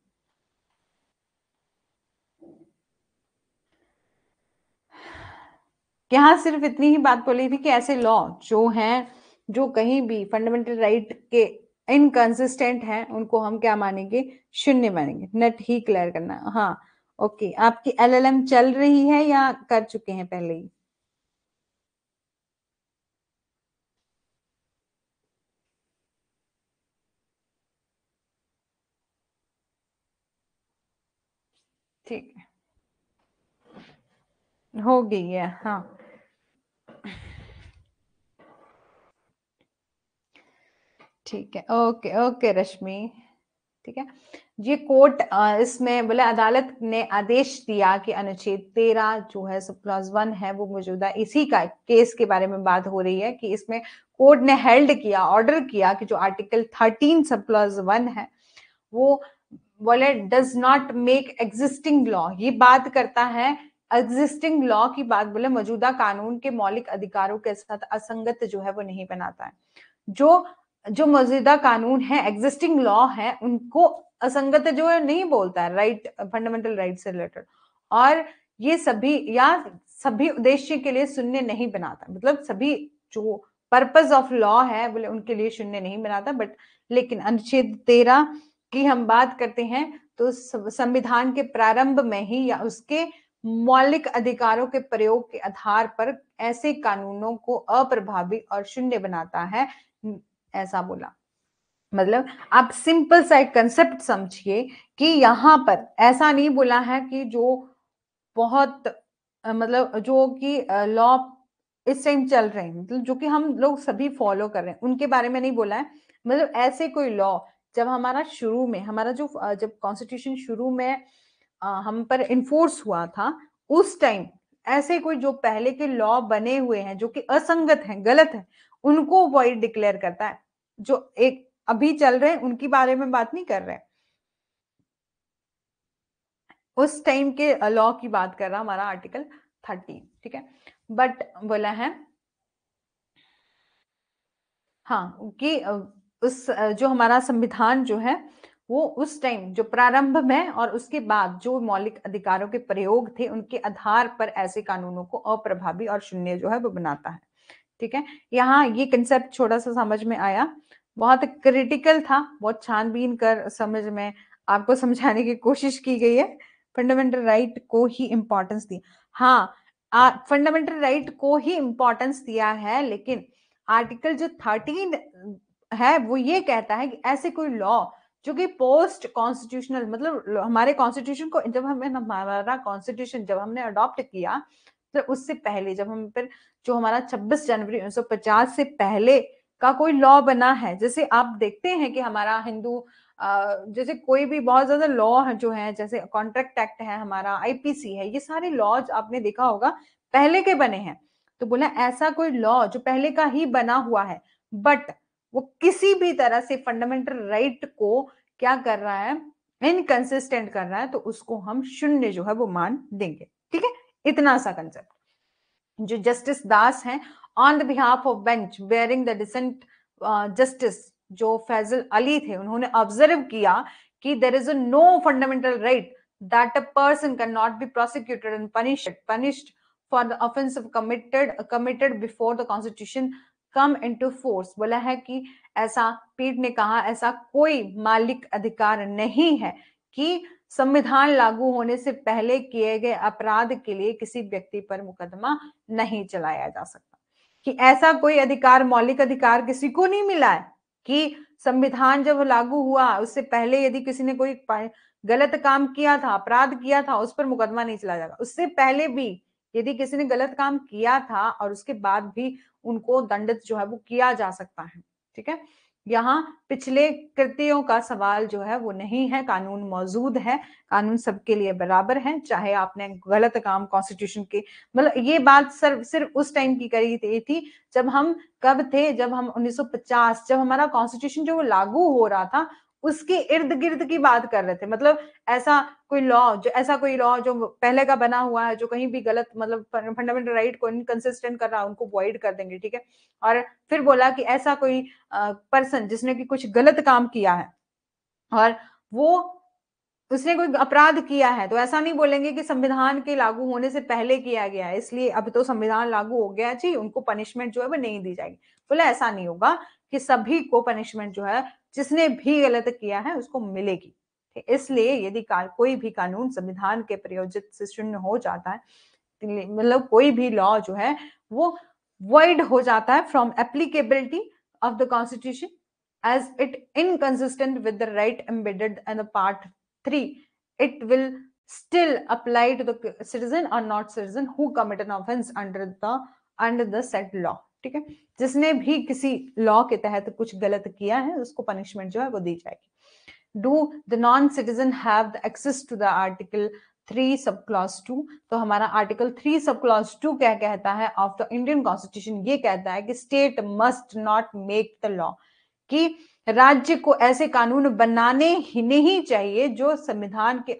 यहाँ सिर्फ इतनी ही बात बोली थी कि ऐसे लॉ जो हैं जो कहीं भी फंडामेंटल राइट के इनकंसिस्टेंट हैं उनको हम क्या मानेंगे, शून्य मानेंगे। नेट ही क्लियर करना। हाँ ओके, आपकी एलएलएम चल रही है या कर चुके हैं पहले ही? ठीक है, हो गई है, हाँ। ठीक है, ओके ओके रश्मि। ठीक है, ये कोर्ट इसमें बोले अदालत ने आदेश दिया कि अनुच्छेद 13 जो है सब क्लॉज 1 है वो मौजूदा इसी का केस के बारे में बात हो रही है कि इसमें कोर्ट ने हेल्ड किया, ऑर्डर किया कि जो आर्टिकल 13 सब क्लॉज 1 है वो बोले does not make existing law, ये बात करता है एग्जिस्टिंग लॉ की बात, बोले मौजूदा कानून के मौलिक अधिकारों के साथ असंगत जो है वो नहीं बनाता है। जो जो मौजूदा कानून है, एग्जिस्टिंग लॉ है, उनको असंगत जो है नहीं बोलता है, राइट, फंडामेंटल राइट से रिलेटेड। और ये सभी या सभी उद्देश्य के लिए शून्य नहीं बनाता, मतलब सभी जो पर्पस ऑफ लॉ है बोले उनके लिए शून्य नहीं बनाता। बट लेकिन अनुच्छेद 13 की हम बात करते हैं तो संविधान के प्रारंभ में ही या उसके मौलिक अधिकारों के प्रयोग के आधार पर ऐसे कानूनों को अप्रभावी और शून्य बनाता है, ऐसा बोला। मतलब आप सिंपल सा एक कंसेप्ट समझिए कि यहां पर ऐसा नहीं बोला है कि जो बहुत मतलब जो कि लॉ इस टाइम चल रहे हैं, मतलब जो कि हम लोग सभी फॉलो कर रहे हैं उनके बारे में नहीं बोला है। मतलब ऐसे कोई लॉ जब हमारा शुरू में हमारा जो जब कॉन्स्टिट्यूशन शुरू में हम पर इन्फोर्स हुआ था उस टाइम ऐसे कोई जो पहले के लॉ बने हुए हैं जो कि असंगत हैं, गलत है, उनको वॉइड डिक्लेयर करता है। जो एक अभी चल रहे हैं उनके बारे में बात नहीं कर रहे हैं, उस टाइम के लॉ की बात कर रहा हमारा आर्टिकल 13। ठीक है, बट बोला है हाँ कि उस जो हमारा संविधान जो है वो उस टाइम जो प्रारंभ में और उसके बाद जो मौलिक अधिकारों के प्रयोग थे उनके आधार पर ऐसे कानूनों को अप्रभावी और शून्य जो है वो बनाता है। ठीक है, यहाँ ये कंसेप्ट छोटा सा समझ में आया, बहुत क्रिटिकल था, बहुत छानबीन कर समझ में आपको समझाने की कोशिश की गई है। फंडामेंटल राइट को ही इंपॉर्टेंस दी, हाँ फंडामेंटल राइट को ही इंपॉर्टेंस दिया है, लेकिन आर्टिकल जो 13 है वो ये कहता है कि ऐसे कोई लॉ जो कि पोस्ट कॉन्स्टिट्यूशनल, मतलब हमारे कॉन्स्टिट्यूशन को जब हमारा कॉन्स्टिट्यूशन जब हमने अडॉप्ट किया तो उससे पहले जब हम फिर जो हमारा 26 जनवरी 1950 से पहले का कोई लॉ बना है, जैसे आप देखते हैं कि हमारा हिंदू जैसे कोई भी बहुत ज्यादा लॉ है जो है, जैसे कॉन्ट्रैक्ट एक्ट है हमारा, आईपीसी है, ये सारे लॉज आपने देखा होगा पहले के बने हैं। तो बोला ऐसा कोई लॉ जो पहले का ही बना हुआ है बट वो किसी भी तरह से फंडामेंटल राइट को क्या कर रहा है, इनकंसिस्टेंट कर रहा है, तो उसको हम शून्य जो है वो मान देंगे। ठीक है, इतना सा कंसेप्ट। जो जस्टिस दास हैं on the behalf of bench bearing the dissent Justice जो फैजल अली थे, उन्होंने ऑब्जर्व किया कि there is a no fundamental right that a person can not be prosecuted and punished for the offense of committed before the constitution come into force। बोला है कि ऐसा पीठ ने कहा ऐसा कोई मालिक अधिकार नहीं है कि संविधान लागू होने से पहले किए गए अपराध के लिए किसी व्यक्ति पर मुकदमा नहीं चलाया जा सकता, कि ऐसा कोई अधिकार, मौलिक अधिकार किसी को नहीं मिला है कि संविधान जब लागू हुआ उससे पहले यदि किसी ने कोई गलत काम किया था, अपराध किया था, उस पर मुकदमा नहीं चलाया जाएगा। उससे पहले भी यदि किसी ने गलत काम किया था और उसके बाद भी उनको दंडित जो है वो किया जा सकता है। ठीक है, यहाँ पिछले कृत्यों का सवाल जो है वो नहीं है, कानून मौजूद है, कानून सबके लिए बराबर है, चाहे आपने गलत काम कॉन्स्टिट्यूशन के, मतलब ये बात सिर्फ उस टाइम की करी थी जब हम कब थे, जब हम 1950 जब हमारा कॉन्स्टिट्यूशन जो लागू हो रहा था उसके इर्द गिर्द की बात कर रहे थे। मतलब ऐसा कोई लॉ जो पहले का बना हुआ है जो कहीं भी गलत, मतलब फंडामेंटल राइट को इनकंसिस्टेंट कर रहा है उनको वॉइड कर देंगे। ठीक है, और फिर बोला कि ऐसा कोई पर्सन जिसने कि कुछ गलत काम किया है और वो उसने कोई अपराध किया है तो ऐसा नहीं बोलेंगे कि संविधान के लागू होने से पहले किया गया है इसलिए अब तो संविधान लागू हो गया जी उनको पनिशमेंट जो है वो नहीं दी जाएगी। बोले ऐसा नहीं होगा कि सभी को पनिशमेंट जो है जिसने भी गलत किया है उसको मिलेगी। इसलिए यदि कोई भी कानून संविधान के प्रयोजित से शून्य हो जाता है, मतलब कोई भी लॉ जो है वो void हो जाता है from applicability of the constitution as it inconsistent with the right embedded in the part 3, it will still apply to the citizen or not citizen who commit an offense under the said law। ठीक है, जिसने भी किसी law के तहत कुछ गलत किया है उसको पनिशमेंट जो है वो दी जाएगी। Do the non citizen have the access to the article 3 sub clause 2। तो हमारा आर्टिकल 3 सब क्लॉज 2 क्या कहता है ऑफ द इंडियन कॉन्स्टिट्यूशन, ये कहता है कि state must not make the law, कि राज्य को ऐसे कानून बनाने ही नहीं चाहिए जो संविधान के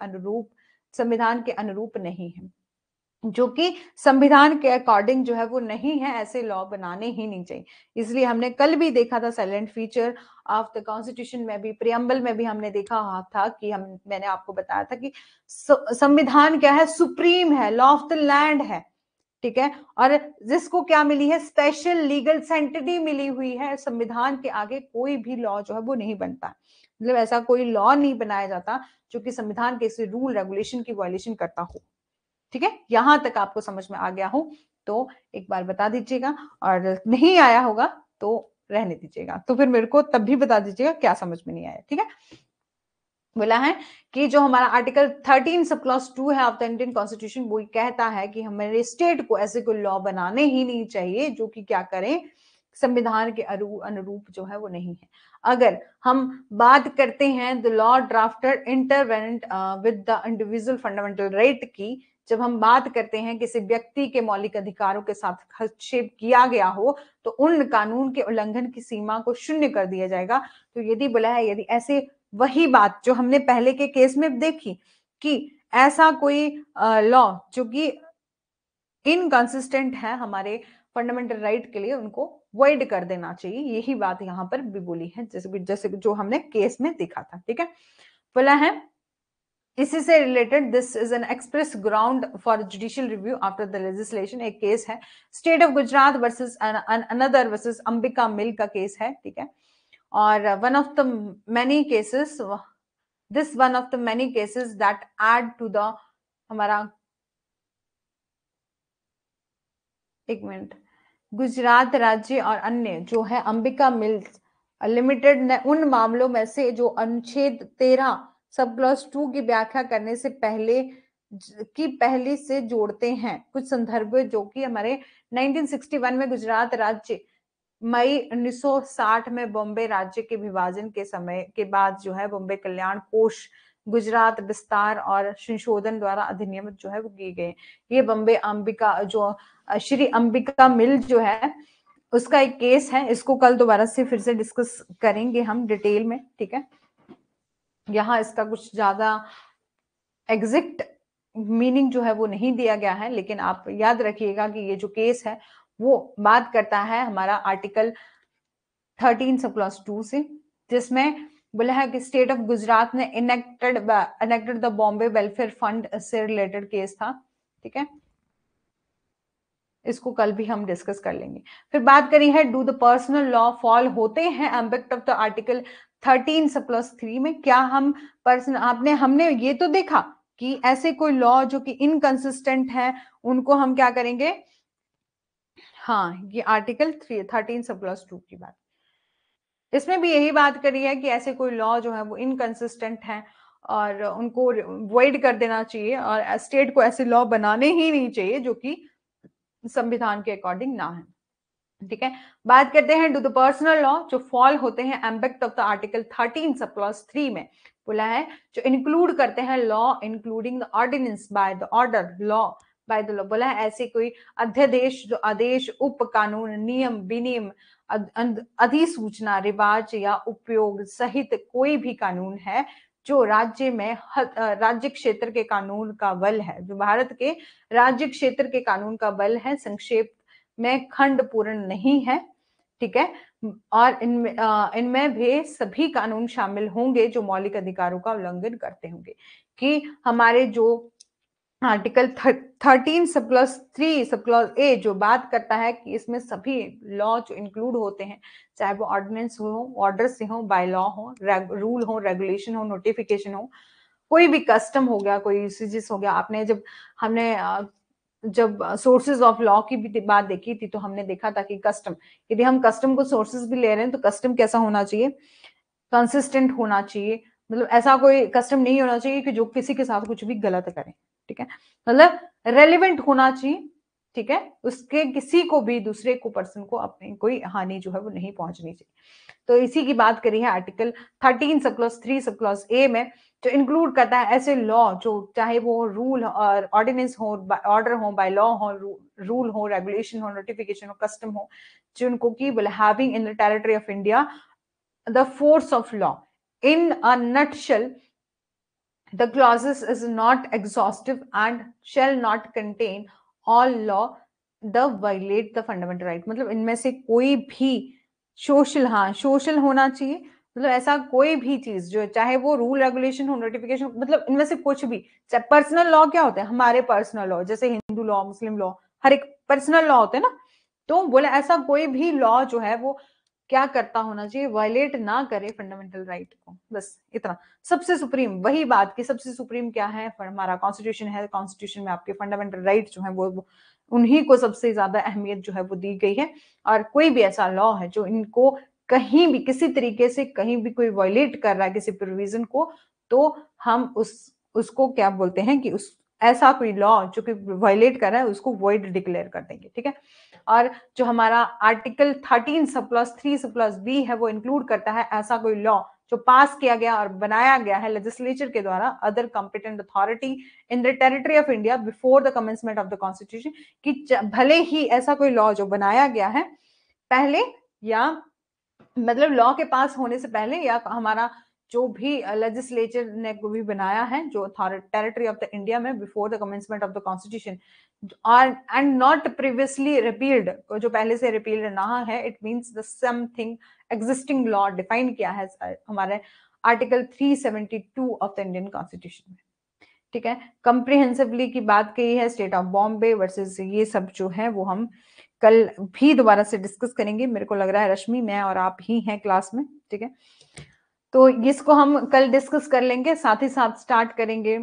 अनुरूप नहीं है, जो कि संविधान के अकॉर्डिंग जो है वो नहीं है, ऐसे लॉ बनाने ही नहीं चाहिए। इसलिए हमने कल भी देखा था silent feature of the constitution में भी, प्रियम्बल में भी हमने देखा था कि मैंने आपको बताया था कि संविधान क्या है, सुप्रीम है, लॉ ऑफ द लैंड है। ठीक है, और जिसको क्या मिली है, स्पेशल लीगल सेंटिटी मिली हुई है, संविधान के आगे कोई भी लॉ जो है वो नहीं बनता, मतलब ऐसा कोई लॉ नहीं बनाया जाता जो कि संविधान के रूल रेगुलेशन की वायलेशन करता हो। ठीक है, यहां तक आपको समझ में आ गया हो तो एक बार बता दीजिएगा, और नहीं आया होगा तो रहने दीजिएगा, तो फिर मेरे को तब भी बता दीजिएगा क्या समझ में नहीं आया। ठीक है, बोला है कि जो हमारा आर्टिकल 13 सब क्लॉज 2 है ऑफ द इंडियन कॉन्स्टिट्यूशन, वो कहता है कि हमारे स्टेट को ऐसे कोई लॉ बनाने ही नहीं चाहिए जो कि क्या करें, संविधान के अनुरूप जो है वो नहीं है। अगर हम बात करते हैं the law drafted intervenient with the individual fundamental right की, जब हम बात करते हैं किसी व्यक्ति के मौलिक अधिकारों के साथ हस्तक्षेप किया गया हो तो उन कानून के उल्लंघन की सीमा को शून्य कर दिया जाएगा। तो यदि बोला है, यदि ऐसे, वही बात जो हमने पहले के केस में देखी कि ऐसा कोई लॉ जो कि इनकंसिस्टेंट है हमारे फंडामेंटल राइट के लिए, उनको वॉइड कर देना चाहिए, यही बात यहां पर भी बोली है, जैसे जो हमने केस में देखा था। ठीक है, बोला है इसी से related, this is an express ground for judicial review after the legislation. एक केस है state of Gujarat versus another versus Ambika mill का केस है। ठीक है, और one of the many cases, this one of the many cases that add to the हमारा, एक minute, Gujarat राज्य और अन्य जो है अंबिका मिल्स लिमिटेड ने उन मामलों में से जो अनुच्छेद 13 सब क्लॉज 2 की व्याख्या करने से पहले से जोड़ते हैं कुछ संदर्भ जो कि हमारे 1961 में गुजरात राज्य, मई 1960 में बॉम्बे राज्य के विभाजन के समय के बाद जो है बॉम्बे कल्याण कोष गुजरात विस्तार और संशोधन द्वारा अधिनियमित जो है वो किए गए। ये बॉम्बे अंबिका जो श्री अंबिका मिल जो है उसका एक केस है, इसको कल दोबारा से फिर से डिस्कस करेंगे हम डिटेल में। ठीक है, यहाँ इसका कुछ ज्यादा एग्जैक्ट मीनिंग जो है वो नहीं दिया गया है, लेकिन आप याद रखिएगा कि ये जो केस है वो बात करता है हमारा आर्टिकल 13 सब क्लॉज 2 से, जिसमें बोला है कि स्टेट ऑफ गुजरात ने enacted the Bombay welfare fund से रिलेटेड केस था। ठीक है, इसको कल भी हम डिस्कस कर लेंगे। फिर बात करी है do the personal law fall होते हैं एम्बेक्ट of the article 13 sub clause 3 में, क्या हम पर्सनल हमने ये तो देखा कि ऐसे कोई लॉ जो कि इनकंसिस्टेंट है उनको हम क्या करेंगे, हाँ ये आर्टिकल 13 सब क्लॉज 2 की बात, इसमें भी यही बात करी है कि ऐसे कोई लॉ जो है वो इनकंसिस्टेंट है और उनको वॉइड कर देना चाहिए और स्टेट को ऐसे लॉ बनाने ही नहीं चाहिए जो कि संविधान के अकॉर्डिंग ना है। ठीक है, बात करते हैं डू द पर्सनल लॉ जो फॉल होते हैं एम्बेक्ट of the article 13 sub clause 3 में, बोला है जो इंक्लूड करते हैं law including the ordinance by the order law by the law, बोला है ऐसे कोई अध्यादेश जो आदेश उप कानून नियम विनियम अधिसूचना रिवाज या उपयोग सहित कोई भी कानून है जो राज्य में राज्य क्षेत्र के कानून का बल है, जो भारत के राज्य क्षेत्र के कानून का बल है, संक्षेप में खंड पूर्ण नहीं है। ठीक है, और इनमें भी सभी कानून शामिल होंगे जो मौलिक अधिकारों का उल्लंघन करते होंगे, कि हमारे जो article 13 sub clause 3 sub clause A जो बात करता है कि इसमें सभी लॉ जो इंक्लूड होते हैं, चाहे वो ऑर्डिनेंस हो, ऑर्डर से हो, बाय लॉ हो, रूल हो, रेगुलेशन हो, नोटिफिकेशन हो, कोई भी कस्टम हो गया, कोई यूसेजेस हो गया। आपने जब सोर्सेज ऑफ लॉ की भी बात देखी थी तो हमने देखा था कि कस्टम, यदि हम कस्टम को सोर्सेज भी ले रहे हैं तो कस्टम कैसा होना चाहिए, कंसिस्टेंट होना चाहिए, मतलब ऐसा कोई कस्टम नहीं होना चाहिए कि जो किसी के साथ कुछ भी गलत करे, ठीक है, मतलब रेलिवेंट होना चाहिए, ठीक है, उसके किसी को भी दूसरे को पर्सन को अपनी कोई हानि जो है वो नहीं पहुंचनी चाहिए। तो इसी की बात करी है article 13 sub clause 3 sub clause A में, जो इंक्लूड करता है ऐसे लॉ जो चाहे वो रूल और ऑर्डिनेंस हो, ऑर्डर हो, बाय लॉ हो, रूल हो, रेगुलेशन हो, नोटिफिकेशन हो, कस्टम हो, जिनको की having in the territory of India the force of law. In a nutshell, the clauses is not exhaustive and shall not contain all law the violate the fundamental right. मतलब इनमें से कोई भी social, हाँ social होना चाहिए, मतलब ऐसा कोई भी चीज जो चाहे वो रूल रेगुलेशन हो, नोटिफिकेशन, मतलब इनमें से कुछ भी, चाहे पर्सनल लॉ क्या होते हैं हमारे, पर्सनल लॉ जैसे हिंदू लॉ, मुस्लिम लॉ, हर एक पर्सनल लॉ होते हैं ना, तो बोले ऐसा कोई भी लॉ जो है वो क्या करता होना चाहिए, वायलेट ना करे फंडामेंटल राइट को, बस इतना। सबसे सुप्रीम वही बात की, सबसे सुप्रीम क्या है, हमारा कॉन्स्टिट्यूशन है, कॉन्स्टिट्यूशन में आपके फंडामेंटल राइट जो है वो उन्हीं को सबसे ज्यादा अहमियत जो है वो दी गई है, और कोई भी ऐसा लॉ है जो इनको कहीं भी किसी तरीके से कहीं भी कोई वायलेट कर रहा है किसी प्रोविजन को, तो हम उसको क्या बोलते हैं कि उस ऐसा कोई लॉ जो कि वायलेट कर रहा है उसको वॉइड डिक्लेयर कर देंगे, ठीक है। और जो हमारा article 13 sub clause 3 sub clause B है वो इंक्लूड करता है ऐसा कोई लॉ जो पास किया गया और बनाया गया है लेजिस्लेचर के द्वारा, other competent authority in the territory of India before the commencement of the constitution, कि भले ही ऐसा कोई लॉ जो बनाया गया है पहले, या मतलब लॉ के पास होने से पहले, या हमारा जो भी लेजिस्लेचर ने को भी बनाया है जो टेरिटरी ऑफ द इंडिया में before the commencement of the constitution, और एंड नॉट प्रीवियसली रिपील्ड, जो पहले से रिपील्ड ना है, it means the something existing law define किया है हमारे article 372 of the Indian constitution में, ठीक है। कंप्रिहेंसिवली की बात कही है, स्टेट ऑफ बॉम्बे वर्सेस ये सब जो है वो हम कल भी दोबारा से डिस्कस करेंगे, मेरे को लग रहा है रश्मि, मैं और आप ही हैं क्लास में, ठीक है, तो इसको हम कल डिस्कस कर लेंगे, साथ ही साथ स्टार्ट करेंगे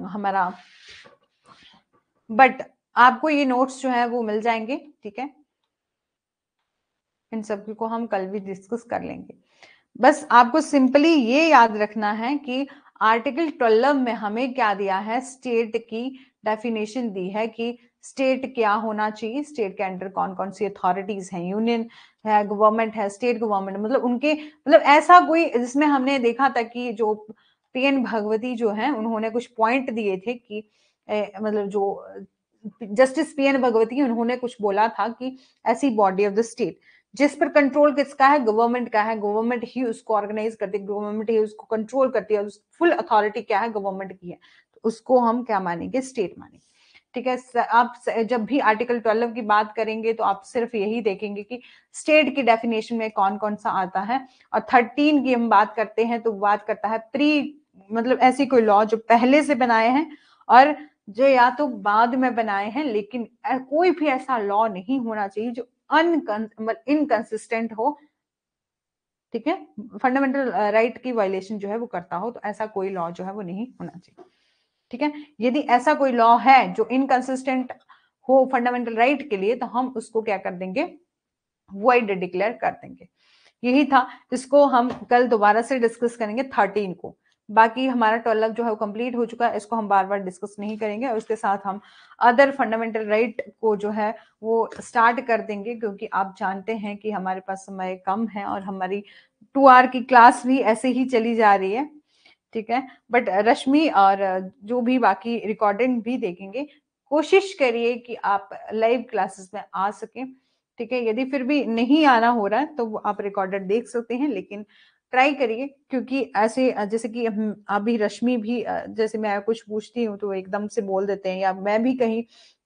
हमारा, बट आपको ये नोट्स जो है वो मिल जाएंगे, ठीक है, इन सब को हम कल भी डिस्कस कर लेंगे। बस आपको सिंपली ये याद रखना है कि आर्टिकल 12 में हमें क्या दिया है, स्टेट की डेफिनेशन दी है कि स्टेट क्या होना चाहिए, स्टेट के अंडर कौन कौन सी अथॉरिटीज हैं, यूनियन है, गवर्नमेंट है, स्टेट गवर्नमेंट, मतलब उनके, मतलब ऐसा कोई जिसमें हमने देखा था कि जो पीएन भगवती जो है उन्होंने कुछ पॉइंट दिए थे कि मतलब जो जस्टिस पीएन भगवती उन्होंने कुछ बोला था कि ऐसी बॉडी ऑफ द स्टेट जिस पर कंट्रोल किसका है, गवर्नमेंट का है, गवर्नमेंट ही उसको ऑर्गेनाइज करती है, गवर्नमेंट ही उसको कंट्रोल करती है, फुल अथॉरिटी क्या है, गवर्नमेंट की है, तो उसको हम क्या मानेंगे, स्टेट मानेंगे, ठीक है। आप जब भी आर्टिकल 12 की बात करेंगे तो आप सिर्फ यही देखेंगे कि स्टेट की डेफिनेशन में कौन कौन सा आता है, और 13 की हम बात करते हैं तो बात करता है प्री, मतलब ऐसी कोई लॉ जो पहले से बनाए हैं और जो या तो बाद में बनाए हैं, लेकिन कोई भी ऐसा लॉ नहीं होना चाहिए जो इनकंसिस्टेंट हो, ठीक है, फंडामेंटल राइट की वायलेशन जो है वो करता हो, तो ऐसा कोई लॉ जो है वो नहीं होना चाहिए, ठीक है। यदि ऐसा कोई लॉ है जो इनकंसिस्टेंट हो फंडामेंटल राइट के लिए, तो हम उसको क्या कर देंगे, वॉइड डिक्लेयर कर देंगे। यही था, इसको हम कल दोबारा से डिस्कस करेंगे 13 को, बाकी हमारा 12 जो है वो कंप्लीट हो चुका है, इसको हम बार बार डिस्कस नहीं करेंगे, और उसके साथ हम अदर फंडामेंटल राइट को जो है वो स्टार्ट कर देंगे, क्योंकि आप जानते हैं कि हमारे पास समय कम है और हमारी 2 आवर की क्लास भी ऐसे ही चली जा रही है, ठीक है। बट रश्मि और जो भी बाकी रिकॉर्डिंग भी देखेंगे, कोशिश करिए कि आप लाइव क्लासेस में आ सकें, ठीक है। यदि फिर भी नहीं आना हो रहा है तो आप रिकॉर्डेड देख सकते हैं, लेकिन ट्राई करिए, क्योंकि ऐसे जैसे कि अभी रश्मि भी जैसे मैं कुछ पूछती हूँ तो एकदम से बोल देते हैं, या मैं भी कहीं,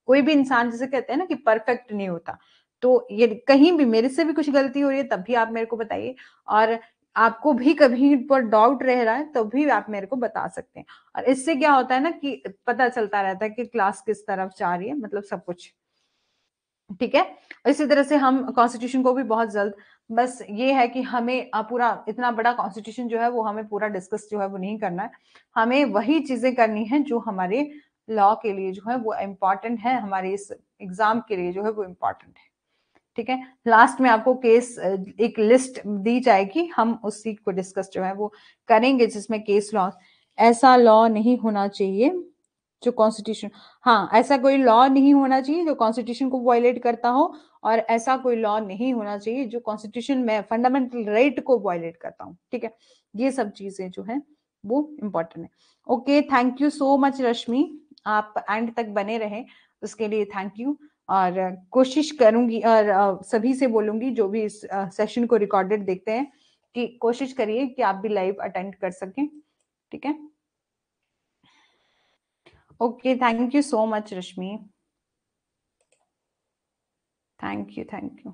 कोई भी इंसान जैसे कहते हैं ना कि परफेक्ट नहीं होता, तो ये कहीं भी मेरे से भी कुछ गलती हो रही है तब भी आप मेरे को बताइए, और आपको भी कभी पर डाउट रह रहा है तो भी आप मेरे को बता सकते हैं, और इससे क्या होता है ना कि पता चलता रहता है कि क्लास किस तरफ जा रही है, मतलब सब कुछ, ठीक है। इसी तरह से हम कॉन्स्टिट्यूशन को भी बहुत जल्द, बस ये है कि हमें पूरा इतना बड़ा कॉन्स्टिट्यूशन जो है वो हमें पूरा डिस्कस जो है वो नहीं करना है, हमें वही चीजें करनी है जो हमारे लॉ के लिए जो है वो इम्पोर्टेंट है, हमारे इस एग्जाम के लिए जो है वो इम्पोर्टेंट है, ठीक है। लास्ट में आपको केस एक लिस्ट दी जाएगी, हम उसी को डिस्कस जो है वो करेंगे, जिसमें केस लॉ, ऐसा लॉ नहीं होना चाहिए जो कॉन्स्टिट्यूशन, हाँ ऐसा कोई लॉ नहीं होना चाहिए जो कॉन्स्टिट्यूशन को वायलेट करता हो, और ऐसा कोई लॉ नहीं होना चाहिए जो कॉन्स्टिट्यूशन में फंडामेंटल राइट को वायलेट करता हो। ठीक है, ये सब चीजें जो है वो इम्पोर्टेंट है। Okay, thank you so much Rashmi, आप एंड तक बने रहे उसके लिए थैंक यू। और कोशिश करूंगी और सभी से बोलूंगी जो भी इस सेशन को रिकॉर्डेड देखते हैं कि कोशिश करिए कि आप भी लाइव अटेंड कर सकें। ठीक है, okay, thank you so much Rashmi, thank you, thank you.